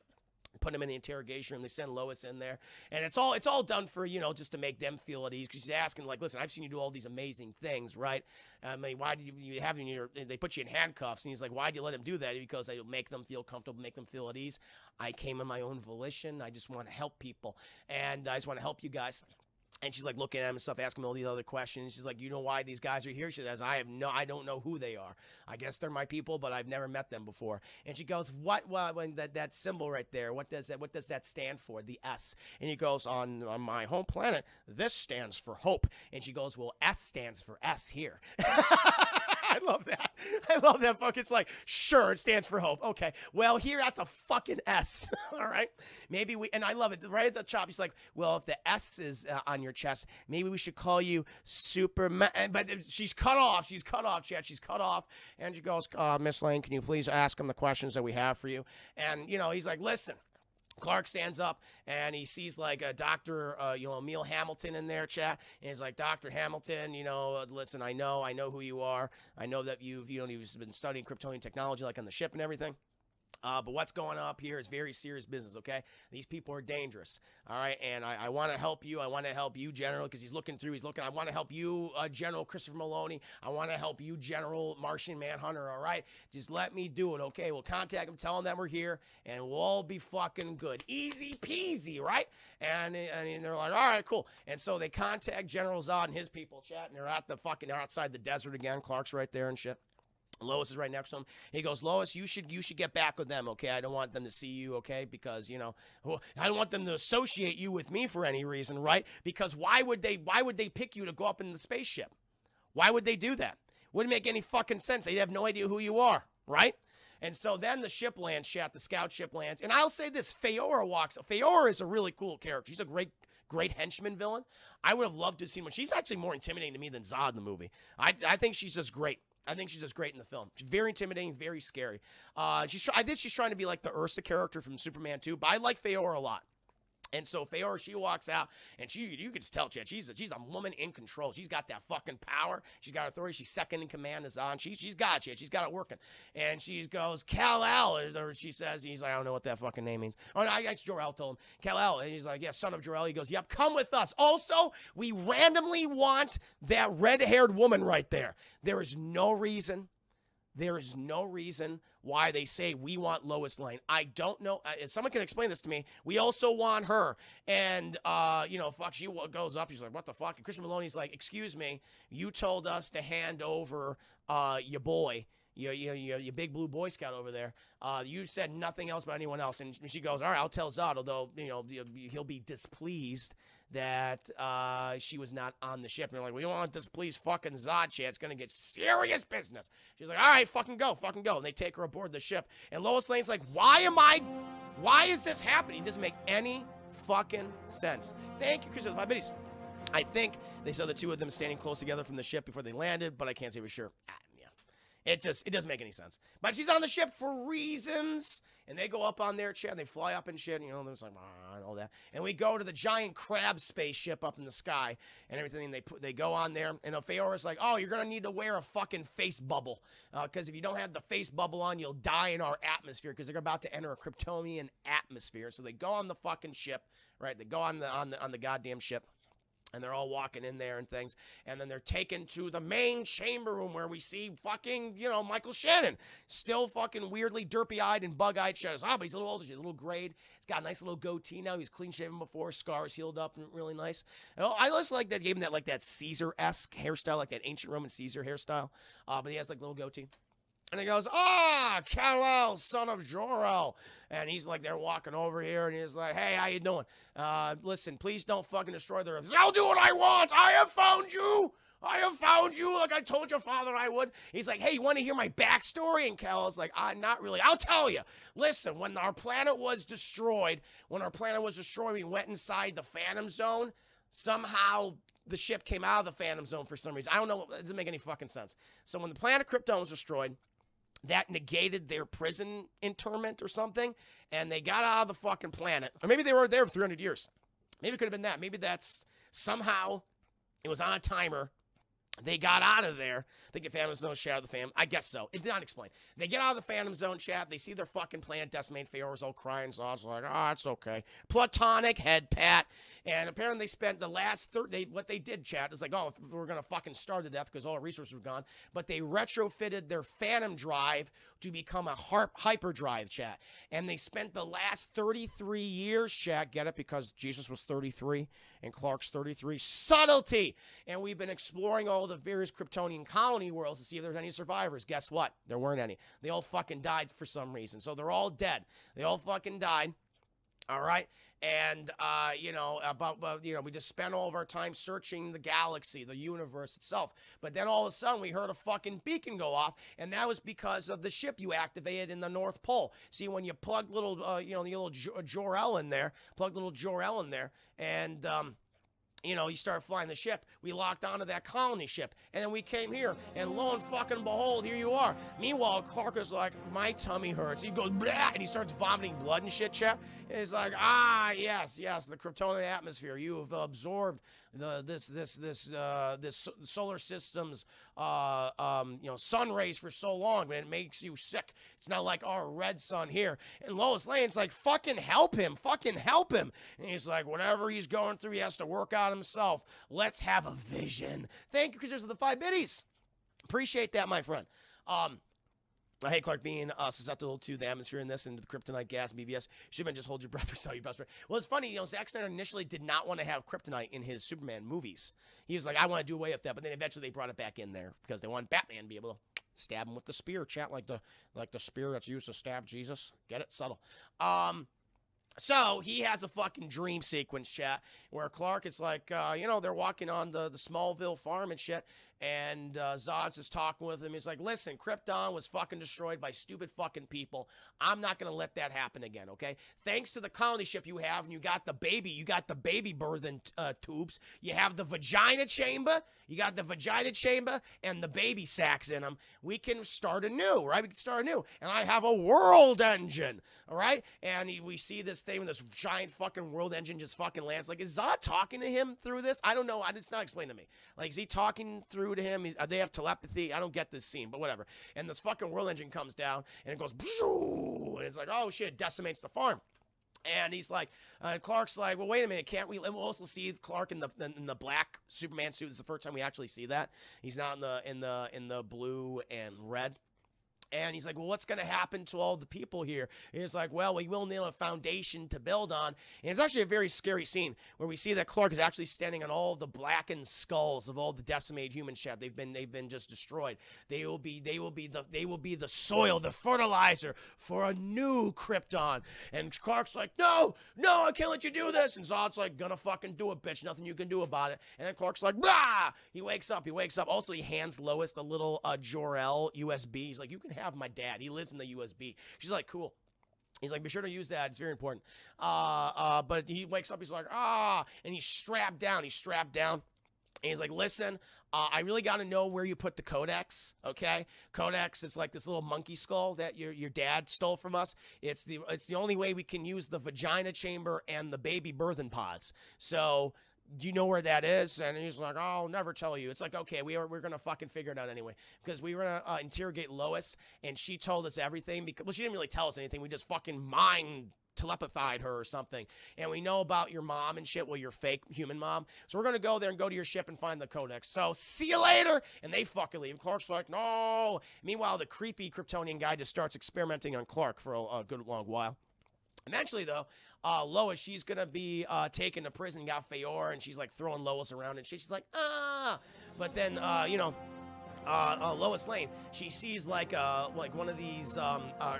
Put him in the interrogation room. They send Lois in there, and it's all done for, just to make them feel at ease. Because she's asking, like, listen, I've seen you do all these amazing things, right? I mean, why did you have they put you in handcuffs? And he's like, why'd you let him do that? Because I make them feel comfortable, make them feel at ease. I came in my own volition. I just want to help people, and I just want to help you guys. And she's like looking at him and stuff, asking him all these other questions. She's like, you know why these guys are here? She says, I don't know who they are. I guess they're my people, but I've never met them before. And she goes, when that symbol right there, what does that stand for? The S. And he goes, on my home planet, this stands for hope. And she goes, well, S stands for S here. I love that. I love that fuck. It's like, sure, it stands for hope. Okay. Well, here, that's a fucking S. All right. Maybe and I love it. Right at the top, he's like, well, if the S is on your chest, maybe we should call you Superman. But she's cut off. She's cut off, chat. She's cut off. And she goes, Miss Lane, can you please ask him the questions that we have for you? And, he's like, listen. Clark stands up and he sees like a Dr. Emil Hamilton in there, chat. And he's like, Dr. Hamilton, listen, I know who you are. I know that you've been studying Kryptonian technology, like on the ship and everything. But what's going up here is very serious business, okay? These people are dangerous, all right? And I want to help you. I want to help you, General, because he's looking. I want to help you, General Christopher Maloney. I want to help you, General Martian Manhunter, all right? Just let me do it, okay? We'll contact them, tell them that we're here, and we'll all be fucking good. Easy peasy, right? And they're like, all right, cool. And so they contact General Zod and his people, chat, and they're outside the desert again. Clark's right there and shit. Lois is right next to him. He goes, Lois, you should get back with them, okay? I don't want them to see you, okay? Because, you know, I don't want them to associate you with me for any reason, right? Because why would they pick you to go up in the spaceship? Why would they do that? Wouldn't make any fucking sense. They'd have no idea who you are, right? And so then the ship lands, chat, the scout ship lands. And I'll say this, Feora is a really cool character. She's a great henchman villain. I would have loved to have seen one. She's actually more intimidating to me than Zod in the movie. I think she's just great. I think she's just great in the film. She's very intimidating, very scary. I think she's trying to be like the Ursa character from Superman 2, but I like Feora a lot. And so Feora, she walks out, and you can just tell, Chad, she's a woman in control. She's got that fucking power. She's got authority. She's second in command to Zod. She's got it, she's got it working. And she goes, Kal-El, or she says, he's like, I don't know what that fucking name means. Oh, no, I guess Jor-El told him. Kal-El, and he's like, yeah, son of Jor-El. He goes, yep, come with us. Also, we randomly want that red-haired woman right there. There is no reason why they say we want Lois Lane. I don't know. If someone can explain this to me. We also want her. And, fuck, she goes up. He's like, what the fuck? And Christian Maloney's like, excuse me. You told us to hand over your boy, your big blue Boy Scout over there. You said nothing else about anyone else. And she goes, all right, I'll tell Zod, although, he'll be displeased that she was not on the ship. And they're like, we don't want to displease fucking Zod, shit. It's going to get serious business. She's like, all right, fucking go. And they take her aboard the ship. And Lois Lane's like, why is this happening? It doesn't make any fucking sense. Thank you, Chris, for the 5 minutes. I think they saw the two of them standing close together from the ship before they landed, but I can't say for sure. It doesn't make any sense. But she's on the ship for reasons. And they go up on their chat. They fly up and shit. There's like, and all that. And we go to the giant crab spaceship up in the sky and everything. And they go on there. And Feora's like, oh, you're going to need to wear a fucking face bubble. Because if you don't have the face bubble on, you'll die in our atmosphere. Because they're about to enter a Kryptonian atmosphere. So they go on the fucking ship, right? They go on the goddamn ship. And they're all walking in there and things. And then they're taken to the main chamber room where we see fucking, Michael Shannon. Still fucking weirdly derpy-eyed and bug-eyed. Shadows. But he's a little older. He's a little grayed. He's got a nice little goatee now. He's clean-shaven before. Scars healed up and really nice. And I also like that. Gave him that Caesar-esque hairstyle, like that ancient Roman Caesar hairstyle. But he has like a little goatee. And he goes, Kal-El, son of Jor-El. And he's like, they're walking over here, and he's like, hey, how you doing? Listen, please don't fucking destroy the Earth. I'll do what I want. I have found you like I told your father I would. He's like, hey, you want to hear my backstory? And Kal-El's like, not really. I'll tell you. Listen, when our planet was destroyed, we went inside the Phantom Zone. Somehow the ship came out of the Phantom Zone for some reason. I don't know. It doesn't make any fucking sense. So when the planet Krypton was destroyed, that negated their prison interment or something, and they got out of the fucking planet. Or maybe they were there for 300 years. Maybe it could have been that. Maybe that's somehow it was on a timer. They got out of there. They get Phantom Zone, shadow the Phantom. I guess so. It did not explain. They get out of the Phantom Zone, chat. They see their fucking planet decimated. Feora's all crying. So I was like, it's okay. Platonic head pat. And apparently they spent the last what they did, chat, is like, we're going to fucking starve to death because all our resources were gone. But they retrofitted their Phantom Drive to become a hyperdrive, chat. And they spent the last 33 years, chat, get it? Because Jesus was 33 and Clark's 33. Subtlety! And we've been exploring all the various Kryptonian colony worlds to see if there's any survivors. Guess what? There weren't any. They all fucking died for some reason. So they're all dead. They all fucking died. All right? And, we just spent all of our time searching the galaxy, the universe itself. But then all of a sudden, we heard a fucking beacon go off, and that was because of the ship you activated in the North Pole. See, when you plug little, the little Jor-El in there, and, you start flying the ship. We locked onto that colony ship. And then we came here. And lo and fucking behold, here you are. Meanwhile, Clark is like, my tummy hurts. He goes, blah, and he starts vomiting blood and shit, chat. And he's like, yes, the Kryptonian atmosphere. You have absorbed this solar system's sun rays for so long, man, it makes you sick. It's not like our red sun here. And Lois Lane's like, fucking help him. And he's like, whatever he's going through, he has to work out himself. Let's have a vision. Thank you, Crusaders of the 5 biddies. Appreciate that, my friend. I hate Clark being susceptible to the atmosphere in this and the kryptonite gas, BVS. Should have been just hold your breath or sell your best friend. Well, it's funny, Zack Snyder initially did not want to have kryptonite in his Superman movies. He was like, I want to do away with that, but then eventually they brought it back in there because they want Batman to be able to stab him with the spear, chat, like the spear that's used to stab Jesus. Get it? Subtle. So he has a fucking dream sequence, chat, where Clark is like, they're walking on the Smallville farm and shit, and Zod's is talking with him. He's like, listen, Krypton was fucking destroyed by stupid fucking people. I'm not going to let that happen again, okay? Thanks to the colony ship you have, and you got the baby birthing tubes. You have the vagina chamber. You got the vagina chamber and the baby sacs in them. We can start anew, right? We can start anew. And I have a world engine, all right? And we see this thing with this giant fucking world engine just fucking lands. Like, is Zod talking to him through this? I don't know. It's not explained to me. Like, is he talking through to him? They have telepathy. I don't get this scene, but whatever. And this fucking world engine comes down, and it goes, and it's like, oh shit, it decimates the farm. And he's like, Clark's like, well, wait a minute, can't we? And we'll also see Clark in the black Superman suit. This is the first time we actually see that. He's not in the blue and red. And he's like, well, what's going to happen to all the people here? And he's like, well, we will need a foundation to build on. And it's actually a very scary scene where we see that Clark is actually standing on all the blackened skulls of all the decimated humans. Chat. They've been just destroyed. They will be the soil, the fertilizer for a new Krypton. And Clark's like, no, I can't let you do this. And Zod's like, gonna fucking do it, bitch. Nothing you can do about it. And then Clark's like, blah. He wakes up. Also, he hands Lois the little Jor-El USB. He's like, you can have my dad. He lives in the USB. She's like, cool. He's like, be sure to use that. It's very important. But he wakes up. He's like, and he's strapped down. And he's like, listen, I really got to know where you put the codex, okay? Codex is like this little monkey skull that your dad stole from us. It's the only way we can use the vagina chamber and the baby birthing pods. So do you know where that is? And he's like, oh, I'll never tell you. It's like, okay, we're going to fucking figure it out anyway. Because we were going to interrogate Lois, and she told us everything. Well, she didn't really tell us anything. We just fucking mind telepathied her or something. And we know about your mom and shit, well, your fake human mom. So we're going to go there and go to your ship and find the codex. So see you later. And they fucking leave. Clark's like, no. Meanwhile, the creepy Kryptonian guy just starts experimenting on Clark for a good long while. Eventually, though, Lois, she's going to be taken to prison, got Feyor, and she's like throwing Lois around and shit. She's like, But then, Lois Lane, she sees like one of these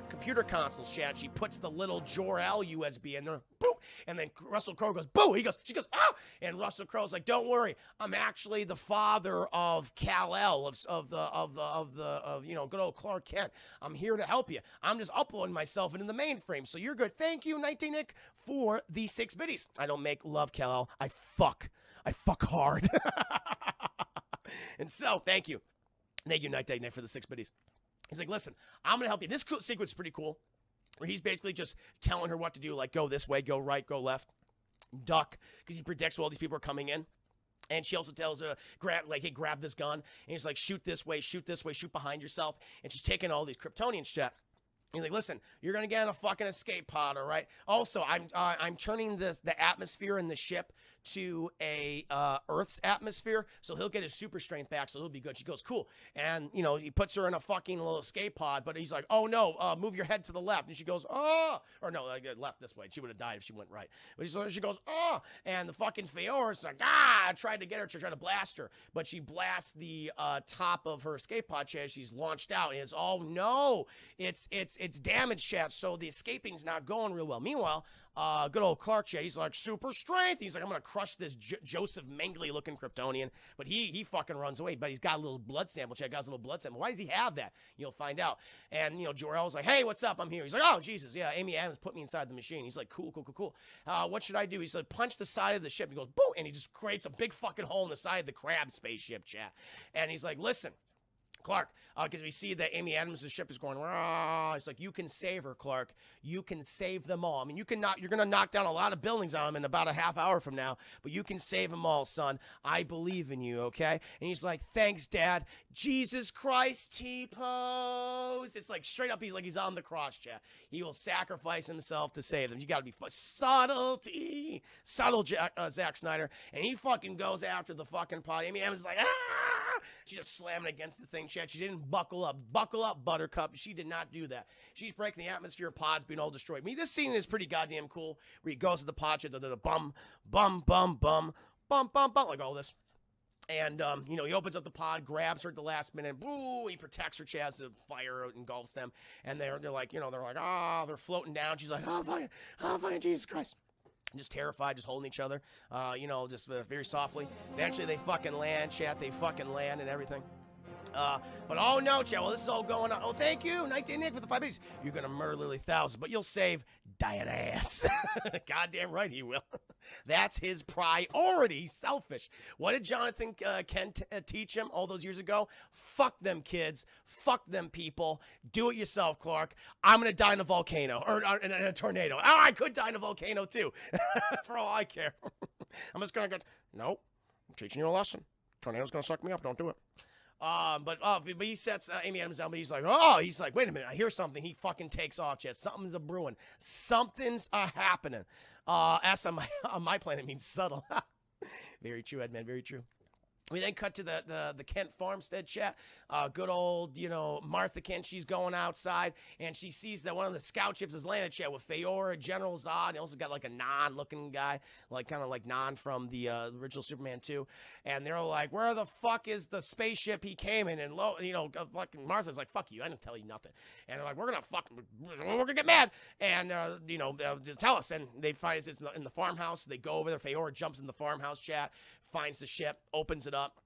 computer consoles, chat. She puts the little Jor-El USB in there, boop, and then Russell Crowe goes, boo. She goes, ah, and Russell Crowe's like, don't worry, I'm actually the father of Kal-El of good old Clark Kent. I'm here to help you. I'm just uploading myself into the mainframe, so you're good. Thank you, Night Day Nick, for the 6 biddies. I don't make love Kal-El. I fuck hard. And so, thank you. Thank you, Night Day Night, for the 6 biddies. He's like, listen, I'm going to help you. This sequence is pretty cool, where he's basically just telling her what to do, like go this way, go right, go left, duck, because he predicts all these people are coming in. And she also tells her, grab this gun. And he's like, shoot this way, shoot behind yourself. And she's taking all these Kryptonian shit. He's like, listen, you're going to get in a fucking escape pod, all right? Also, I'm turning the atmosphere in the ship to a Earth's atmosphere, so he'll get his super strength back, so he'll be good. She goes, cool. And, he puts her in a fucking little escape pod, but he's like, oh, no, move your head to the left. And she goes, oh. Or no, left this way. She would have died if she went right. But she goes, oh. And the fucking Feyor is like, tried to get her to try to blast her. But she blasts the top of her escape pod, she's launched out. And it's, oh, no. It's damaged, chat, so the escaping's not going real well. Meanwhile, good old Clark, chat, he's like, super strength. He's like, I'm going to crush this Joseph Mengele-looking Kryptonian. But he fucking runs away. But he's got a little blood sample, chat, got his little blood sample. Why does he have that? You'll find out. And, Jor-El's like, hey, what's up? I'm here. He's like, oh, Jesus, yeah, Amy Adams put me inside the machine. He's like, cool. What should I do? He's like, punch the side of the ship. He goes, boom, and he just creates a big fucking hole in the side of the crab spaceship, chat. And he's like, listen, Clark, because we see that Amy Adams' ship is going, rah. It's like, you can save her, Clark. You can save them all. I mean, you're going to knock down a lot of buildings on them in about a half hour from now, but you can save them all, son. I believe in you, okay? And he's like, thanks, Dad. Jesus Christ, T-pose. It's like straight up, he's on the cross, chat. He will sacrifice himself to save them. You got to be subtlety. Subtle Zack Snyder. And he fucking goes after the fucking pod. Amy Adams is like, ah! She's just slamming against the thing, chat. She didn't buckle up. Buckle up, Buttercup. She did not do that. She's breaking the atmosphere. Pods being all destroyed. I mean, this scene is pretty goddamn cool. Where he goes to the pod, the bum, bum, bum, bum, bum, bum, bum, like all this. And, you know, he opens up the pod, grabs her at the last minute, boo, he protects her, Chaz, the fire engulfs them, and they're like, you know, they're like, they're floating down, she's like, oh, fucking Jesus Christ. Just terrified, just holding each other, you know, just very softly. Eventually, they fucking land, chat, they fucking land and everything. But oh no, chat, well, this is all going on. Oh, thank you, 19 Nick for the 5 days. You're gonna murder literally thousands, but you'll save Diane ass. Goddamn right he will. That's his priority. Selfish. What did Jonathan Kent teach him all those years ago? Fuck them kids. Fuck them people. Do it yourself, Clark. I'm going to die in a volcano or in a tornado. Oh, I could die in a volcano too. For all I care. I'm just going to go, nope. I'm teaching you a lesson. Tornado's going to suck me up. Don't do it. But he sets Amy Adams down, but he's like, wait a minute, I hear something. He fucking takes off, Chess. Something's a brewing. Something's happening. S on my planet means subtle. Very true, Edman, very true. We then cut to the Kent farmstead, chat. Good old, you know, Martha Kent. She's going outside, and she sees that one of the scout ships is landed, chat, with Faora, General Zod. He also got like a non-looking guy, like kind of like Non from the original Superman 2. And they're like, where the fuck is the spaceship he came in? And, you know, fucking Martha's like, fuck you, I didn't tell you nothing. And they're like, we're gonna get mad. And, you know, just tell us. And they find it's in the farmhouse. They go over there. Faora jumps in the farmhouse, chat, finds the ship, opens it up.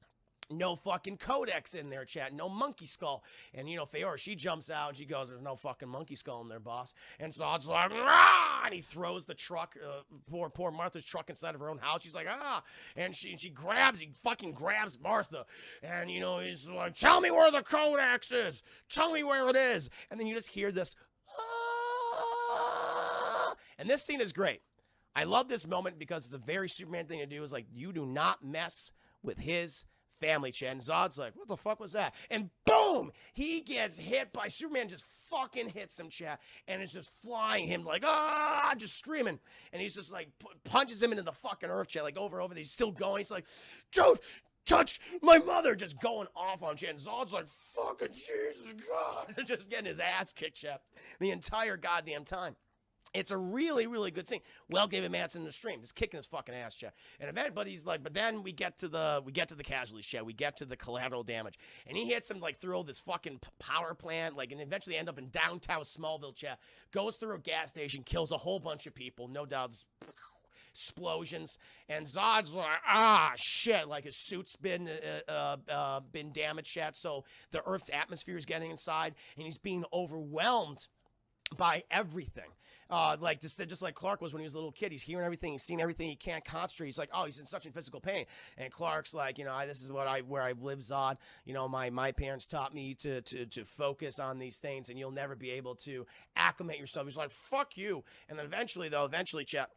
No fucking codex in there, chat. No monkey skull. And, you know, Faora, she jumps out and she goes, there's no fucking monkey skull in there, boss. And Zod's like, rah! And he throws the truck, poor Martha's truck inside of her own house. She's like, ah. And he fucking grabs Martha. And, you know, he's like, tell me where the codex is. Tell me where it is. And then you just hear this, ah. And this scene is great. I love this moment because it's a very Superman thing to do. Is like, you do not mess with his family, chat. And Zod's like, what the fuck was that? And boom, he gets hit by Superman, just fucking hits him, chat, and it's just flying him like, just screaming. And he's just like, punches him into the fucking earth, chat, like over. He's still going. He's like, don't touch my mother, just going off on chat. And Zod's like, fucking Jesus God, just getting his ass kicked, chat, the entire goddamn time. It's a really, really good scene. Well, David Manson in the stream, just kicking his fucking ass, chat. And but he's like, but then we get to the casualties, chat. We get to the collateral damage, and he hits him like through this fucking power plant, like, and eventually end up in downtown Smallville, chat. Goes through a gas station, kills a whole bunch of people, no doubt. Explosions, and Zod's like, shit, like his suit's been damaged, chat. So the Earth's atmosphere is getting inside, and he's being overwhelmed by everything. Like just like Clark was when he was a little kid. He's hearing everything, he's seeing everything, he can't concentrate. He's like, oh, he's in such physical pain. And Clark's like, you know, this is where I live, Zod. You know, my parents taught me to focus on these things, and you'll never be able to acclimate yourself. He's like, fuck you. And then eventually, chat,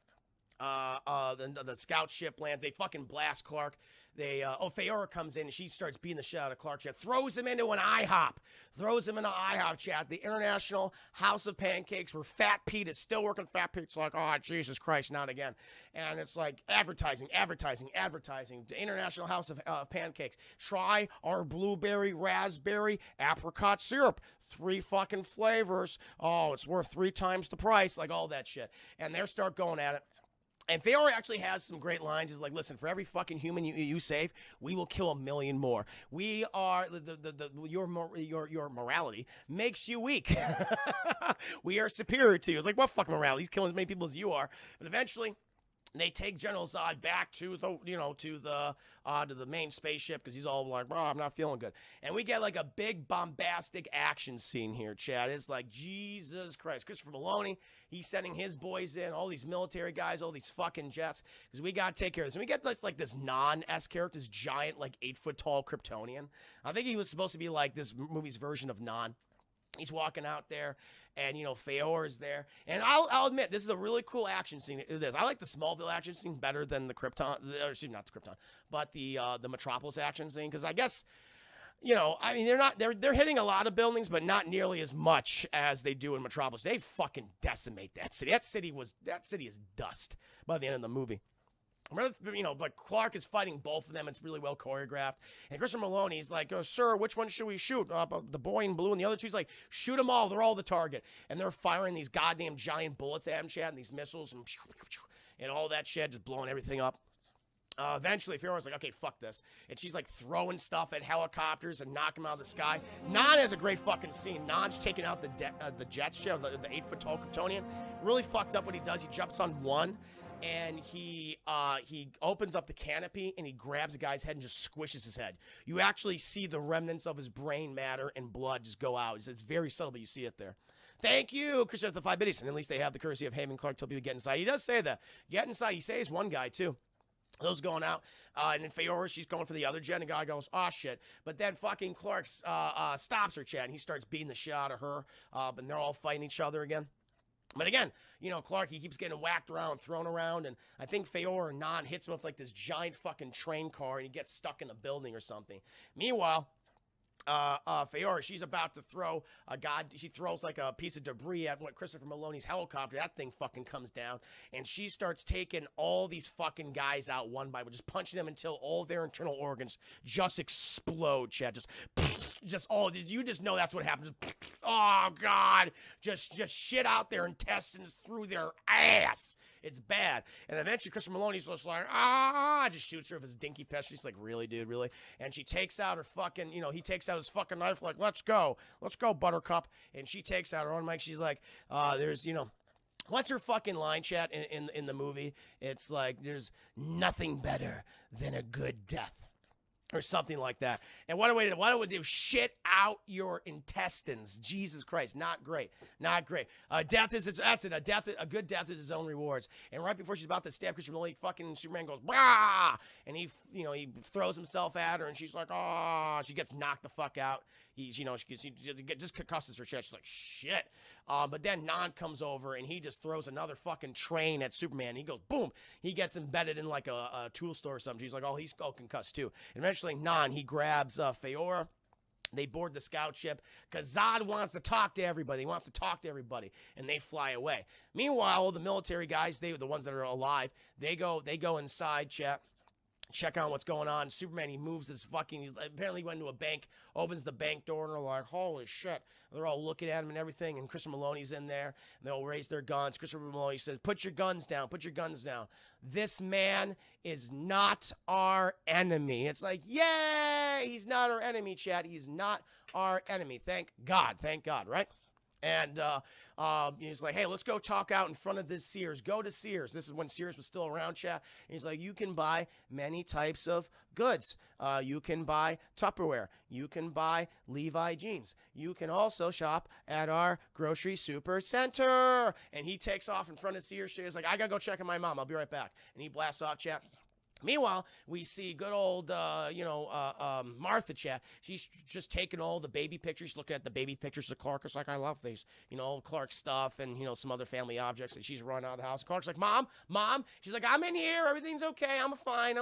the scout ship land. They fucking blast Clark. Faora comes in and she starts beating the shit out of Clark, chat. Throws him into an IHOP. Chat. The International House of Pancakes, where Fat Pete is still working. Fat Pete's like, oh, Jesus Christ, not again. And it's like advertising. The International House of Pancakes. Try our blueberry, raspberry, apricot syrup. 3 fucking flavors. Oh, it's worth 3 times the price. Like all that shit. And they start going at it. And Faora actually has some great lines. He's like, listen, for every fucking human you save, we will kill 1 million more. We are, your morality makes you weak. We are superior to you. It's like, what fucking morality? He's killing as many people as you are. But eventually, They take General Zod back to the, to the main spaceship because he's all like, bro, I'm not feeling good. And we get like a big bombastic action scene here, Chad. It's like, Jesus Christ. Christopher Maloney, he's sending his boys in, all these military guys, all these fucking jets, because we got to take care of this. And we get this, like, this non-S character, this giant, like, 8-foot-tall Kryptonian. I think he was supposed to be like this movie's version of Non. He's walking out there, and, Feor is there. And I'll admit, this is a really cool action scene. It is. I like the Smallville action scene better than the Krypton, excuse me, not the Krypton, but the Metropolis action scene. Because I guess, they're hitting a lot of buildings, but not nearly as much as they do in Metropolis. They fucking decimate that city. That city is dust by the end of the movie. But Clark is fighting both of them. It's really well choreographed. And Christopher Maloney's like, oh, sir, which one should we shoot? The boy in blue and the other two. He's like, shoot them all. They're all the target. And they're firing these goddamn giant bullets at him, Chad, and these missiles and all that shit, just blowing everything up. Eventually, Fiora's like, okay, fuck this. And she's like throwing stuff at helicopters and knocking them out of the sky. Non has a great fucking scene. Non's taking out the jet ship, the 8-foot-tall Kryptonian. Really fucked up what he does. He jumps on one. And he opens up the canopy and he grabs a guy's head and just squishes his head. You actually see the remnants of his brain matter and blood just go out. It's very subtle, but you see it there. Thank you, Christian, for the 5 biddies. And at least they have the courtesy of having Clark tell people to get inside. He does say that. Get inside. He saves one guy, too. Those going out. And then Feora, she's going for the other jet. And the guy goes, oh, shit. But then fucking Clark stops her, Chad. And he starts beating the shit out of her. And they're all fighting each other again. But again, Clark, he keeps getting whacked around, thrown around, and I think Feor or Non hits him with like this giant fucking train car, and he gets stuck in a building or something. Meanwhile, Feora, she's about to throw she throws like a piece of debris at Christopher Maloney's helicopter. That thing fucking comes down, and she starts taking all these fucking guys out one by one, just punching them until all their internal organs just explode, Chad. You just know that's what happens. Oh, God. Just shit out their intestines through their ass. It's bad. And eventually, Christopher Maloney's just like, just shoots her with his dinky pistol. She's like, really, dude, really? And she takes out her fucking, he takes out his fucking knife, like, let's go, Buttercup. And she takes out her own mic. She's like, what's her fucking line, chat, in the movie? It's like, there's nothing better than a good death. Or something like that. And what do we do? Shit out your intestines. Jesus Christ. Not great. Not great. Death is that's it. A good death is his own rewards. And right before she's about to stab Christopher Maloney, fucking Superman goes, bah! And he throws himself at her, and she's like, oh, she gets knocked the fuck out. She just concusses her chest. She's like, shit. But then Non comes over, and he just throws another fucking train at Superman. He goes, boom. He gets embedded in like a tool store or something. She's like, oh, he's all concussed too. And eventually, Non, he grabs Feora. They board the scout ship because Zod wants to talk to everybody. He wants to talk to everybody, and they fly away. Meanwhile, the military guys, the ones that are alive, they go inside, check on what's going on. Superman, he moves his he's apparently went to a bank, opens the bank door, and they're like, holy shit. They're all looking at him and everything, and Christopher Maloney's in there, and they'll raise their guns. Christopher Maloney says, put your guns down, This man is not our enemy. It's like, yay, he's not our enemy, chat. He's not our enemy. Thank God, right? And he's like, hey, let's go talk out in front of this Sears. Go to Sears. This is when Sears was still around, chat. And he's like, you can buy many types of goods. You can buy Tupperware. You can buy Levi jeans. You can also shop at our grocery super center. And he takes off in front of Sears. He's like, I got to go check on my mom. I'll be right back. And he blasts off, chat. Meanwhile, we see good old, Martha, chat. She's just taking all the baby pictures, looking at the baby pictures of Clark. It's like, I love these, Clark stuff and, some other family objects. And she's running out of the house. Clark's like, Mom. She's like, I'm in here. Everything's okay. I'm fine.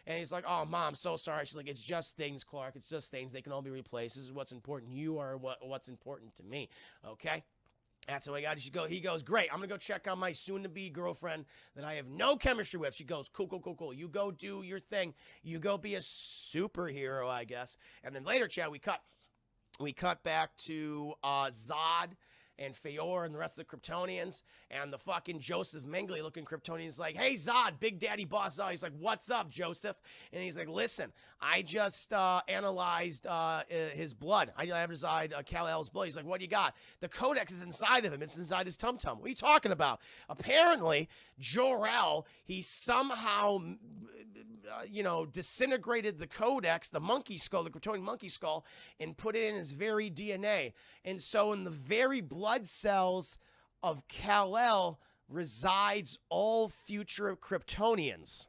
And he's like, oh, Mom, so sorry. She's like, it's just things, Clark. It's just things. They can all be replaced. This is what's important. You are what's important to me. Okay? That's how I got it. He goes, great. I'm going to go check on my soon-to-be girlfriend that I have no chemistry with. She goes, cool. You go do your thing. You go be a superhero, I guess. And then later, Chad, we cut back to Zod and Feor and the rest of the Kryptonians, and the fucking Joseph Mengele looking Kryptonian's like, hey Zod, Big Daddy Boss Zod. He's like, what's up, Joseph? And he's like, listen, I just analyzed his blood. I analyzed Kal-El's blood. He's like, what do you got? The codex is inside of him. It's inside his tum-tum. What are you talking about? Apparently, Jor-El, he somehow, disintegrated the codex, the monkey skull, the Kryptonian monkey skull, and put it in his very DNA. And so in the very blood cells of Kal-El resides all future Kryptonians,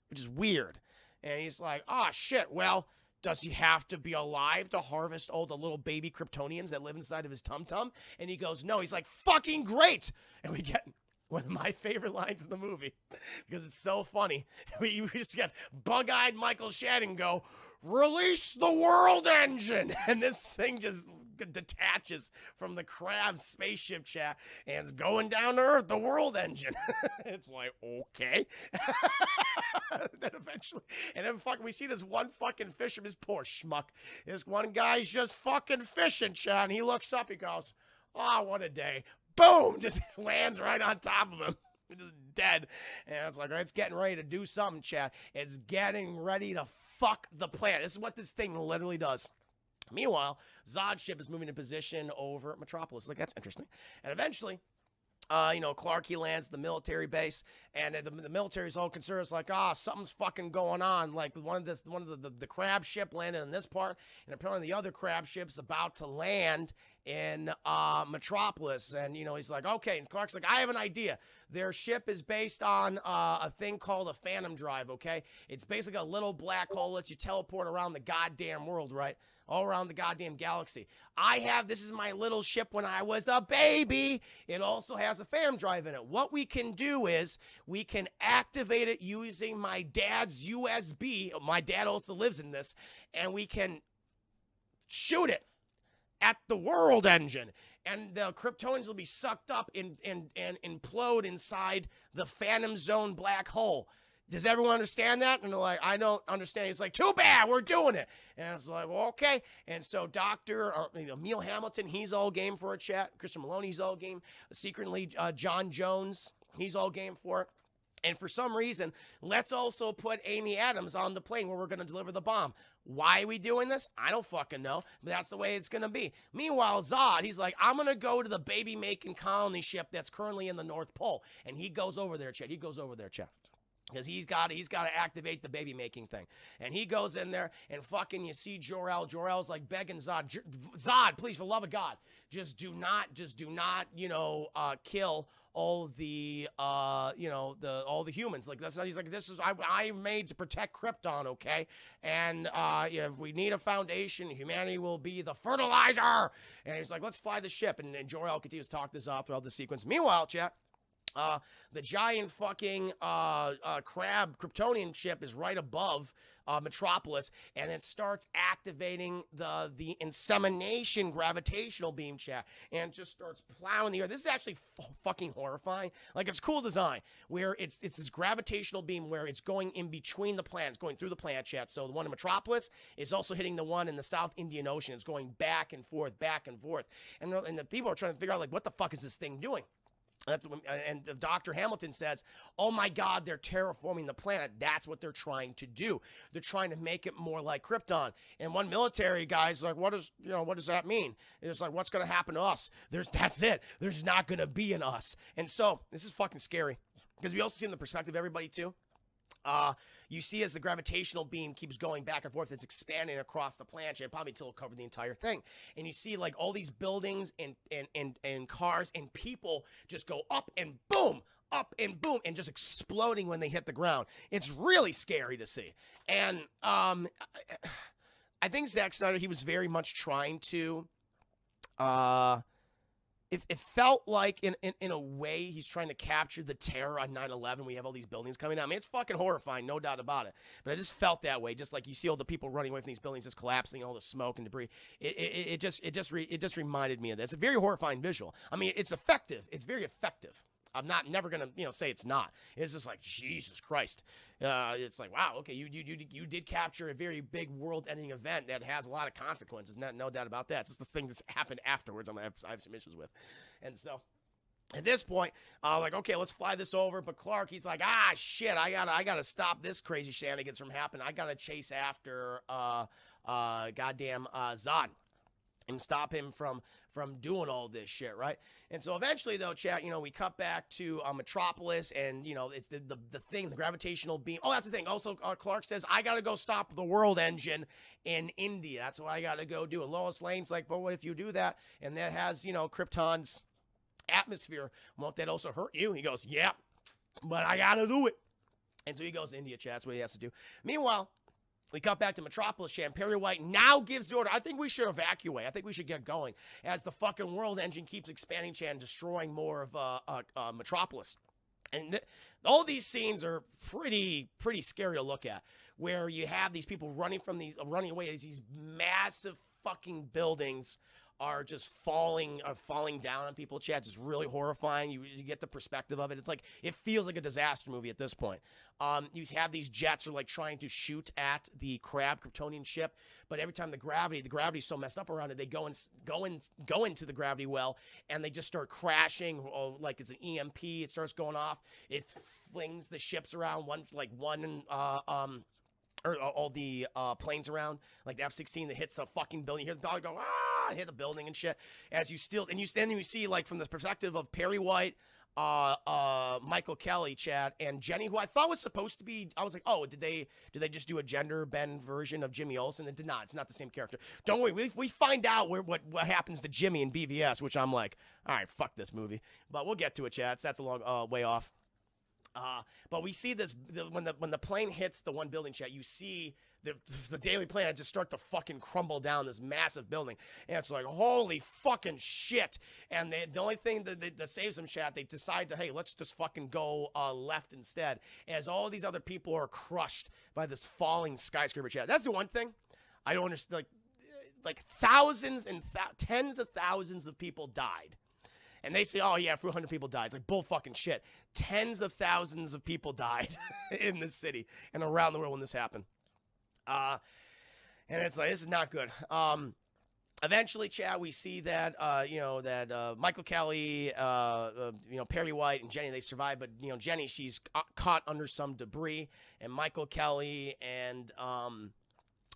which is weird. And he's like, oh, shit, well, does he have to be alive to harvest all the little baby Kryptonians that live inside of his tum-tum? And he goes, no. He's like, fucking great. And we get one of my favorite lines in the movie because it's so funny. We just got bug-eyed Michael Shannon go, release the world engine. And this thing just detaches from the Crab spaceship chat and it's going down to Earth, the world engine. It's like, okay. Then eventually, and then we see this one fucking fisherman, this poor schmuck. This one guy's just fucking fishing, chat, and he looks up, he goes, oh, what a day. Boom! Just lands right on top of him. Just dead. And it's like, it's getting ready to do something, chat. It's getting ready to fuck the planet. This is what this thing literally does. Meanwhile, Zod's ship is moving in position over Metropolis. Like, that's interesting. And eventually, Clark, he lands at the military base, and the military's all concerned. It's like, something's fucking going on. Like, one of the crab ship landed in this part, and apparently the other crab ship's about to land in Metropolis. And, he's like, okay. And Clark's like, I have an idea. Their ship is based on a thing called a phantom drive, okay? It's basically a little black hole that lets you teleport around the goddamn world, right? All around the goddamn galaxy. This is my little ship when I was a baby. It also has a phantom drive in it. What we can do is we can activate it using my dad's USB. My dad also lives in this. And we can shoot it at the world engine. And the Kryptonians will be sucked up and implode inside the Phantom Zone black hole. Does everyone understand that? And they're like, I don't understand. He's like, too bad, we're doing it. And it's like, well, okay. And so Emil Hamilton, he's all game for a chat. Christian Maloney's all game. Secretly, John Jones, he's all game for it. And for some reason, let's also put Amy Adams on the plane where we're going to deliver the bomb. Why are we doing this? I don't fucking know, but that's the way it's going to be. Meanwhile, Zod, he's like, I'm going to go to the baby-making colony ship that's currently in the North Pole. And he goes over there, chat. Because he's got to activate the baby making thing. And he goes in there and fucking you see Jor-El. Jor-El's like begging Zod, Zod, please, for the love of God, just do not, kill all the, all the humans. Like, that's not, he's like, I'm made to protect Krypton, okay? And, if we need a foundation, humanity will be the fertilizer. And he's like, let's fly the ship. And Jor-El continues to talk this off throughout the sequence. Meanwhile, chat, the giant fucking crab Kryptonian ship is right above Metropolis, and it starts activating the insemination gravitational beam, chat, and just starts plowing the earth. This is actually fucking horrifying. Like, it's cool design where it's this gravitational beam where it's going in between the planets, going through the planet, chat. So the one in Metropolis is also hitting the one in the South Indian Ocean. It's going back and forth, and the people are trying to figure out, like, what the fuck is this thing doing? And Dr. Hamilton says, oh my God, they're terraforming the planet. That's what they're trying to do. They're trying to make it more like Krypton. And one military guy's like, what does that mean? It's like, what's going to happen to us? That's it. There's not going to be an us. And so this is fucking scary because we also see in the perspective of everybody too. You see as the gravitational beam keeps going back and forth, it's expanding across the planet, probably until it covered the entire thing. And you see like all these buildings and cars and people just go up and boom, and just exploding when they hit the ground. It's really scary to see. And I think Zack Snyder, he was very much trying to it felt like in a way he's trying to capture the terror on 9/11. We have all these buildings coming down. I mean, it's fucking horrifying, no doubt about it. But I just felt that way, just like you see all the people running away from these buildings just collapsing, all the smoke and debris. It just reminded me of that. It's a very horrifying visual. I mean, it's effective. It's very effective. I'm never gonna say it's not. It's just like Jesus Christ. It's like, wow, okay, you did capture a very big world-ending event that has a lot of consequences. No doubt about that. It's just the thing that's happened afterwards. I have some issues with, and so. At this point, like, okay, let's fly this over. But Clark, he's like, shit, I gotta stop this crazy shenanigans from happening. I gotta chase after goddamn Zod and stop him from doing all this shit, right? And so eventually, though, chat, we cut back to Metropolis, and it's the thing, the gravitational beam. Oh, that's the thing. Also, Clark says, I gotta go stop the world engine in India. That's what I gotta go do. And Lois Lane's like, but what if you do that? And that has Krypton's atmosphere, won't that also hurt you? He goes, yeah, but I gotta do it. And so he goes to India, chat. That's what he has to do. Meanwhile, we cut back to Metropolis. Perry White now gives the order. I think we should evacuate. I think we should get going as the fucking world engine keeps expanding, chat, and destroying more of Metropolis. And all these scenes are pretty scary to look at, where you have these people running away as these massive fucking buildings are just falling down on people. Chat, just really horrifying. You get the perspective of it. It's like, it feels like a disaster movie at this point. You have these jets are like trying to shoot at the Kryptonian ship, but every time the gravity's so messed up around it, they go into the gravity well, and they just start crashing. Like it's an EMP. It starts going off. It flings the ships around. All the planes around, like the F-16 that hits a fucking building. You hear the dog go, hit the building and shit. As you you see, like, from the perspective of Perry White, Michael Kelly, Chad, and Jenny, who I thought was supposed to be. I was like, oh, did they just do a gender bend version of Jimmy Olsen? It did not. It's not the same character. Don't worry. We find out what happens to Jimmy in BVS, which I'm like, all right, fuck this movie. But we'll get to it, Chad. That's a long way off. But we see this when the plane hits the one building, chat. You see the Daily Planet just start to fucking crumble down this massive building, and it's like, holy fucking shit. And the only thing that saves them, chat, they decide to, hey, let's just fucking go left instead, as all these other people are crushed by this falling skyscraper, chat. That's the one thing I don't understand. Like thousands and tens of thousands of people died. And they say, oh, yeah, 400 people died. It's like bull fucking shit. Tens of thousands of people died in this city and around the world when this happened. And it's like, this is not good. Eventually, Chad, we see that, Michael Kelly, Perry White, and Jenny, they survive. But, Jenny, she's caught under some debris. And Michael Kelly and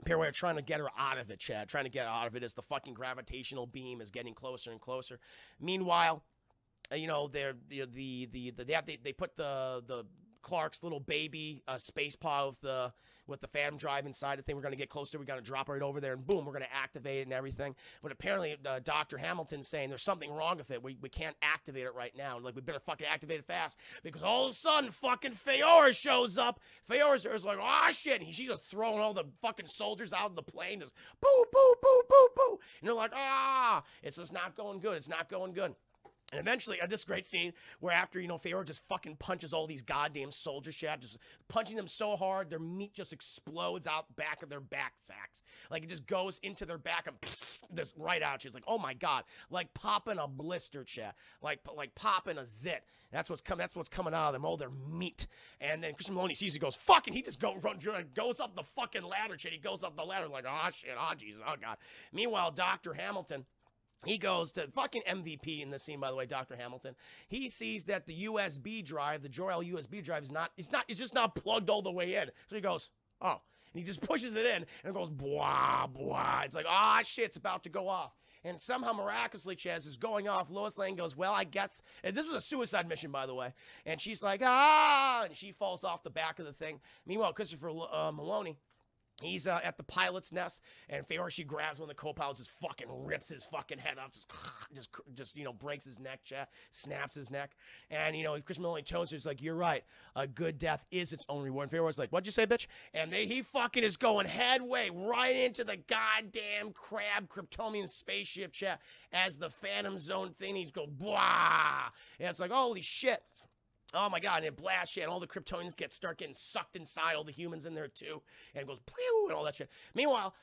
Perry White are trying to get her out of it, Chad. Trying to get her out of it as the fucking gravitational beam is getting closer and closer. Meanwhile, they put the Clark's little baby space pod with the Phantom drive inside the thing. We're going to get close to it. We're going to drop right over there, and boom, we're going to activate it and everything. But apparently, Dr. Hamilton's saying there's something wrong with it. We can't activate it right now. Like, we better fucking activate it fast, because all of a sudden, fucking Feora shows up. Feora's like, oh, shit. And she's just throwing all the fucking soldiers out of the plane. Just boo, boo, boo, boo, boo. And they're like, it's just not going good. It's not going good. And eventually, this great scene where after, Feora just fucking punches all these goddamn soldiers, Chad, just punching them so hard, their meat just explodes out back of their back sacks. Like, it just goes into their back and this right out. She's like, oh my God, like popping a blister, Chad, like popping a zit. That's what's coming out of them, all their meat. And then Chris Maloney sees it, goes, fuck, and he just goes up the fucking ladder, Chad. He goes up the ladder like, oh shit, oh Jesus, oh God. Meanwhile, Dr. Hamilton, he goes to fucking MVP in this scene, by the way, Dr. Hamilton. He sees that the USB drive, the Jor-El USB drive, it's just not plugged all the way in. So he goes, oh, and he just pushes it in, and it goes, blah, blah. It's like, shit, it's about to go off. And somehow, miraculously, Chaz is going off. Lois Lane goes, well, I guess, and this was a suicide mission, by the way. And she's like, and she falls off the back of the thing. Meanwhile, Christopher Maloney, he's at the pilot's nest, and Feora, she grabs one of the co-pilots, just fucking rips his fucking head off, just breaks his neck, snaps his neck. And, Chris Maloney tones her, he's like, you're right, a good death is its own reward. And Feora's like, what'd you say, bitch? And he fucking is going headway right into the goddamn Kryptonian spaceship, as the Phantom Zone thing, he's going, blah. And it's like, holy shit. Oh my God, and it blasts shit, and all the Kryptonians start getting sucked inside, all the humans in there too, and it goes, pew, and all that shit. Meanwhile,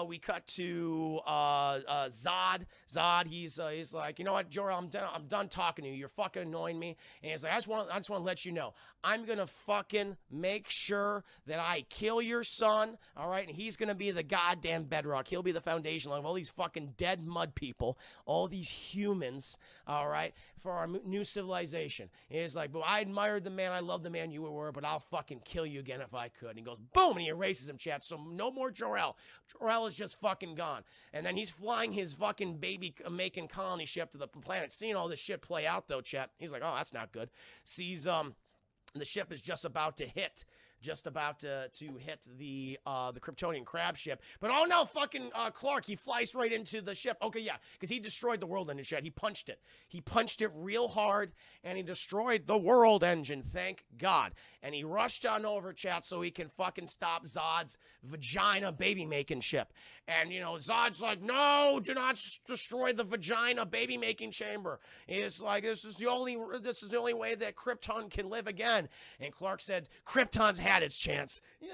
we cut to Zod. Zod, he's like, you know what, Jor-El, I'm done talking to you. You're fucking annoying me. And he's like, I just want to let you know, I'm gonna fucking make sure that I kill your son. All right, and he's gonna be the goddamn bedrock. He'll be the foundation of all these fucking dead mud people, all these humans. All right, for our new civilization. And he's like, well, I admired the man, I love the man you were, but I'll fucking kill you again if I could. And he goes, boom, and he erases him, chat. So no more Jor-El. Jor-El is just fucking gone. And then he's flying his fucking baby-making colony ship to the planet, seeing all this shit play out, though, chat. He's like, oh, that's not good. Sees, the ship is just about to hit. Just about to hit the Kryptonian crab ship. But oh no, fucking Clark, he flies right into the ship. Okay, yeah, because he destroyed the world engine, chat. He punched it. He punched it real hard, and he destroyed the world engine, thank God. And he rushed on over, chat, so he can fucking stop Zod's vagina baby-making ship. And, you know, Zod's like, no, do not destroy the vagina baby-making chamber. It's like, this is the only way that Krypton can live again. And Clark said, Krypton's had its chance. Yeah!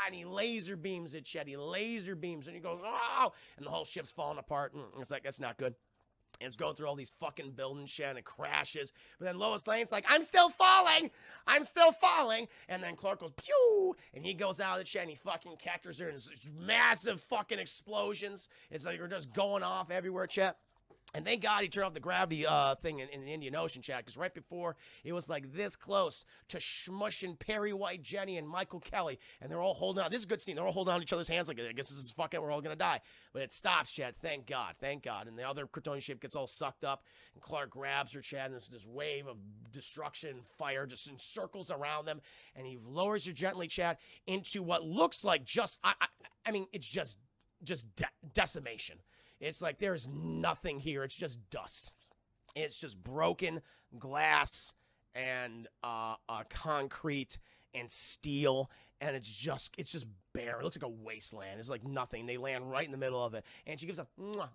And he laser beams it, Chet. He laser beams, and he goes, oh! And the whole ship's falling apart. And it's like, that's not good. And it's going through all these fucking buildings, shit, and it crashes. But then Lois Lane's like, I'm still falling! I'm still falling! And then Clark goes, pew! And he goes out of the shit, and he fucking catches her, and it's massive fucking explosions. It's like, we're just going off everywhere, Chet. And thank God he turned off the gravity thing in the Indian Ocean, chat, because right before, it was like this close to smushing Perry White, Jenny, and Michael Kelly, and they're all holding on. This is a good scene. They're all holding on to each other's hands like, I guess this is fucking, we're all going to die. But it stops, chat. Thank God. Thank God. And the other Kryptonian ship gets all sucked up, and Clark grabs her, chat, and there's this wave of destruction and fire just encircles around them, and he lowers her gently, chat, into what looks like just, I mean, it's just decimation. It's like there's nothing here. It's just dust. It's just broken glass and concrete and steel, and it's just bare. It looks like a wasteland. It's like nothing. They land right in the middle of it, and she gives a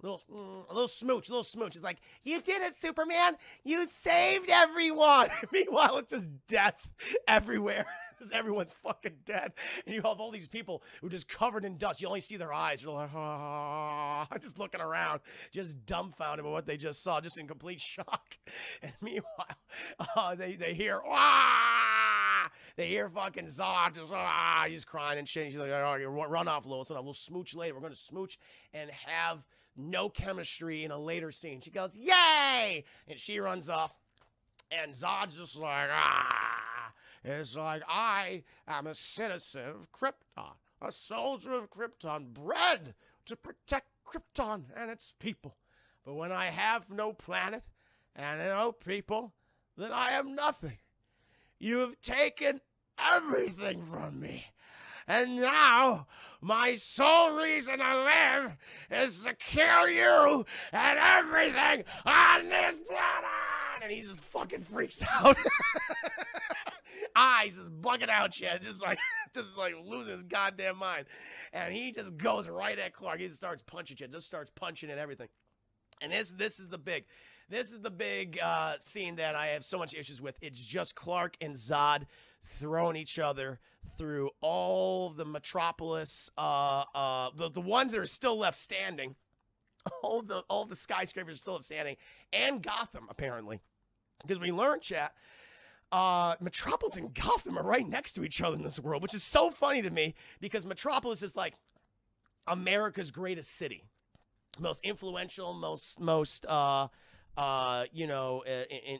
little smooch. It's like, you did it, Superman. You saved everyone. Meanwhile, it's just death everywhere. Because everyone's fucking dead. And you have all these people who are just covered in dust. You only see their eyes. They're like, just looking around, just dumbfounded by what they just saw, just in complete shock. And meanwhile, they hear, they hear fucking Zod just, he's crying and shit. He's like, oh, you run off, Lois. We'll smooch later. We're going to smooch and have no chemistry in a later scene. She goes, yay! And she runs off. And Zod's just like, It's like, I am a citizen of Krypton, a soldier of Krypton, bred to protect Krypton and its people. But when I have no planet and no people, then I am nothing. You have taken everything from me. And now, my sole reason to live is to kill you and everything on this planet! And he just fucking freaks out. Eyes just bugging out, shit, just like losing his goddamn mind. And he just goes right at Clark. He just starts punching shit, just starts punching at everything. And this is the big scene that I have so much issues with. It's just Clark and Zod throwing each other through all the Metropolis, the ones that are still left standing. All the skyscrapers are still left standing, and Gotham, apparently. Because we learned, chat, Metropolis and Gotham are right next to each other in this world, which is so funny to me, because Metropolis is like America's greatest city. Most influential, most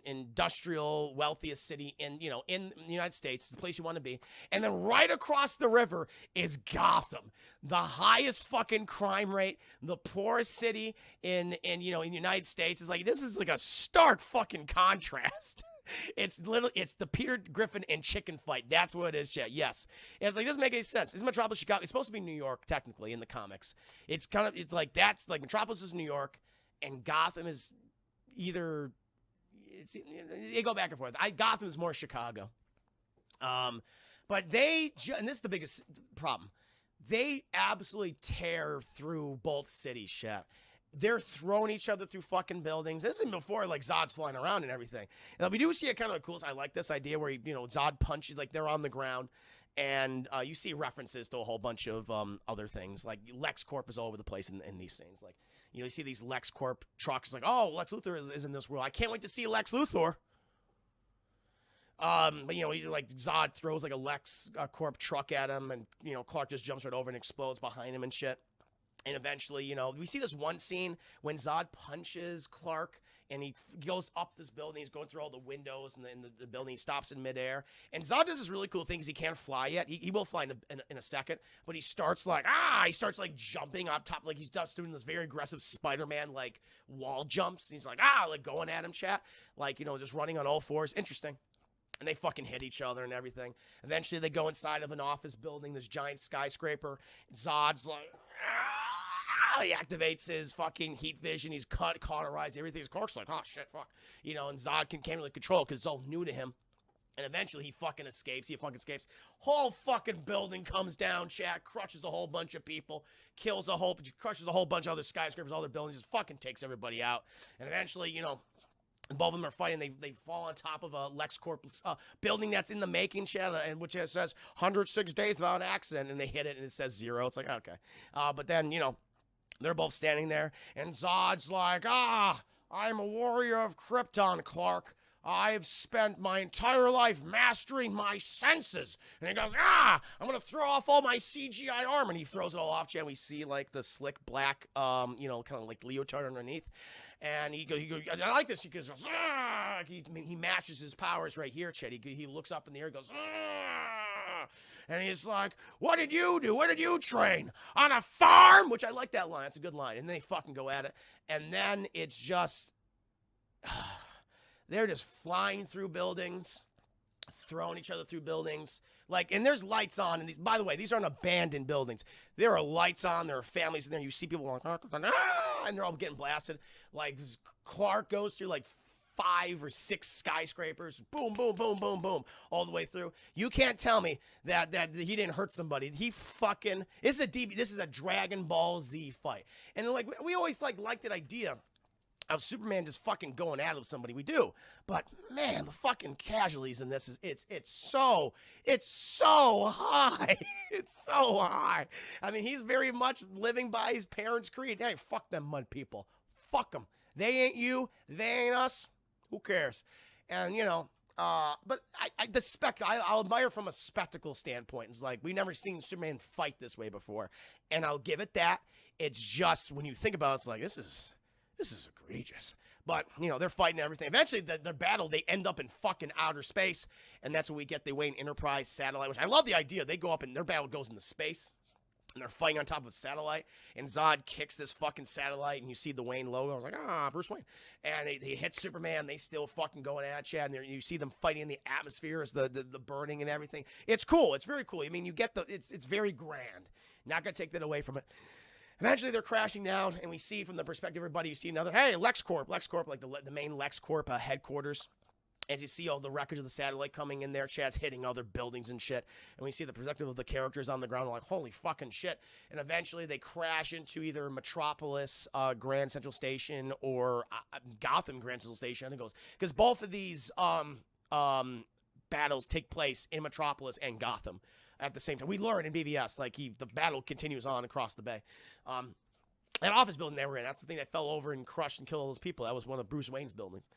industrial, wealthiest city in the United States, the place you want to be. And then right across the river is Gotham, the highest fucking crime rate, the poorest city in the United States. It's like, this is like a stark fucking contrast. It's the Peter Griffin and chicken fight. That's what it is, chat. Yes. And it's like, it doesn't make any sense. It's Metropolis, Chicago. It's supposed to be New York, technically, in the comics. It's like Metropolis is New York, and Gotham is either, they go back and forth. Gotham is more Chicago. But and this is the biggest problem. They absolutely tear through both cities, chat. They're throwing each other through fucking buildings. This is before, like, Zod's flying around and everything. Now, we do see a kind of cool, I like this idea where, Zod punches, like, they're on the ground, And you see references to a whole bunch of other things. Like LexCorp is all over the place in these things. Like, you see these LexCorp trucks. Like, oh, Lex Luthor is in this world. I can't wait to see Lex Luthor. But like Zod throws like a LexCorp truck at him, and Clark just jumps right over and explodes behind him and shit. And eventually, we see this one scene when Zod punches Clark, and he goes up this building. He's going through all the windows and the building. He stops in midair. And Zod does this really cool thing because he can't fly yet. He will fly in a second, but he starts like jumping up top, like he's just doing this very aggressive Spider-Man like wall jumps. And he's like like going at him, chat, like just running on all fours. Interesting. And they fucking hit each other and everything. Eventually, they go inside of an office building, this giant skyscraper. Zod's like, he activates his fucking heat vision. He's cauterized everything. His Clark's like, oh shit, fuck. And Zod can't really control it because it's all new to him. And eventually, he fucking escapes. Whole fucking building comes down, chat, crushes a whole bunch of people, crushes a whole bunch of other skyscrapers, all their buildings, just fucking takes everybody out. And eventually, both of them are fighting. They fall on top of a LexCorp building that's in the making, chat, and which says 106 days without an accident, and they hit it and it says 0. It's like, okay. But then, they're both standing there, and Zod's like, I'm a warrior of Krypton, Clark. I've spent my entire life mastering my senses. And he goes, I'm going to throw off all my CGI armor. And he throws it all off, chat. We see, like, the slick black, kind of like leotard underneath. And he goes, I like this. He goes, he matches his powers right here, Chet. He looks up in the air and goes, and he's like, what did you do? Where did you train? On a farm? Which I like that line. That's a good line. And then they fucking go at it. And then it's just, they're just flying through buildings, throwing each other through buildings. Like, and there's lights on. And these, by the way, these aren't abandoned buildings. There are lights on. There are families in there. You see people going, and they're all getting blasted. Like, Clark goes through like 5 or 6 skyscrapers. Boom, boom, boom, boom, boom. All the way through. You can't tell me that he didn't hurt somebody. He fucking, this is a Dragon Ball Z fight. And like, we always like that idea of Superman just fucking going at it with somebody. We do. But man, the fucking casualties in this is it's so high. It's so high. I mean, he's very much living by his parents' creed. Hey, fuck them mud people. Fuck them. They ain't you. They ain't us. Who cares? And but I'll admire from a spectacle standpoint. It's like, we've never seen Superman fight this way before. And I'll give it that. It's just, when you think about it, it's like, this is egregious. But, they're fighting everything. Eventually, their battle, they end up in fucking outer space. And that's when we get the Wayne Enterprise satellite, which I love the idea. They go up and their battle goes into space. And they're fighting on top of a satellite. And Zod kicks this fucking satellite. And you see the Wayne logo. I was like, Bruce Wayne. And they hit Superman. They still fucking going at you. And you see them fighting in the atmosphere as the burning and everything. It's cool. It's very cool. I mean, you get it's very grand. Not going to take that away from it. Eventually, they're crashing down, and we see from the perspective of everybody, you see another, hey, LexCorp, like the main LexCorp headquarters. As you see all the wreckage of the satellite coming in there, Chad's hitting other buildings and shit. And we see the perspective of the characters on the ground, like, holy fucking shit. And eventually, they crash into either Metropolis, Grand Central Station, or Gotham Grand Central Station. It goes, because both of these battles take place in Metropolis and Gotham at the same time. We learn in BVS, like, the battle continues on across the bay. That office building they were in, that's the thing that fell over and crushed and killed all those people. That was one of Bruce Wayne's buildings.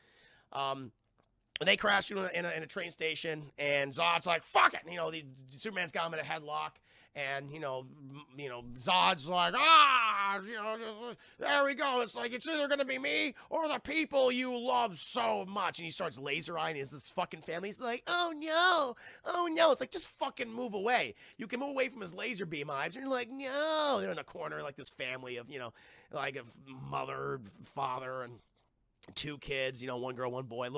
They crash in a train station, and Zod's like, fuck it! Superman's got him in a headlock, and, Zod's like, there we go. It's like, it's either gonna be me or the people you love so much. And he starts laser eyeing this fucking family. He's like, oh no. It's like, just fucking move away. You can move away from his laser beam eyes. And you're like, no. They're in a corner, like this family of, like a mother, father, and 2 kids, 1 girl, 1 boy,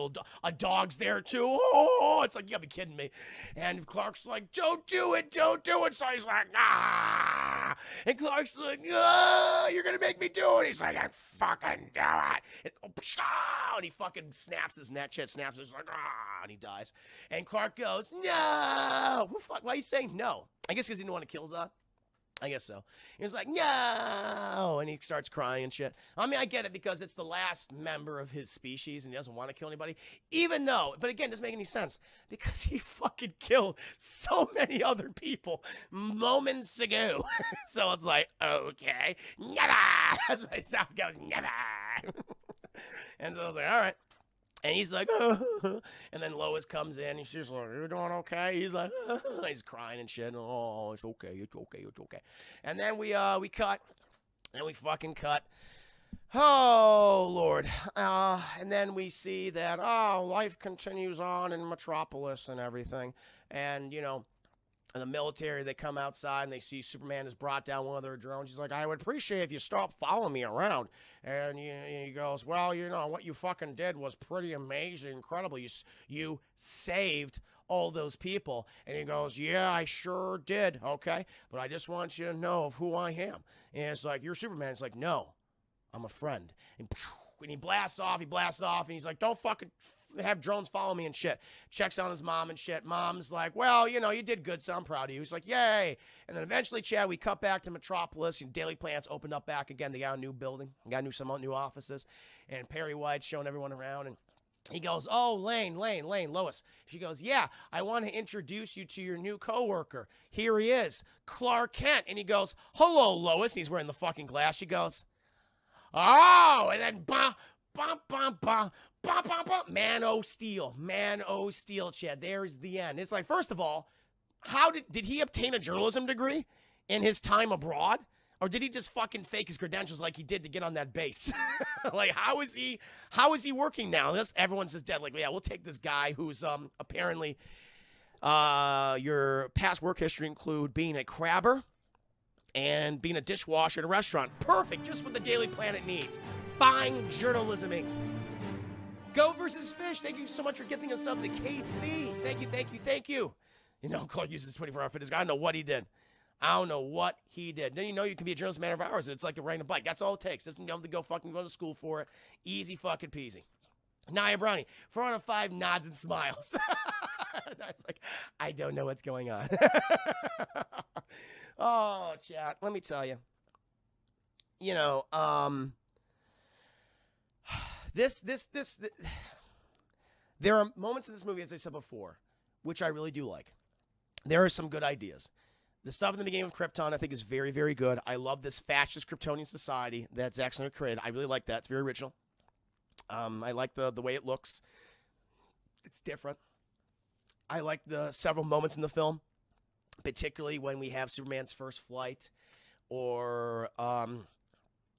a dog's there too. Oh, it's like, you gotta be kidding me. And Clark's like, don't do it. So he's like, nah. And Clark's like, no, you're gonna make me do it. He's like, I fucking do it. And he fucking snaps his neck. Chet snaps. He's like, and he dies. And Clark goes, no. Why are you saying no? I guess because he didn't want to kill Zod. I guess so. He's like, no, and he starts crying and shit. I mean, I get it because it's the last member of his species and he doesn't want to kill anybody. Even though, but again, it doesn't make any sense because he fucking killed so many other people moments ago. So it's like, okay, never. That's my sound goes, never. And so I was like, all right. And he's like, oh. And then Lois comes in. And she's like, you doing okay? He's like, oh. He's crying and shit. Oh, it's okay. It's okay. It's okay. And then we cut. And we fucking cut. Oh, Lord. And then we see that, oh, life continues on in Metropolis and everything. And, you know, the military, they come outside and they see Superman has brought down one of their drones. He's like, I would appreciate if you stop following me around. And he goes, well, you know, what you fucking did was pretty amazing, incredible. You saved all those people. And he goes, yeah, I sure did, okay? But I just want you to know of who I am. And it's like, you're Superman. It's like, no, I'm a friend. And he blasts off, and he's like, don't fucking have drones follow me and shit. Checks on his mom and shit. Mom's like, well, you know, you did good, so I'm proud of you. He's like, yay. And then eventually, Chad, we cut back to Metropolis, and Daily Planet's opened up back again. They got a new building, some new offices, and Perry White's showing everyone around, and he goes, oh, Lane, Lois. She goes, yeah, I want to introduce you to your new coworker. Here he is, Clark Kent. And he goes, hello, Lois. And he's wearing the fucking glass. She goes, oh, and then Man o' Steel, Chad. There's the end. It's like, first of all, how did he obtain a journalism degree in his time abroad? Or did he just fucking fake his credentials like he did to get on that base? Like, how is he working now? Everyone's just dead. Like, yeah, we'll take this guy who's apparently your past work history include being a crabber and being a dishwasher at a restaurant. Perfect, just what the Daily Planet needs. Fine journalism. Go versus Fish. Thank you so much for getting us up to KC. Thank you. You know, Clark uses 24-hour fitness guy. I don't know what he did. Then you know you can be a journalist man of hours, and it's like a riding a bike. That's all it takes. Doesn't have to go to school for it. Easy fucking peasy. Nia Brownie, 4 out of 5 nods and smiles. It's like, I don't know what's going on. Oh, chat, let me tell you. You know, there are moments in this movie, as I said before, which I really do like. There are some good ideas. The stuff in the beginning of Krypton, I think, is very, very good. I love this fascist Kryptonian society that Zack Snyder created. I really like that. It's very original. I like the way it looks. It's different. I like the several moments in the film, particularly when we have Superman's first flight, or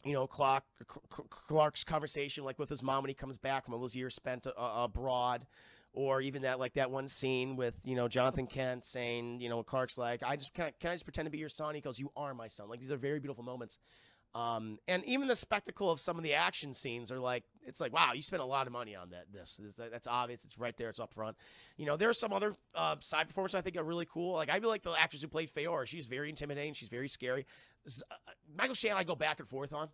you know, Clark's conversation like with his mom when he comes back from all those years spent abroad, or even that one scene with, you know, Jonathan Kent saying, you know, Clark's like, can I just pretend to be your son? He goes, you are my son. Like, these are very beautiful moments. And even the spectacle of some of the action scenes are like, it's like, wow, you spent a lot of money on that's obvious. It's right there. It's up front. You know, there are some other side performances I think are really cool. Like, I really like the actress who played Feora. She's very intimidating. She's very scary. Michael Shannon, I go back and forth on.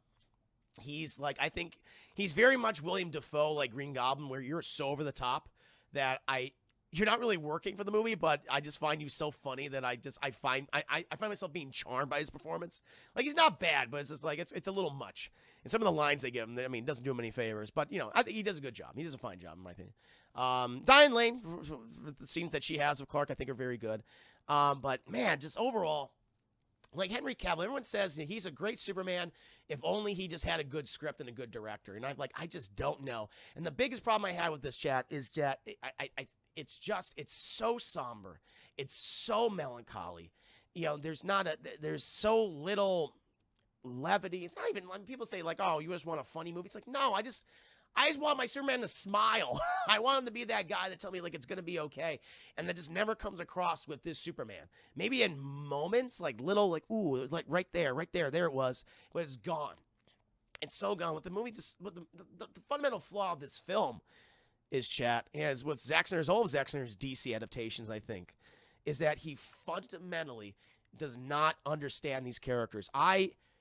He's like, I think he's very much William Dafoe, like Green Goblin, where you're so over the top that you're not really working for the movie, but I just find you so funny that I find myself being charmed by his performance. Like, he's not bad, but it's just like, it's a little much. And some of the lines they give him, I mean, doesn't do him any favors, but, you know, I think he does a good job. He does a fine job, in my opinion. Diane Lane, for the scenes that she has of Clark, I think are very good. But, man, just overall, like Henry Cavill, everyone says that he's a great Superman if only he just had a good script and a good director. And I just don't know. And the biggest problem I had with this, chat, is that it's so somber. It's so melancholy. You know, there's so little levity. It's not even, when people say like, oh, you just want a funny movie. It's like, no, I just want my Superman to smile. I want him to be that guy that tell me like it's gonna be okay, and that just never comes across with this Superman. Maybe in moments, like little, like, ooh, like right there, there it was, but it's gone. It's so gone. With the movie, the fundamental flaw of this film is, chat, as with all of Zack Snyder's DC adaptations, I think, is that he fundamentally does not understand these characters.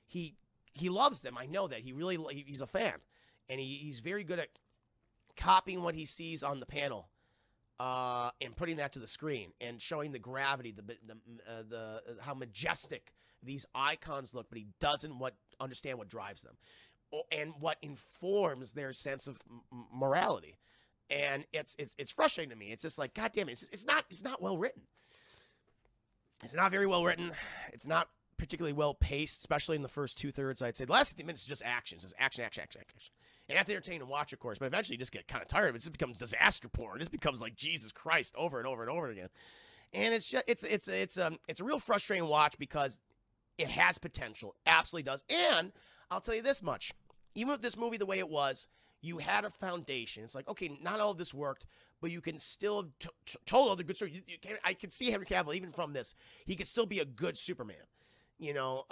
He loves them. I know that. He's a fan. And he's very good at copying what he sees on the panel and putting that to the screen and showing the gravity, the how majestic these icons look, but he doesn't understand what drives them and what informs their sense of morality. And it's frustrating to me. It's just like, God damn it, it's not well written. It's not very well written. It's not particularly well paced, especially in the first 2/3. I'd say the last 50 minutes is just action. It's just action. And that's entertaining to watch, of course, but eventually you just get kind of tired of it. It just becomes disaster porn. It just becomes like Jesus Christ over and over and over again. And it's just it's a real frustrating watch because it has potential, absolutely does. And I'll tell you this much: even with this movie the way it was, you had a foundation. It's like, okay, not all of this worked, but you can still told other good stories. I can see Henry Cavill even from this. He could still be a good Superman. You know,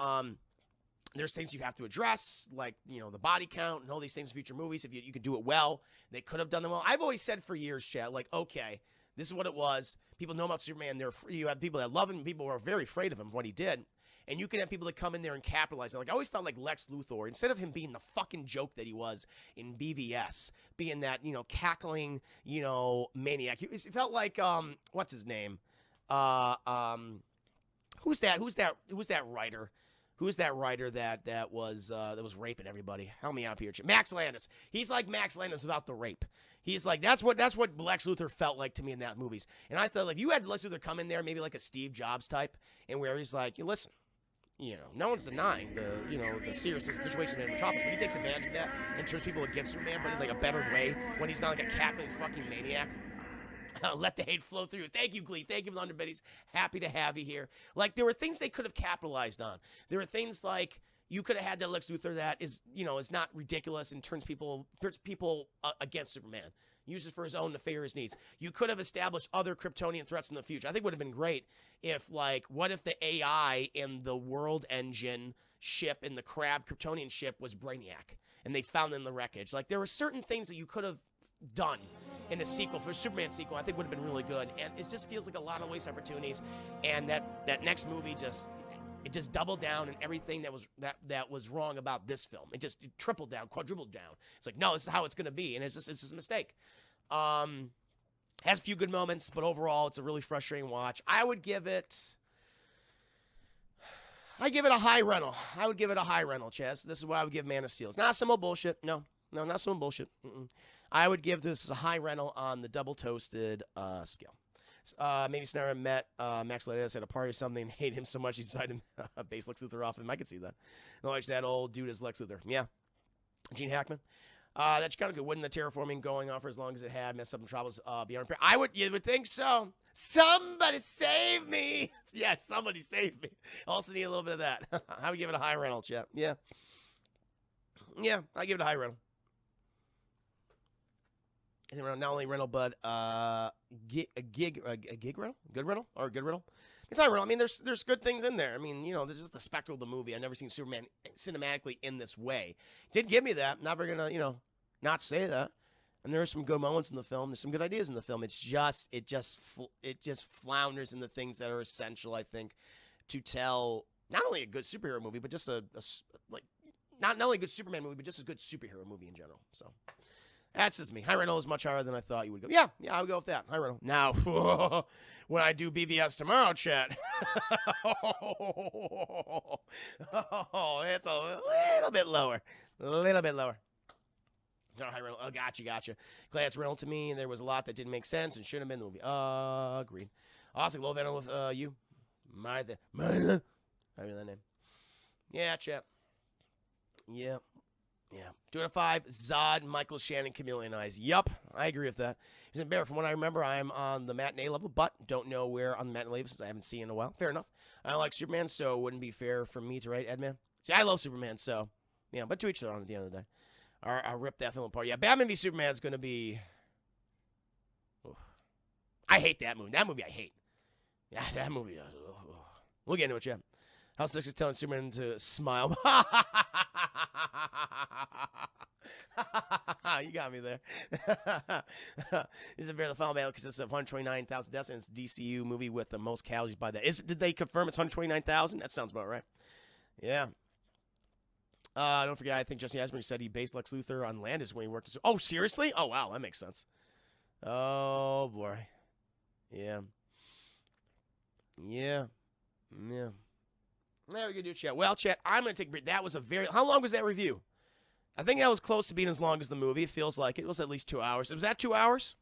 there's things you have to address, like, you know, the body count and all these things in future movies. If you could do it well, they could have done them well. I've always said for years, Chad, like, okay, this is what it was. People know about Superman. You have people that love him, and people who are very afraid of him, what he did. And you can have people that come in there and capitalize. Like, I always thought, like, Lex Luthor, instead of him being the fucking joke that he was in BVS, being that, you know, cackling, you know, maniac. It felt like, what's his name? Who's that writer? Who's that writer that was raping everybody? Help me out here, Max Landis. He's like Max Landis without the rape. He's like, that's what Lex Luthor felt like to me in that movies. And I thought, like, you had Lex Luthor come in there, maybe like a Steve Jobs type, and where he's like, listen, you know, no one's denying the seriousness of the situation in Metropolis, but he takes advantage of that and turns people against Superman, but in like a better way when he's not like a cackling fucking maniac. Let the hate flow through. Thank you, Glee. Thank you, Thunderbitties. Happy to have you here. Like, there were things they could have capitalized on. There were things like you could have had that Lex Luthor that is not ridiculous and turns people against Superman. Uses for his own nefarious needs. You could have established other Kryptonian threats in the future. I think it would have been great if, like, what if the AI in the World Engine ship in the Kryptonian ship was Brainiac, and they found in the wreckage. Like, there were certain things that you could have done in a sequel, for a Superman sequel, I think would have been really good. And it just feels like a lot of waste opportunities. And that next movie just doubled down on everything that was wrong about this film. It tripled down, quadrupled down. It's like, no, this is how it's gonna be, and it's just a mistake. Has a few good moments, but overall, it's a really frustrating watch. I give it a high rental. I would give it a high rental, Chess. This is what I would give Man of Steel. It's not some old bullshit. No, not some bullshit. I would give this a high rental on the double toasted scale. Maybe Snyder met Max Landis at a party or something, hate him so much he decided to base Lex Luthor off him. I could see that. Like that old dude as Lex Luthor. Yeah. Gene Hackman. That's kind of good. Wouldn't the terraforming going on for as long as it had messed up troubles beyond repair? You would think so. Somebody save me. Yeah, somebody save me. Also need a little bit of that. I would give it a high rental, Chet. Yeah. Yeah, I give it a high rental. Not only rental, but a gig rental? Good rental? Or a good rental? It's high rental. I mean, there's good things in there. I mean, there's just the spectacle of the movie. I've never seen Superman cinematically in this way. Did give me that. Never gonna, not say that. And there are some good moments in the film. There's some good ideas in the film. It just flounders in the things that are essential, I think, to tell not only a good superhero movie, but just not only a good Superman movie, but just a good superhero movie in general. So that's just me. High rental is much higher than I thought you would go. Yeah, I would go with that. High rental. Now, when I do BVS tomorrow, chat, it's a little bit lower. No, high rental. Oh, gotcha. Glad it's rental to me. There was a lot that didn't make sense and shouldn't have been in the movie. Agreed. Awesome. Low rental with you. Martha. I read that name. Yeah, chat. Yeah. 2 out of 5. Zod, Michael Shannon, Chameleon Eyes. Yup, I agree with that. He's in Bear. From what I remember, I'm on the matinee level, but don't know where on the matinee level since I haven't seen in a while. Fair enough. I like Superman, so it wouldn't be fair for me to write Edman. See, I love Superman, so yeah. But to each their own at the end of the day. I'll rip that film apart. Yeah, Batman v Superman is going to be. Oof. I hate that movie. That movie I hate. Yeah, that movie. We'll get into it, yeah. How Six is telling Superman to smile. You got me there. This is the final battle consists of 129,000 deaths, and it's a DCU movie with the most casualties by that. Did they confirm it's 129,000? That sounds about right. Yeah. Don't forget, I think Jesse Eisenberg said he based Lex Luthor on Landis when he worked. Oh, seriously? Oh, wow, that makes sense. Oh, boy. Yeah. There we go, do chat. Well, chat, I'm going to take a break. That was a very... How long was that review? I think that was close to being as long as the movie. It feels like it was at least 2 hours. Was that 2 hours?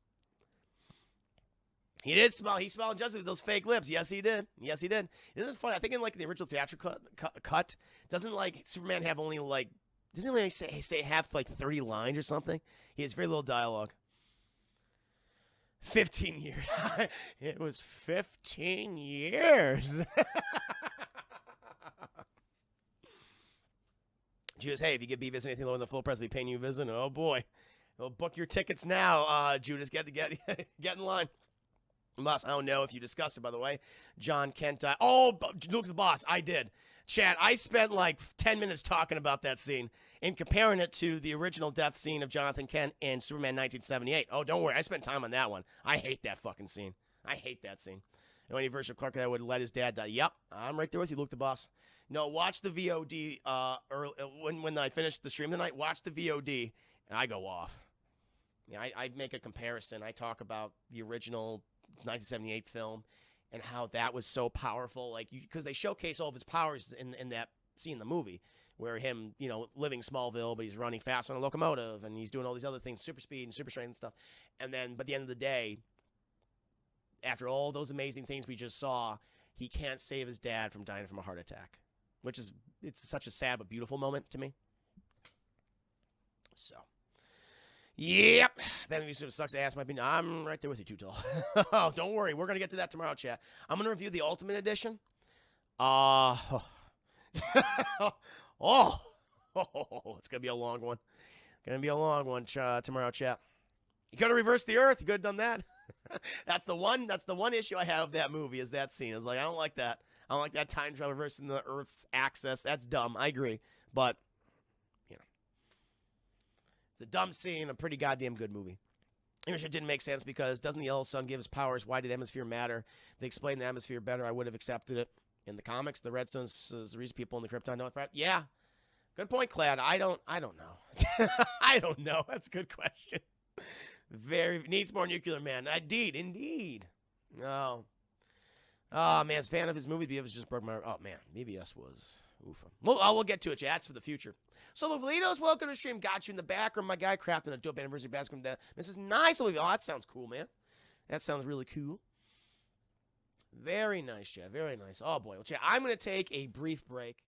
He did smile. He smiled just with those fake lips. Yes, he did. Yes, he did. This is funny. I think in like the original theatrical cut, doesn't like Superman have only like... Doesn't he like say have like 30 lines or something? He has very little dialogue. 15 years. It was 15 years. Judas, hey, if you get Beavis anything lower than the full price, I'll be paying you a visit. Oh, boy. Well, book your tickets now, Judas. Get in line. Boss, I don't know if you discussed it, by the way. John Kent. Oh, look at the boss. I did. Chad, I spent like 10 minutes talking about that scene and comparing it to the original death scene of Jonathan Kent in Superman 1978. Oh, don't worry. I spent time on that one. I hate that fucking scene. I hate that scene. And when he version of Clark that would let his dad die. Yep, I'm right there with you, Luke the boss. No, watch the VOD early, when I finish the stream tonight. Watch the VOD, and I go off. Yeah, I make a comparison. I talk about the original 1978 film and how that was so powerful, like because they showcase all of his powers in that scene in the movie, where him, living Smallville, but he's running fast on a locomotive and he's doing all these other things, super speed and super strength and stuff. And then, but at the end of the day, after all those amazing things we just saw, he can't save his dad from dying from a heart attack, it's such a sad but beautiful moment to me. So. Yep. Batman v Superman sucks ass. I'm right there with you, Too Tall. Oh, don't worry. We're going to get to that tomorrow, chat. I'm going to review the Ultimate Edition. Oh, it's going to be a long one. Going to be a long one tomorrow, chat. You could have reversed the Earth. You could have done that. That's the one issue I have of that movie is that scene. It's like, I don't like that. I don't like that time travel reversing the Earth's axis. That's dumb. I agree. But it's a dumb scene, a pretty goddamn good movie. I wish it didn't make sense because doesn't the yellow sun give us powers? Why did the atmosphere matter? They explained the atmosphere better. I would have accepted it. In the comics, the red sun is the reason people in the Krypton know it's yeah. Good point, Clad. I don't know. I don't know. That's a good question. Needs more nuclear man. Indeed. No. Oh man, as a fan of his movie, BBS just broke my. Oh man, BBS was. Oof. Well, we'll get to it. Chats for the future. So, Lovelitos, welcome to the stream. Got you in the background. My guy crafting a dope anniversary basket. This is nice. Oh, that sounds cool, man. That sounds really cool. Very nice, Chad. Very nice. Oh, boy. Well, Chad, I'm going to take a brief break.